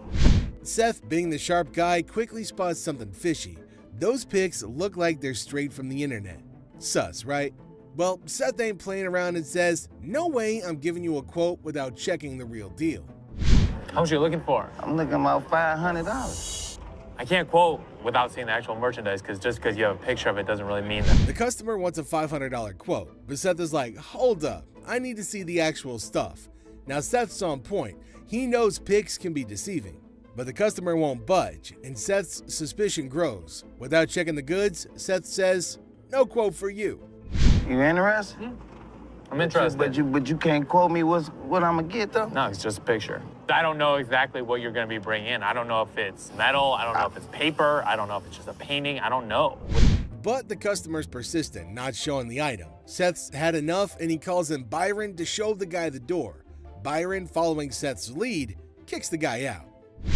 Seth, being the sharp guy, quickly spots something fishy. Those pics look like they're straight from the internet. Sus, right? Well, Seth ain't playing around and says, no way I'm giving you a quote without checking the real deal. How much are you looking for? I'm looking about $500. I can't quote without seeing the actual merchandise, because just because you have a picture of it doesn't really mean that. The customer wants a $500 quote, but Seth is like, hold up, I need to see the actual stuff. Now Seth's on point. He knows pics can be deceiving, but the customer won't budge, and Seth's suspicion grows. Without checking the goods, Seth says, no quote for you. You interested? I'm interested. But you can't quote me what I'm gonna get though? No, it's just a picture. I don't know exactly what you're going to be bringing in. I don't know if it's metal. I don't know if it's paper. I don't know if it's just a painting. I don't know. But the customer's persistent, not showing the item. Seth's had enough, and he calls in Byron to show the guy the door. Byron, following Seth's lead, kicks the guy out.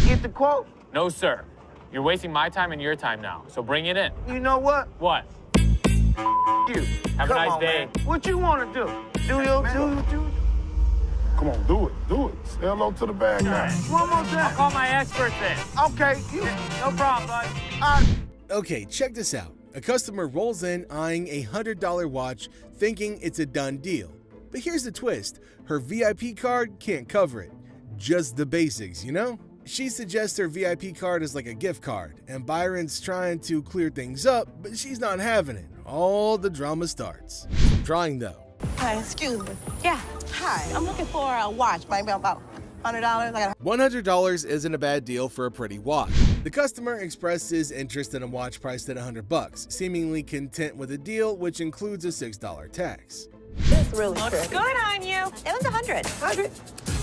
Get the quote? No, sir. You're wasting my time and your time now, so bring it in. You know what? What? You. Have a nice day. Man. What you want to do? Do you? Come on, do it. Say hello to the bad guy. One more time. I'll call my experts in. Okay. No problem, bud. Okay, check this out. A customer rolls in eyeing a $100 watch, thinking it's a done deal. But here's the twist. Her VIP card can't cover it. Just the basics, you know? She suggests her VIP card is like a gift card, and Byron's trying to clear things up, but she's not having it. All the drama starts. Drawing though. Hi, excuse me. Yeah. Hi, I'm looking for a watch, maybe about $100. $100 isn't a bad deal for a pretty watch. The customer expressed his interest in a watch priced at $100, seemingly content with a deal which includes a $6 tax. It's really Looks pretty. good on you. It was 100. 100?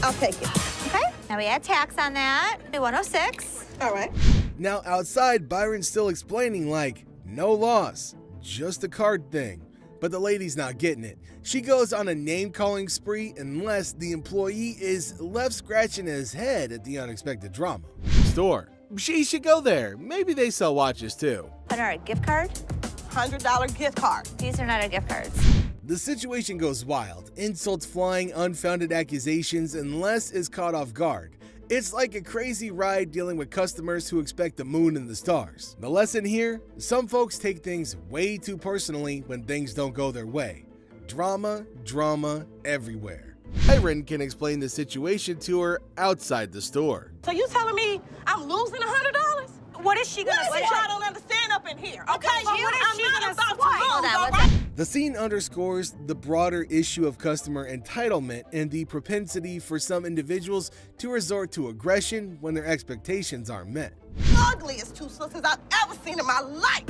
I'll take it. Okay. Now we add tax on that. Be 106. All right. Now outside, Byron's still explaining like, no loss, just a card thing. But the lady's not getting it. She goes on a name-calling spree unless the employee is left scratching his head at the unexpected drama. Store. She should go there. Maybe they sell watches too. $100 gift card? $100 gift card. These are not our gift cards. The situation goes wild. Insults flying, unfounded accusations, and Les is caught off guard. It's like a crazy ride dealing with customers who expect the moon and the stars. The lesson here? Some folks take things way too personally when things don't go their way. Drama everywhere. Byron can explain the situation to her outside the store. So you telling me I'm losing $100? What is she gonna What say? is it y'all don't understand up in here? Okay, Okay, you, what is I'm she not gonna about to swipe? lose, Hold on, all what's right? The scene underscores the broader issue of customer entitlement and the propensity for some individuals to resort to aggression when their expectations aren't met. Ugliest two sisters I've ever seen in my life.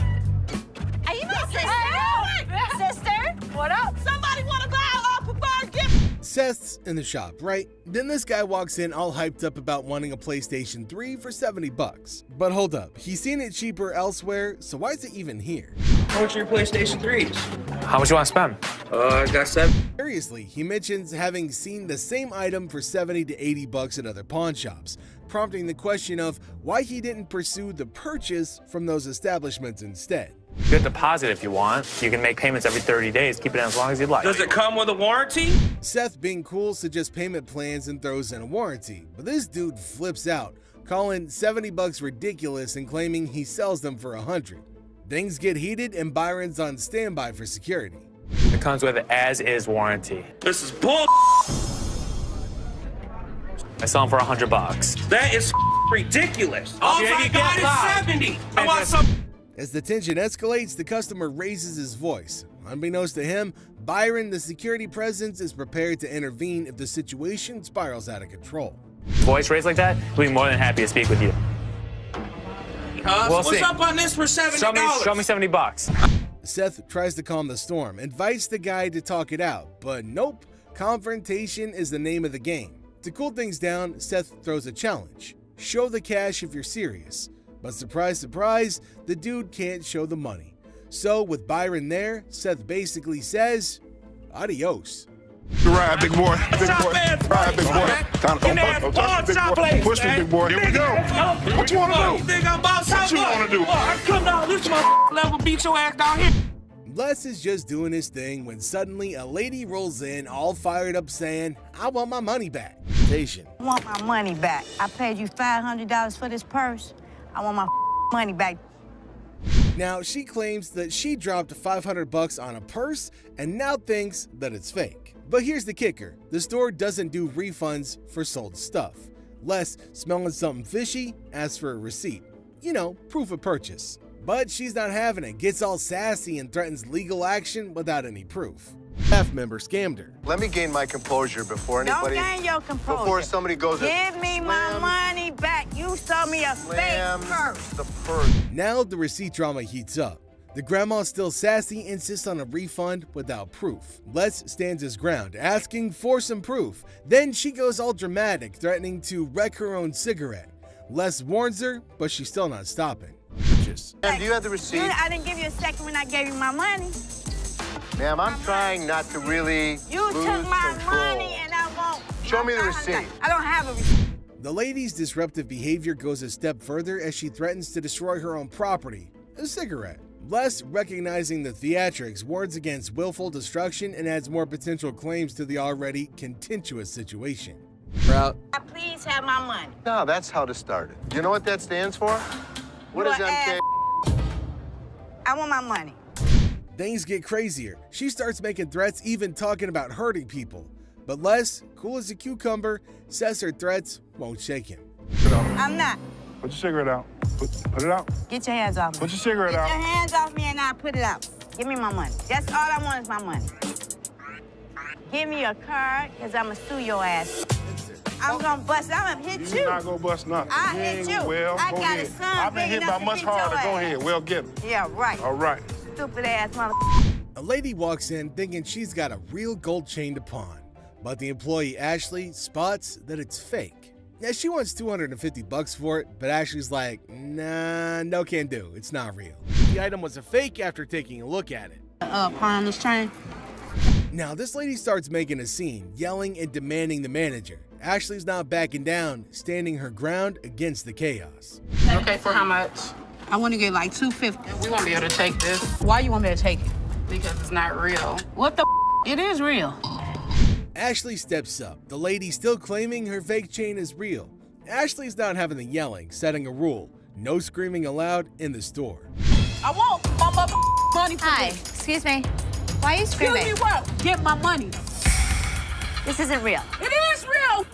Are you my sister? Sister? What up? Somebody want to buy a preferred gift? Seth's in the shop, right? Then this guy walks in all hyped up about wanting a PlayStation 3 for $70. But hold up, he's seen it cheaper elsewhere, so why is it even here? How much are your PlayStation 3s? How much you want to spend? I got 7. Seriously, he mentions having seen the same item for $70 to $80 at other pawn shops, prompting the question of why he didn't pursue the purchase from those establishments instead. Good deposit if you want. You can make payments every 30 days. Keep it in as long as you'd like. Does it come with a warranty? Seth, being cool, suggests payment plans and throws in a warranty, but this dude flips out, calling $70 ridiculous and claiming he sells them for $100. Things get heated and Byron's on standby for security. It comes with an as-is warranty. This is bull. I sell them for $100. That is ridiculous. Oh, All yeah, I you got get is 70. I want some. As the tension escalates, the customer raises his voice. Unbeknownst to him, Byron, the security presence, is prepared to intervene if the situation spirals out of control. Voice raised like that, we'll be more than happy to speak with you. We'll What's see. up on this for $70? Show me $70. Seth tries to calm the storm, invites the guy to talk it out, but nope, confrontation is the name of the game. To cool things down, Seth throws a challenge. Show the cash if you're serious. But surprise, surprise, the dude can't show the money. So with Byron there, Seth basically says, adios. Ride, big boy. Big boy. Ride, big boy. Push me, big boy. Here we go. What you want to do? You think I'm about What you want to do? I come down this level, beat your ass down here. Les is just doing his thing when suddenly a lady rolls in all fired up saying, I want my money back. Station. I want my money back. I paid you $500 for this purse. I want my money back. Now, she claims that she dropped $500 on a purse and now thinks that it's fake. But here's the kicker. The store doesn't do refunds for sold stuff. Les, smelling something fishy, asks for a receipt. You know, proof of purchase. But she's not having it, gets all sassy and threatens legal action without any proof. Staff member scammed her. Let me gain my composure before anybody... Don't gain your composure. Before somebody goes... Give me my money back. You sold me a fake purse. The purse. Now the receipt drama heats up. The grandma's still sassy, insists on a refund without proof. Les stands his ground, asking for some proof. Then she goes all dramatic, threatening to wreck her own cigarette. Les warns her, but she's still not stopping. Ma'am, do you have the receipt? I didn't give you a second when I gave you my money. Ma'am, I'm trying not to really You lose took my control. money and I won't. Show me the receipt. I don't have a receipt. The lady's disruptive behavior goes a step further as she threatens to destroy her own property, a cigarette. Les, recognizing the theatrics, warns against willful destruction and adds more potential claims to the already contentious situation. Route. Please have my money. No, that's how to start it. You know what that stands for? What is MK? I want my money. Things get crazier. She starts making threats, even talking about hurting people. But Les, cool as a cucumber, says her threats won't shake him. I'm not. Put your cigarette out. Put it out. Get your hands off me. Put your cigarette out. Get your hands off me and I'll put it out. Give me my money. That's all I want is my money. Give me your card, because I'm going to sue your ass. I'm going to bust. I'm going to hit you. You're not going to bust nothing. I hit you. Well, I go got ahead. a son I've been big hit by enough to much beat your harder. Go ass. ahead. Well, get him. Yeah, right. All right. Stupid ass mother. A lady walks in thinking she's got a real gold chain to pawn, but the employee Ashley spots that it's fake. Now she wants $250 for it, but Ashley's like, nah, no can do. It's not real. The item was a fake after taking a look at it. Pawn this chain. Now this lady starts making a scene, yelling and demanding the manager. Ashley's not backing down, standing her ground against the chaos. Okay, for how much? I want to get like $250. We won't be able to take this Why you want me to take it? because it's not real. What the It is real. Ashley steps up, the lady still claiming her fake chain is real. Ashley's not having the yelling, setting a rule. No screaming allowed in the store. I want my money for Hi, this. excuse me. Why are you screaming? Excuse me what? Get my money. This isn't real. It is real.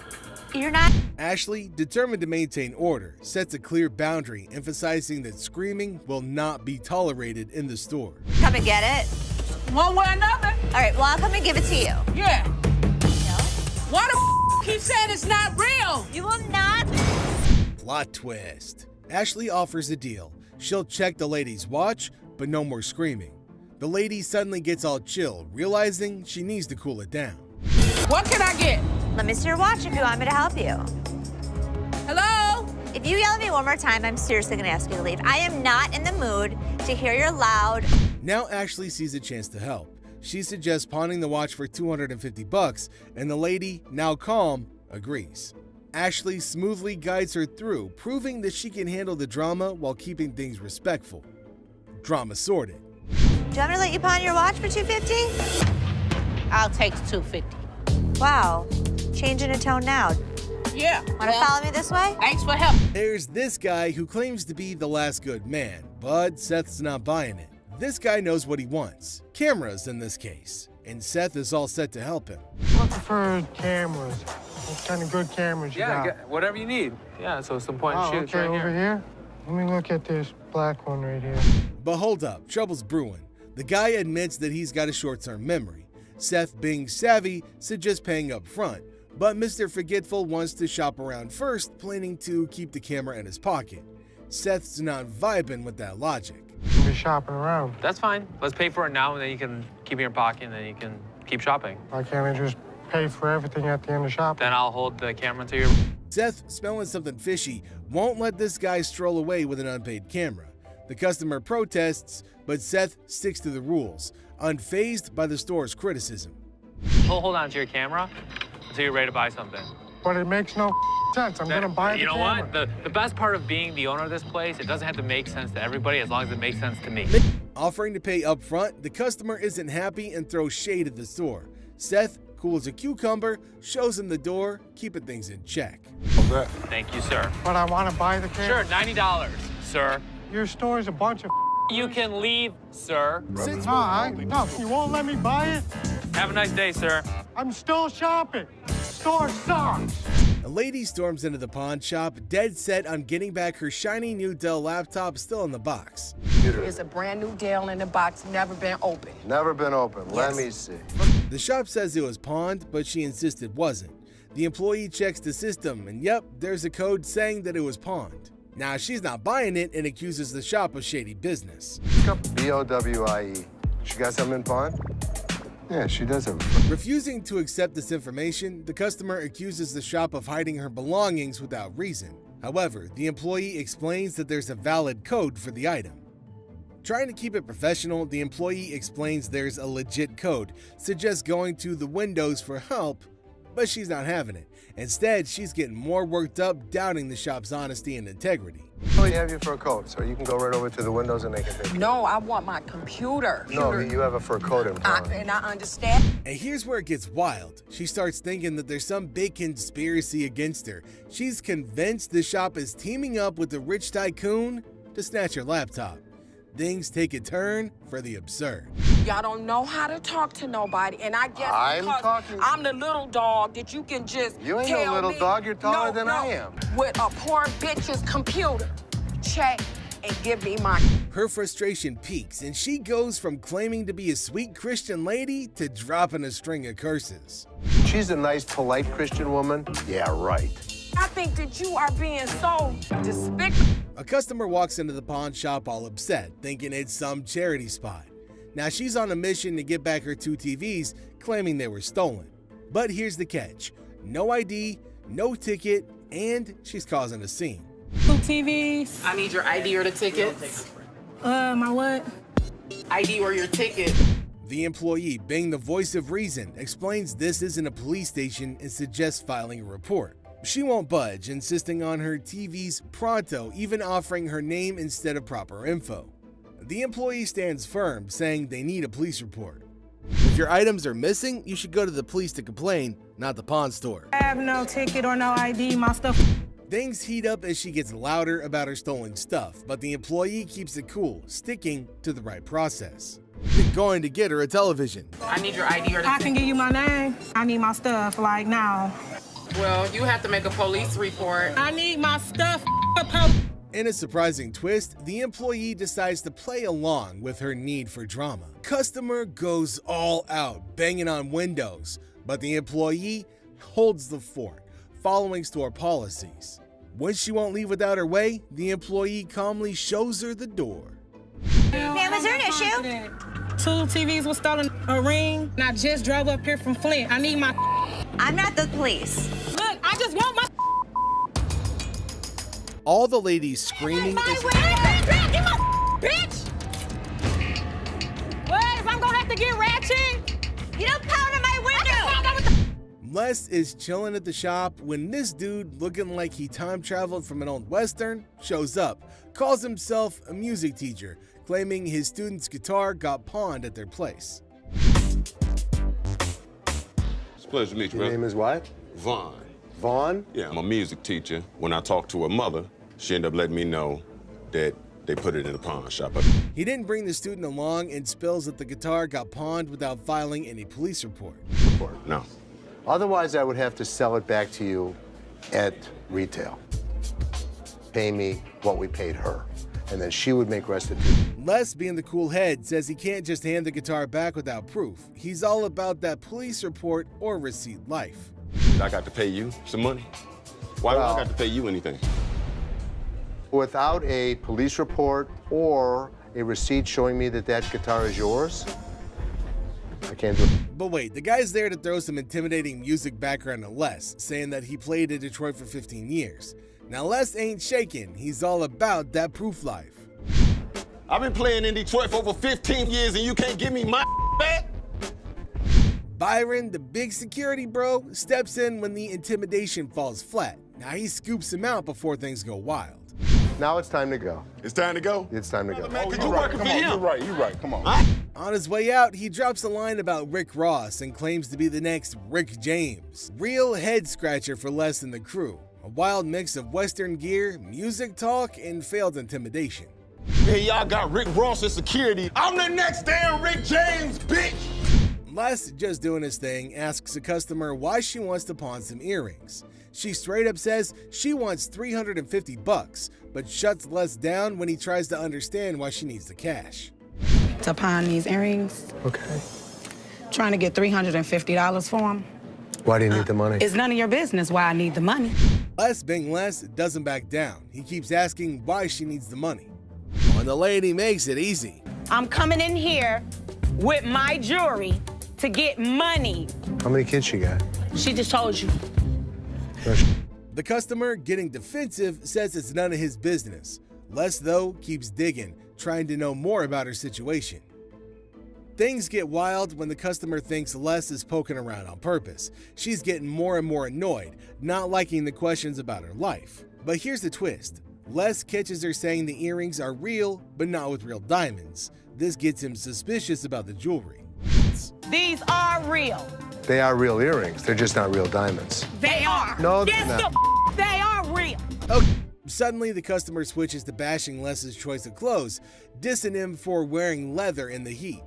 You're not. Ashley, determined to maintain order, sets a clear boundary, emphasizing that screaming will not be tolerated in the store. Come and get it. One way or another. All right, well, I'll come and give it to you. Yeah. Why the keep saying it's not real? You will not. Plot twist. Ashley offers a deal. She'll check the lady's watch, but no more screaming. The lady suddenly gets all chill, realizing she needs to cool it down. What can I get? Let me see your watch if you want me to help you. Hello? If you yell at me one more time, I'm seriously gonna ask you to leave. I am not in the mood to hear your loud. Now Ashley sees a chance to help. She suggests pawning the watch for $250, and the lady, now calm, agrees. Ashley smoothly guides her through, proving that she can handle the drama while keeping things respectful. Drama sorted. Do you want me to let you pawn your watch for $250? I'll take the $250. Wow, changing a tone now. Yeah. Wanna follow me this way? Thanks for help. There's this guy who claims to be the last good man, but Seth's not buying it. This guy knows what he wants. Cameras in this case. And Seth is all set to help him. Looking for cameras. What kind of good cameras you got? Yeah, whatever you need. Yeah, so some point and shoots okay, right over here. here? Let me look at this black one right here. But hold up, trouble's brewing. The guy admits that he's got a short-term memory. Seth, being savvy, suggests paying up front. But Mr. Forgetful wants to shop around first, planning to keep the camera in his pocket. Seth's not vibing with that logic. You'll be shopping around. That's fine. Let's pay for it now, and then you can keep it in your pocket, and then you can keep shopping. Why can't I just pay for everything at the end of shopping? Then I'll hold the camera until you're... Seth, smelling something fishy, won't let this guy stroll away with an unpaid camera. The customer protests, but Seth sticks to the rules, unfazed by the store's criticism. Hold on to your camera until you're ready to buy something. But it makes no sense. I'm gonna buy the You know camera. what? The best part of being the owner of this place, it doesn't have to make sense to everybody as long as it makes sense to me. Offering to pay up front, the customer isn't happy and throws shade at the store. Seth, cool as a cucumber, shows him the door, keeping things in check. Thank you, sir. But I want to buy the camera. Sure, $90, sir. Your store is a bunch of You can leave, sir. No, you won't let me buy it? Have a nice day, sir. I'm still shopping. Store sucks. A lady storms into the pawn shop, dead set on getting back her shiny new Dell laptop still in the box. It's a brand new Dell in the box, never been opened. Never been open. Let me see. The shop says it was pawned, but she insists it wasn't. The employee checks the system, and yep, there's a code saying that it was pawned. Now, she's not buying it and accuses the shop of shady business. B-O-W-I-E. She got something in pawn? Yeah, she does have. Refusing to accept this information, the customer accuses the shop of hiding her belongings without reason. However, the employee explains that there's a valid code for the item. Trying to keep it professional, the employee explains there's a legit code, suggests going to the Windows for help, but she's not having it. Instead, she's getting more worked up, doubting the shop's honesty and integrity. Oh, you have you for a code, so you can go right over to the Windows and they can take it. No, I want my computer. No, you have it for a code in pawn. And I understand. And here's where it gets wild. She starts thinking that there's some big conspiracy against her. She's convinced the shop is teaming up with the rich tycoon to snatch her laptop. Things take a turn for the absurd. Y'all don't know how to talk to nobody, and I guess I'm because talking- I'm the little dog that you can just You ain't tell no little me, dog, you're taller than I am. With a poor bitch's computer, check and give me my. Her frustration peaks, and she goes from claiming to be a sweet Christian lady to dropping a string of curses. She's a nice, polite Christian woman. Yeah, right. I think that you are being so despicable. A customer walks into the pawn shop all upset, thinking it's some charity spot. Now she's on a mission to get back her 2 TVs, claiming they were stolen. But here's the catch. No ID, no ticket, and she's causing a scene. 2 TVs. I need your ID or the tickets. My what? ID or your ticket. The employee, being the voice of reason, explains this isn't a police station and suggests filing a report. She won't budge, insisting on her TVs pronto, even offering her name instead of proper info. The employee stands firm, saying they need a police report. If your items are missing, you should go to the police to complain, not the pawn store. I have no ticket or no ID, my stuff. Things heat up as she gets louder about her stolen stuff, but the employee keeps it cool, sticking to the right process. They're going to get her a television. I need your ID or the I can give you my name. I need my stuff, like now. Well, you have to make a police report. I need my stuff. In a surprising twist, the employee decides to play along with her need for drama. Customer goes all out, banging on windows, but the employee holds the fort, following store policies. When she won't leave without her way, the employee calmly shows her the door. Ma'am, is there an issue? 2 TVs was stolen, a ring, and I just drove up here from Flint. I need my. I'm not the police. Look, I just want my. All the ladies screaming Get is my bitch! What? If I'm gonna have to get ratchet? You don't pound on my window! Les is chilling at the shop when this dude, looking like he time traveled from an old western, shows up, calls himself a music teacher, claiming his student's guitar got pawned at their place. It's a pleasure to meet you, Your brother. name is what? Vaughn. Vaughn? Yeah, I'm a music teacher. When I talked to her mother, she ended up letting me know that they put it in a pawn shop. He didn't bring the student along and spills that the guitar got pawned without filing any police report. No. Otherwise, I would have to sell it back to you at retail. Pay me what we paid her, and then she would make restitution. Les, being the cool head, says he can't just hand the guitar back without proof. He's all about that police report or receipt life. I got to pay you some money? Why do I got to pay you anything? Without a police report or a receipt showing me that that guitar is yours, I can't do it. But wait, the guy's there to throw some intimidating music background to Les, saying that he played in Detroit for 15 years. Now Les ain't shaking, he's all about that proof life. I've been playing in Detroit for over 15 years and you can't give me my back? Byron, the big security bro, steps in when the intimidation falls flat. Now he scoops him out before things go wild. Now it's time to go. It's time to go? It's time to go. Man, could you work for him? You're right, come on. On his way out, he drops a line about Rick Ross and claims to be the next Rick James. Real head scratcher for Les and the crew. A wild mix of Western gear, music talk, and failed intimidation. Hey, y'all got Rick Ross in security. I'm the next damn Rick James, bitch! Les, just doing his thing, asks a customer why she wants to pawn some earrings. She straight up says she wants $350, but shuts Les down when he tries to understand why she needs the cash. To pawn these earrings. Okay. Trying to get $350 for them. Why do you need the money? It's none of your business why I need the money. Les, being Les, doesn't back down. He keeps asking why she needs the money. And the lady makes it easy. I'm coming in here with my jewelry to get money. How many kids she got? She just told you. The customer, getting defensive, says it's none of his business. Les, though, keeps digging, trying to know more about her situation. Things get wild when the customer thinks Les is poking around on purpose. She's getting more and more annoyed, not liking the questions about her life. But here's the twist. Les catches her saying the earrings are real, but not with real diamonds. This gets him suspicious about the jewelry. These are real. They are real earrings. They're just not real diamonds. They are. No, they're Yes, not. they are real. Okay. Suddenly, the customer switches to bashing Les's choice of clothes, dissing him for wearing leather in the heat.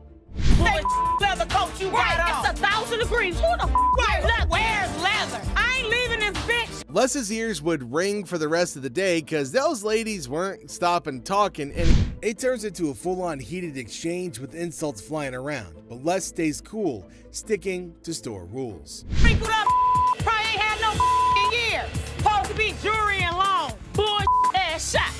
That leather coat you got on. It's 1,000 degrees. Who the wears leather? I ain't leaving this bitch. Les's ears would ring for the rest of the day because those ladies weren't stopping talking, and it turns into a full-on heated exchange with insults flying around. But Les stays cool, sticking to store rules. People up probably ain't had no in years. Supposed to be jewelry and long. Bull ass shot.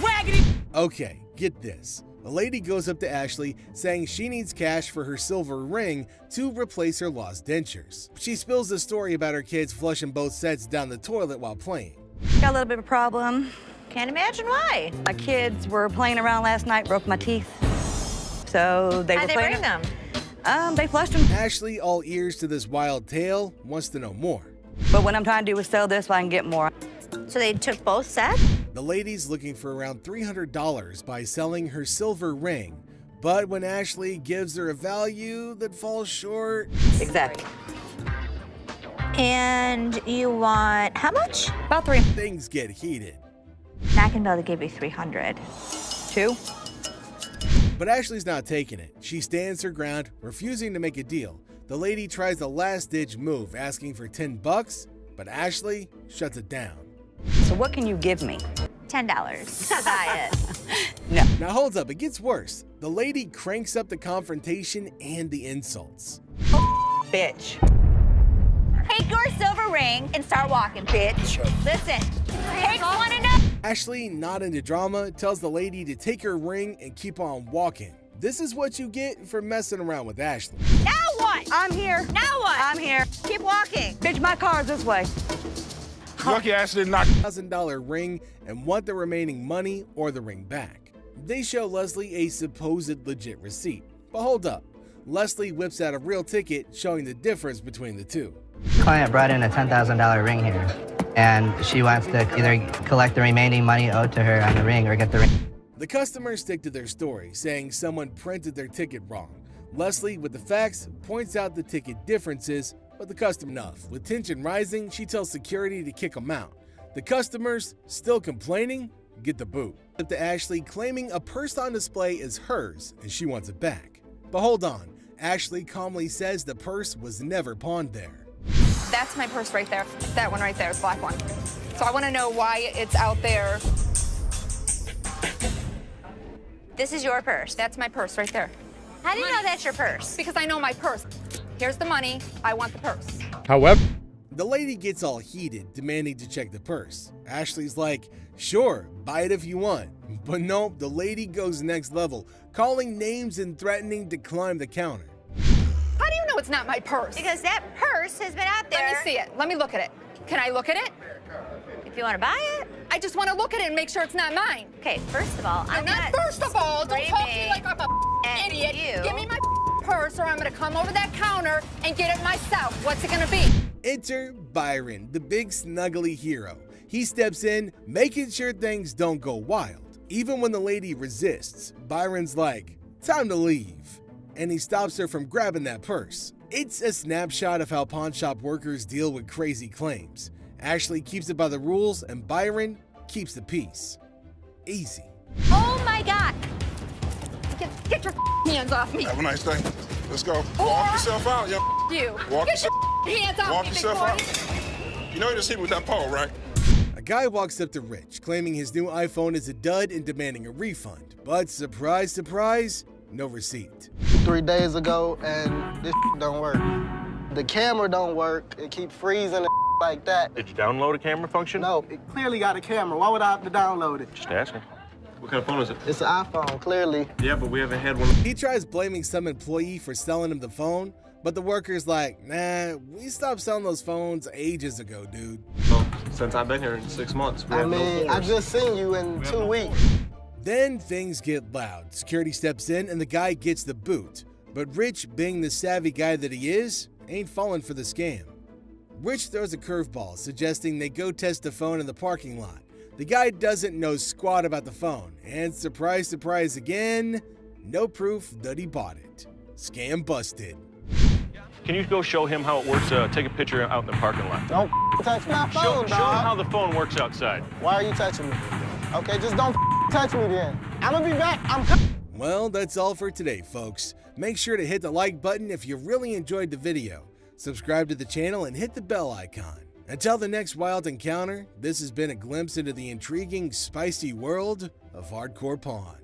Raggedy. Okay, get this. A lady goes up to Ashley saying she needs cash for her silver ring to replace her lost dentures. She spills the story about her kids flushing both sets down the toilet while playing. Got a little bit of a problem. Can't imagine why. My kids were playing around last night, broke my teeth. So they How'd were they playing. bring them? They flushed them. Ashley, all ears to this wild tale, wants to know more. But what I'm trying to do is sell this so I can get more. So they took both sets? The lady's looking for around $300 by selling her silver ring. But when Ashley gives her a value that falls short... Exactly. And you want how much? About 3. Things get heated. I can be able to give you 300. 2. But Ashley's not taking it. She stands her ground, refusing to make a deal. The lady tries a last-ditch move, asking for $10, but Ashley shuts it down. So what can you give me? $10 to buy it. No. Now hold up, it gets worse. The lady cranks up the confrontation and the insults. Bitch. Take your silver ring and start walking, bitch. Listen, pigs want to know. Ashley, not into drama, tells the lady to take her ring and keep on walking. This is what you get for messing around with Ashley. Now what? I'm here. Now what? I'm here. Keep walking. Bitch, my car's this way. Lucky Ashley knocked $1,000 ring and want the remaining money or the ring back. They show Leslie a supposed legit receipt. But hold up. Leslie whips out a real ticket showing the difference between the two. Client brought in a $10,000 ring here, and she wants to either collect the remaining money owed to her on the ring or get the ring. The customers stick to their story, saying someone printed their ticket wrong. Leslie, with the facts, points out the ticket differences, but the customer enough. With tension rising, she tells security to kick them out. The customers, still complaining, get the boot. Up to Ashley, claiming a purse on display is hers and she wants it back. But hold on, Ashley calmly says the purse was never pawned there. That's my purse right there. That one right there, the black one. So I want to know why it's out there. This is your purse. That's my purse right there. How do you know that's your purse? Because I know my purse. Here's the money. I want the purse. However, the lady gets all heated, demanding to check the purse. Ashley's like, sure, buy it if you want. But no, the lady goes next level, calling names and threatening to climb the counter. How do you it's not my purse? Because that purse has been out there. Let me see it. Let me look at it. Can I look at it? If you want to buy it. I just want to look at it and make sure it's not mine. Okay, first of all, I'm not first of all. Don't talk to me like I'm a idiot. You. Give me my purse or I'm going to come over that counter and get it myself. What's it going to be? Enter Byron, the big snuggly hero. He steps in, making sure things don't go wild. Even when the lady resists, Byron's like, time to leave. And he stops her from grabbing that purse. It's a snapshot of how pawn shop workers deal with crazy claims. Ashley keeps it by the rules and Byron keeps the peace. Easy. Oh my God. Get your hands off me. Have a nice day. Let's go. Walk yourself out, yo. You. Walk Get your hands off Walk me, big yourself boy. out. You know you just hit me with that pole, right? A guy walks up to Rich, claiming his new iPhone is a dud and demanding a refund. But surprise, surprise, no receipt. 3 days ago, and this don't work. The camera don't work. It keep freezing and like that. Did you download a camera function? No, it clearly got a camera. Why would I have to download it? Just asking. What kind of phone is it? It's an iPhone, clearly. Yeah, but we haven't had one. He tries blaming some employee for selling him the phone, but the worker's like, nah, we stopped selling those phones ages ago, dude. Well, since I've been here in 6 months, we have no I phones. just seen you in 2 weeks. Then things get loud. Security steps in and the guy gets the boot. But Rich, being the savvy guy that he is, ain't falling for the scam. Rich throws a curveball, suggesting they go test the phone in the parking lot. The guy doesn't know squat about the phone, and surprise, surprise again, no proof that he bought it. Scam busted. Can you go show him how it works? Take a picture out in the parking lot. Don't touch my phone, Show him dog. how the phone works outside. Why are you touching me? Okay, just don't touch me then. I'm gonna be back. Well, that's all for today, folks. Make sure to hit the like button if you really enjoyed the video. Subscribe to the channel and hit the bell icon. Until the next wild encounter, this has been a glimpse into the intriguing, spicy world of hardcore pawn.